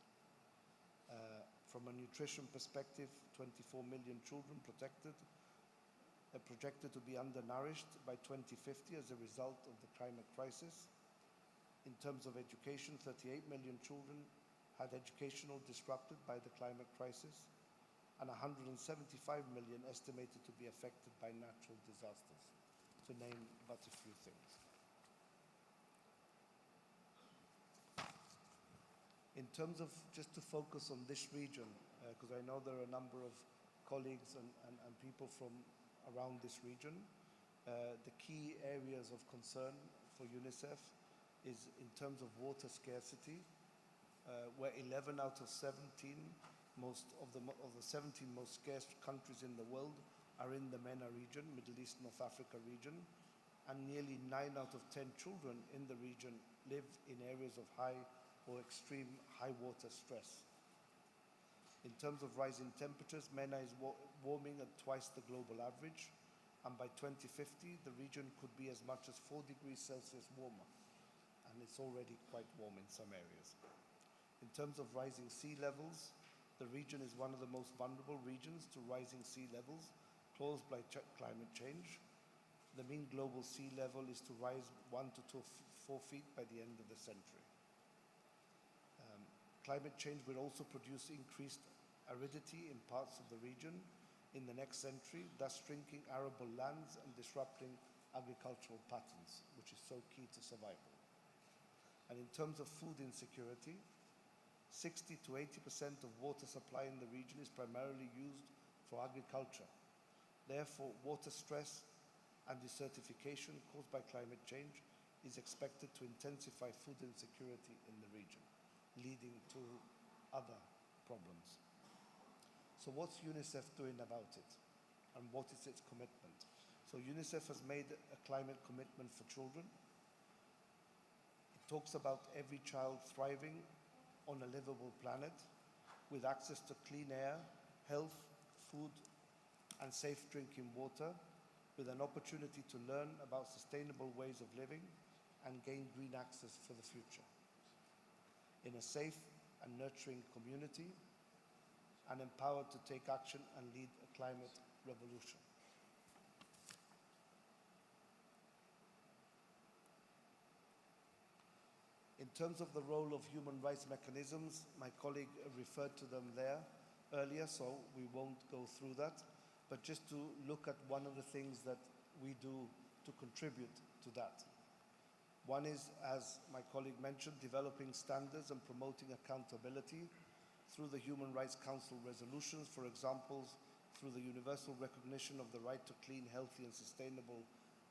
M: From a nutrition perspective, 24 million children projected to be undernourished by 2050 as a result of the climate crisis. In terms of education, 38 million children had educational disrupted by the climate crisis, and 175 million estimated to be affected by natural disasters, to name but a few things. In terms of, just to focus on this region, because I know there are a number of colleagues and people from around this region, the key areas of concern for UNICEF is in terms of water scarcity, where 11 out of 17 of the 17 most scarce countries in the world are in the MENA region, Middle East, North Africa region, and nearly 9 out of 10 children in the region live in areas of high or extreme high water stress. In terms of rising temperatures, MENA is warming at twice the global average, and by 2050 the region could be as much as 4 degrees Celsius warmer, and it's already quite warm in some areas. In terms of rising sea levels, the region is one of the most vulnerable regions to rising sea levels caused by climate change. The mean global sea level is to rise 1 to 4 feet by the end of the century. Climate change will also produce increased aridity in parts of the region in the next century, thus shrinking arable lands and disrupting agricultural patterns, which is so key to survival. And in terms of food insecurity, 60 to 80% of water supply in the region is primarily used for agriculture. Therefore, water stress and desertification caused by climate change is expected to intensify food insecurity in the region, leading to other problems. So what's UNICEF doing about it? And what is its commitment? So UNICEF has made a climate commitment for children. It talks about every child thriving on a livable planet with access to clean air, health, food, and safe drinking water, with an opportunity to learn about sustainable ways of living and gain green access for the future, in a safe and nurturing community, and empowered to take action and lead a climate revolution. In terms of the role of human rights mechanisms, my colleague referred to them there earlier, so we won't go through that, but just to look at one of the things that we do to contribute to that. One is, as my colleague mentioned, developing standards and promoting accountability through the Human Rights Council resolutions, for example, through the universal recognition of the right to clean, healthy and sustainable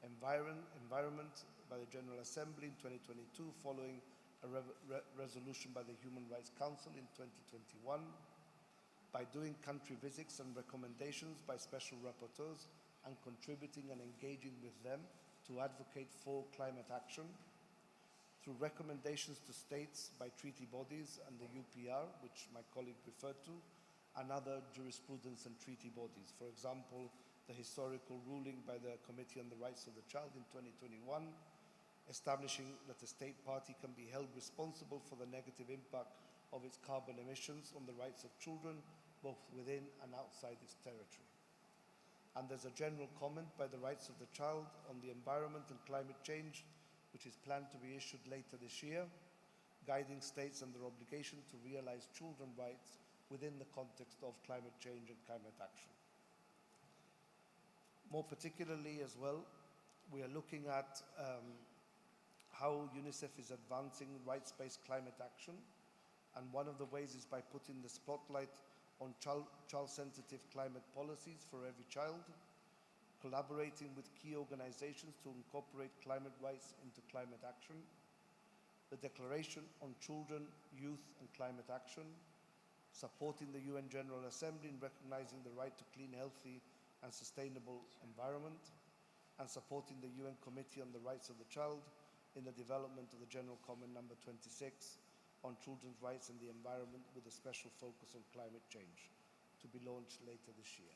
M: environment by the General Assembly in 2022, following a resolution by the Human Rights Council in 2021, by doing country visits and recommendations by special rapporteurs and contributing and engaging with them to advocate for climate action, through recommendations to states by treaty bodies and the UPR, which my colleague referred to, and other jurisprudence and treaty bodies. For example, the historical ruling by the Committee on the Rights of the Child in 2021, establishing that the state party can be held responsible for the negative impact of its carbon emissions on the rights of children, both within and outside its territory. And there's a general comment by the Rights of the Child on the environment and climate change, which is planned to be issued later this year, guiding states and their obligation to realize children's rights within the context of climate change and climate action. More particularly as well, we are looking at how UNICEF is advancing rights-based climate action, and one of the ways is by putting the spotlight on child-sensitive climate policies for every child, collaborating with key organizations to incorporate climate rights into climate action, the Declaration on Children, Youth and Climate Action, supporting the UN General Assembly in recognizing the right to clean, healthy, and sustainable environment, and supporting the UN Committee on the Rights of the Child in the development of the General Comment number 26 on children's rights and the environment, with a special focus on climate change, to be launched later this year.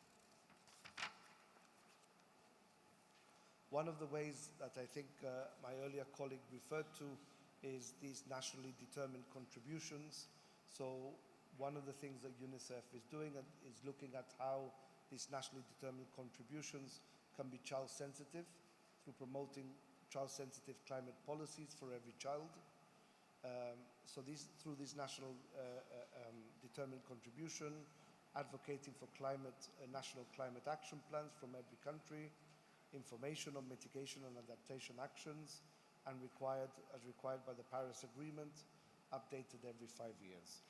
M: One of the ways that I think my earlier colleague referred to is these nationally determined contributions. So one of the things that UNICEF is doing is looking at how these nationally determined contributions can be child sensitive through promoting child sensitive climate policies for every child. So through these national determined contribution, advocating for national climate action plans from every country, information on mitigation and adaptation actions, and as required by the Paris Agreement, updated every 5 years.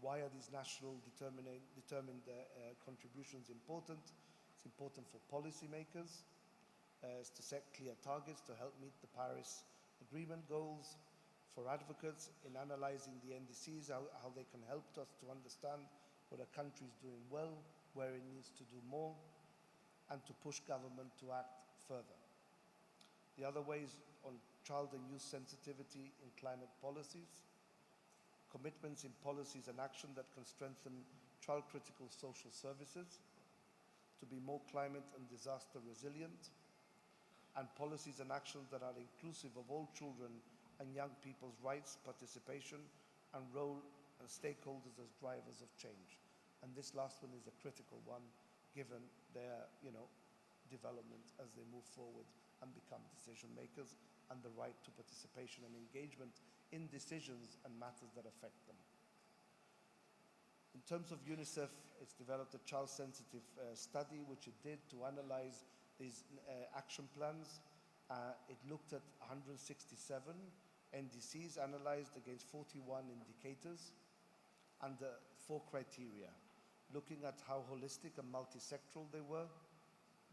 M: Why are these national determined contributions important? It's important for policymakers to set clear targets to help meet the Paris Agreement goals, for advocates in analyzing the NDCs, how they can help us to understand what a country is doing well, where it needs to do more, and to push government to act further. The other ways on child and youth sensitivity in climate policies, commitments in policies and action that can strengthen child-critical social services to be more climate and disaster resilient, and policies and actions that are inclusive of all children and young people's rights, participation, and role and stakeholders as drivers of change. And this last one is a critical one, given their development as they move forward and become decision makers, and the right to participation and engagement in decisions and matters that affect them. In terms of UNICEF, it's developed a child-sensitive study, which it did to analyze these action plans. It looked at 167 NDCs analyzed against 41 indicators under 4 criteria, looking at how holistic and multi-sectoral they were.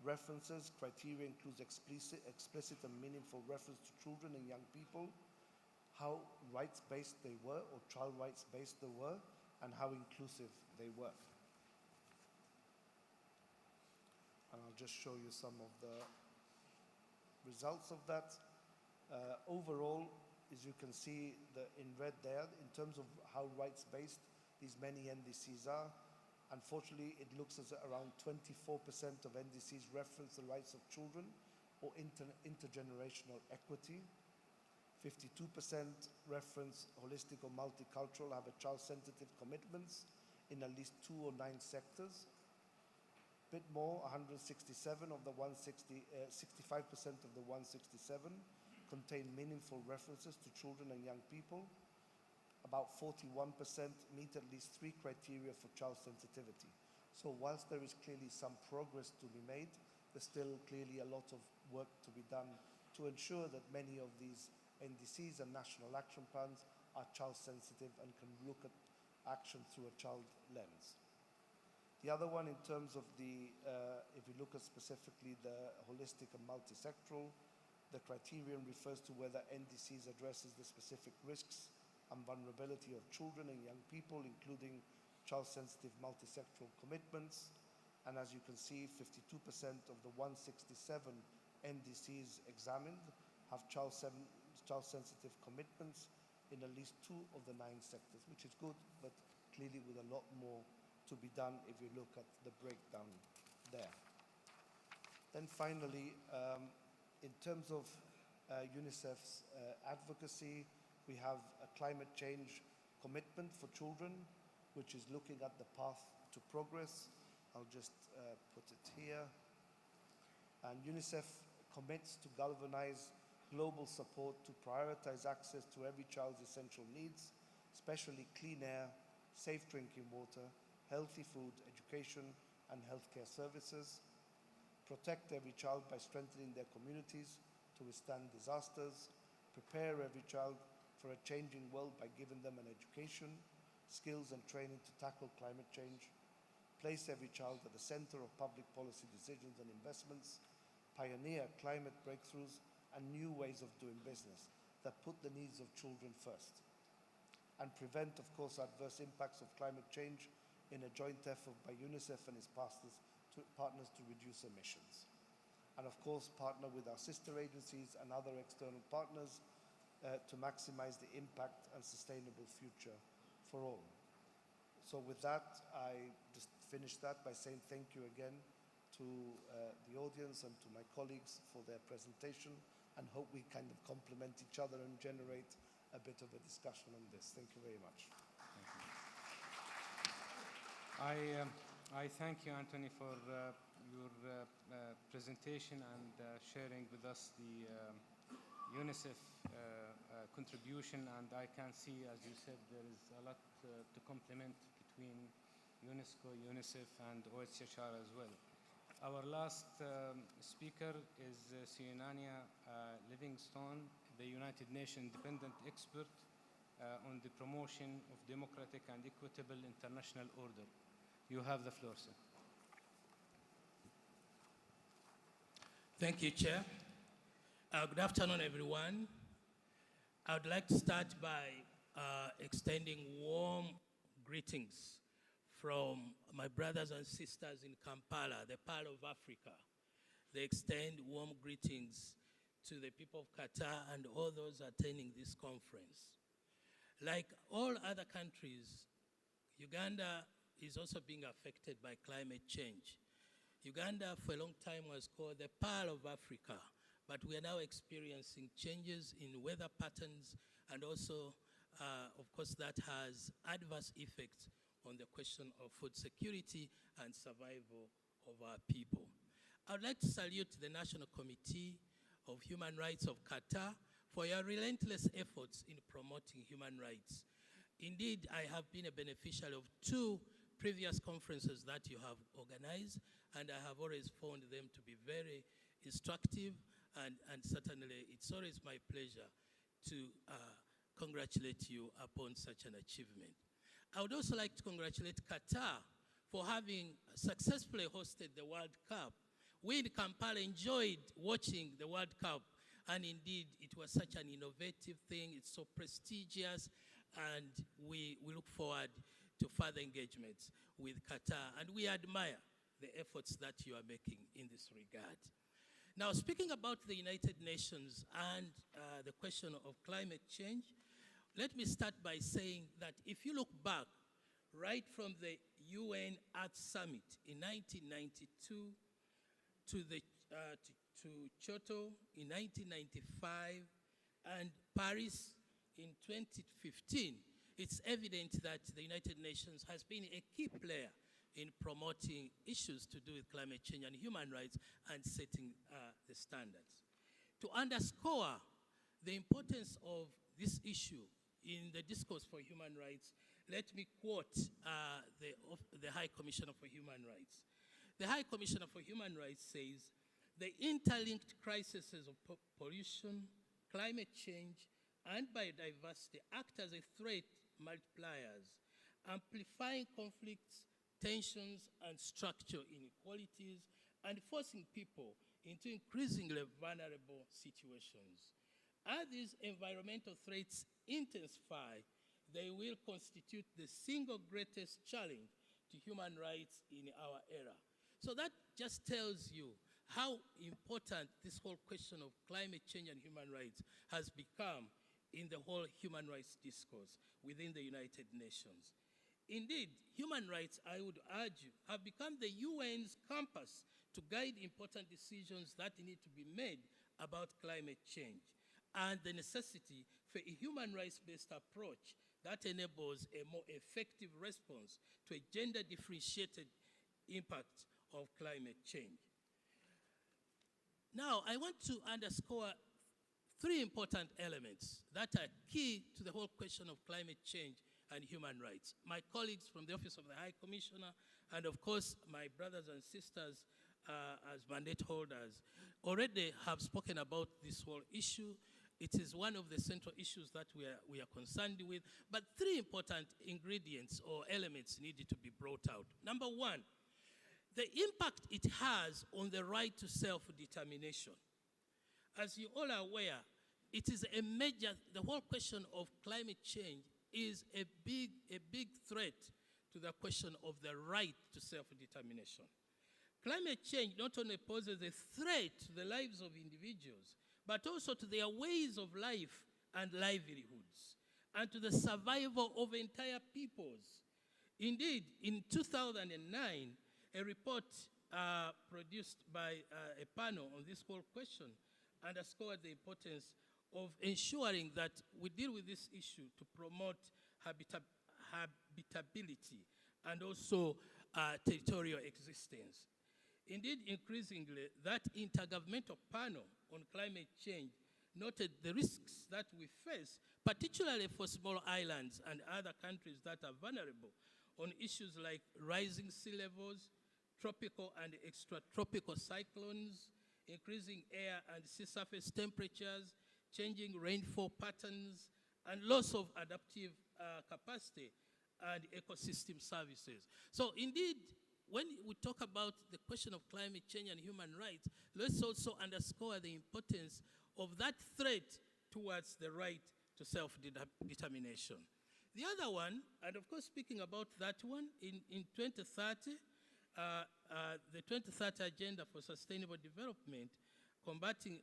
M: References, criteria includes explicit and meaningful reference to children and young people, how rights-based they were, or child rights-based they were, and how inclusive they were. And I'll just show you some of the results of that. Overall, as you can see in red there, in terms of how rights-based these many NDCs are, unfortunately, it looks as around 24% of NDCs reference the rights of children or intergenerational equity. 52% reference holistic or multicultural, have a child-sensitive commitments in at least 2 or 9 sectors. Bit more, 167 of the 160, 65% of the 167 contain meaningful references to children and young people. About 41% meet at least 3 criteria for child sensitivity. So whilst there is clearly some progress to be made, there's still clearly a lot of work to be done to ensure that many of these NDCs and national action plans are child sensitive and can look at action through a child lens. The other one, in terms of if we look at specifically the holistic and multi-sectoral, the criterion refers to whether NDCs addresses the specific risks and vulnerability of children and young people, including child-sensitive multi-sectoral commitments. And as you can see, 52% of the 167 NDCs examined have child-sensitive commitments in at least 2 of the 9 sectors, which is good, but clearly with a lot more to be done if you look at the breakdown there. Then finally, in terms of UNICEF's advocacy, we have a climate change commitment for children, which is looking at the path to progress. I'll just put it here. And UNICEF commits to galvanize global support to prioritize access to every child's essential needs, especially clean air, safe drinking water, healthy food, education, and healthcare services. Protect every child by strengthening their communities to withstand disasters. Prepare every child for a changing world by giving them an education, skills, and training to tackle climate change. Place every child at the center of public policy decisions and investments. Pioneer climate breakthroughs and new ways of doing business that put the needs of children first. and prevent, of course, adverse impacts of climate change in a joint effort by UNICEF and its partners to reduce emissions. And of course, partner with our sister agencies and other external partners to maximize the impact and sustainable future for all. So with that, I just finish that by saying thank you again to the audience and to my colleagues for their presentation, and hope we kind of complement each other and generate a bit of a discussion on this. Thank you very much.
E: I thank you, Anthony, for your presentation and sharing with us the UNICEF contribution. And I can see, as you said, there is a lot to complement between UNESCO, UNICEF, and OHCHR as well. Our last speaker is Siunania Livingstone, the United Nations Independent Expert on the promotion of democratic and equitable international order. You have the floor, sir.
N: Thank you, Chair. Good afternoon, everyone. I would like to start by extending warm greetings from my brothers and sisters in Kampala, the Pearl of Africa. They extend warm greetings to the people of Qatar and all those attending this conference. Like all other countries, Uganda is also being affected by climate change. Uganda for a long time was called the Pearl of Africa, but we are now experiencing changes in weather patterns, and also, of course, that has adverse effects on the question of food security and survival of our people. I would like to salute the National Committee of Human Rights of Qatar for your relentless efforts in promoting human rights. Indeed, I have been a beneficiary of 2 previous conferences that you have organized, and I have always found them to be very instructive, and certainly it's always my pleasure to congratulate you upon such an achievement. I would also like to congratulate Qatar for having successfully hosted the World Cup. We in Kampala enjoyed watching the World Cup, and indeed it was such an innovative thing. It's so prestigious, and we look forward to further engagements with Qatar, and we admire the efforts that you are making in this regard. Now, speaking about the United Nations and the question of climate change, let me start by saying that if you look back, right from the UN Earth Summit in 1992 to Kyoto in 1995 and Paris in 2015, it's evident that the United Nations has been a key player in promoting issues to do with climate change and human rights and setting the standards. To underscore the importance of this issue in the discourse for human rights, let me quote the High Commissioner for Human Rights. The High Commissioner for Human Rights says, the interlinked crises of pollution, climate change, and biodiversity act as a threat multipliers, amplifying conflicts, tensions, and structural inequalities, and forcing people into increasingly vulnerable situations. As these environmental threats intensify, they will constitute the single greatest challenge to human rights in our era. So that just tells you how important this whole question of climate change and human rights has become in the whole human rights discourse within the United Nations. Indeed, human rights, I would argue, have become the UN's compass to guide important decisions that need to be made about climate change, and the necessity for a human rights-based approach that enables a more effective response to a gender-differentiated impact of climate change. Now, I want to underscore 3 important elements that are key to the whole question of climate change and human rights. My colleagues from the Office of the High Commissioner, and of course my brothers and sisters as mandate holders, already have spoken about this whole issue. It is one of the central issues that we are concerned with, but 3 important ingredients or elements needed to be brought out. Number 1, the impact it has on the right to self-determination. As you all are aware, it is a major, the whole question of climate change is a big threat to the question of the right to self-determination. Climate change not only poses a threat to the lives of individuals, but also to their ways of life and livelihoods, and to the survival of entire peoples. Indeed, in 2009, a report produced by a panel on this whole question underscored the importance of ensuring that we deal with this issue to promote habitability and also territorial existence. Indeed, increasingly, that intergovernmental panel on climate change noted the risks that we face, particularly for small islands and other countries that are vulnerable, on issues like rising sea levels, tropical and extratropical cyclones, increasing air and sea surface temperatures, changing rainfall patterns, and loss of adaptive capacity and ecosystem services. So indeed, when we talk about the question of climate change and human rights, let's also underscore the importance of that threat towards the right to self-determination. The other one, and of course speaking about that one, in 2030, the 2030 Agenda for Sustainable Development, combating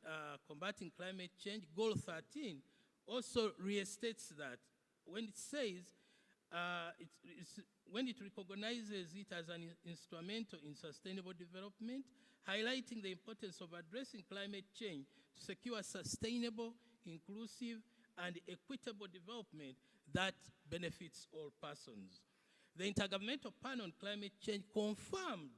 N: climate change, Goal 13, also restates that when it says, when it recognizes it as an instrumental in sustainable development, highlighting the importance of addressing climate change to secure sustainable, inclusive, and equitable development that benefits all persons. The Intergovernmental Panel on Climate Change confirmed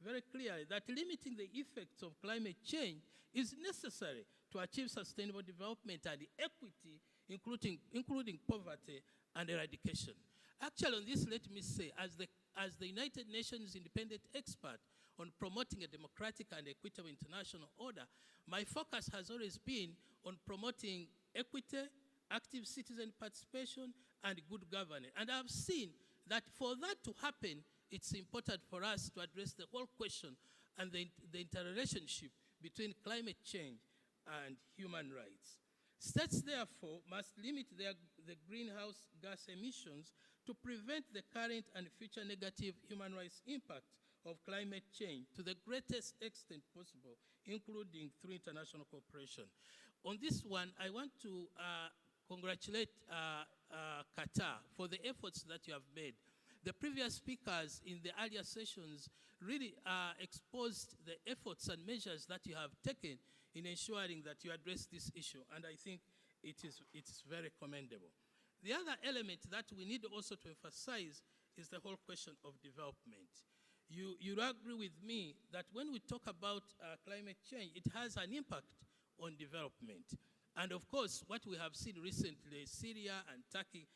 N: very clearly that limiting the effects of climate change is necessary to achieve sustainable development and equity, including poverty and eradication. Actually, on this, let me say, as the United Nations independent expert on promoting a democratic and equitable international order, my focus has always been on promoting equity, active citizen participation, and good governance. And I've seen that for that to happen, it's important for us to address the whole question and the interrelationship between climate change and human rights. States, therefore, must limit the greenhouse gas emissions to prevent the current and future negative human rights impact of climate change to the greatest extent possible, including through international cooperation. On this one, I want to congratulate Qatar for the efforts that you have made. The previous speakers in the earlier sessions really exposed the efforts and measures that you have taken in ensuring that you address this issue, and I think it is very commendable. The other element that we need also to emphasize is the whole question of development. You agree with me that when we talk about climate change, it has an impact on development. And of course, what we have seen recently, Syria and Turkey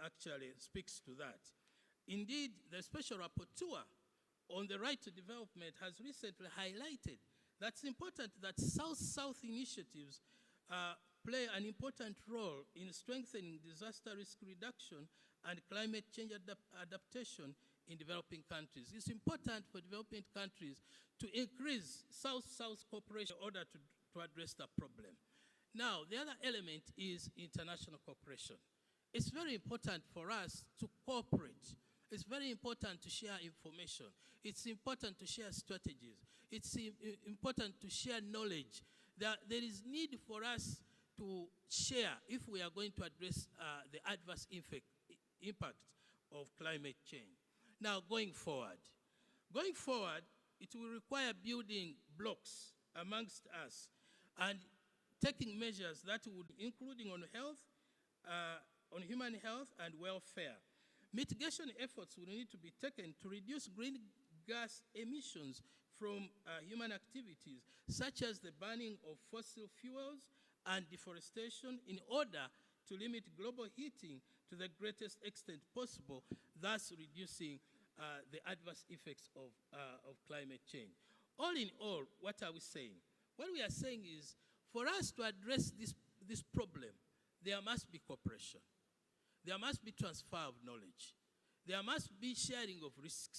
N: actually speaks to that. Indeed, the Special Rapporteur on the right to development has recently highlighted that it's important that South-South initiatives play an important role in strengthening disaster risk reduction and climate change adaptation in developing countries. It's important for developing countries to increase South-South cooperation in order to address that problem. Now, the other element is international cooperation. It's very important for us to cooperate. It's very important to share information. It's important to share strategies. It's important to share knowledge. There is need for us to share if we are going to address the adverse impact of climate change. Now, going forward, it will require building blocks amongst us and taking measures that would, including on health, on human health and welfare. Mitigation efforts will need to be taken to reduce green gas emissions from human activities, such as the burning of fossil fuels and deforestation, in order to limit global heating to the greatest extent possible, thus reducing the adverse effects of climate change. All in all, what are we saying? What we are saying is, for us to address this problem, there must be cooperation. There must be transfer of knowledge. There must be sharing of risks.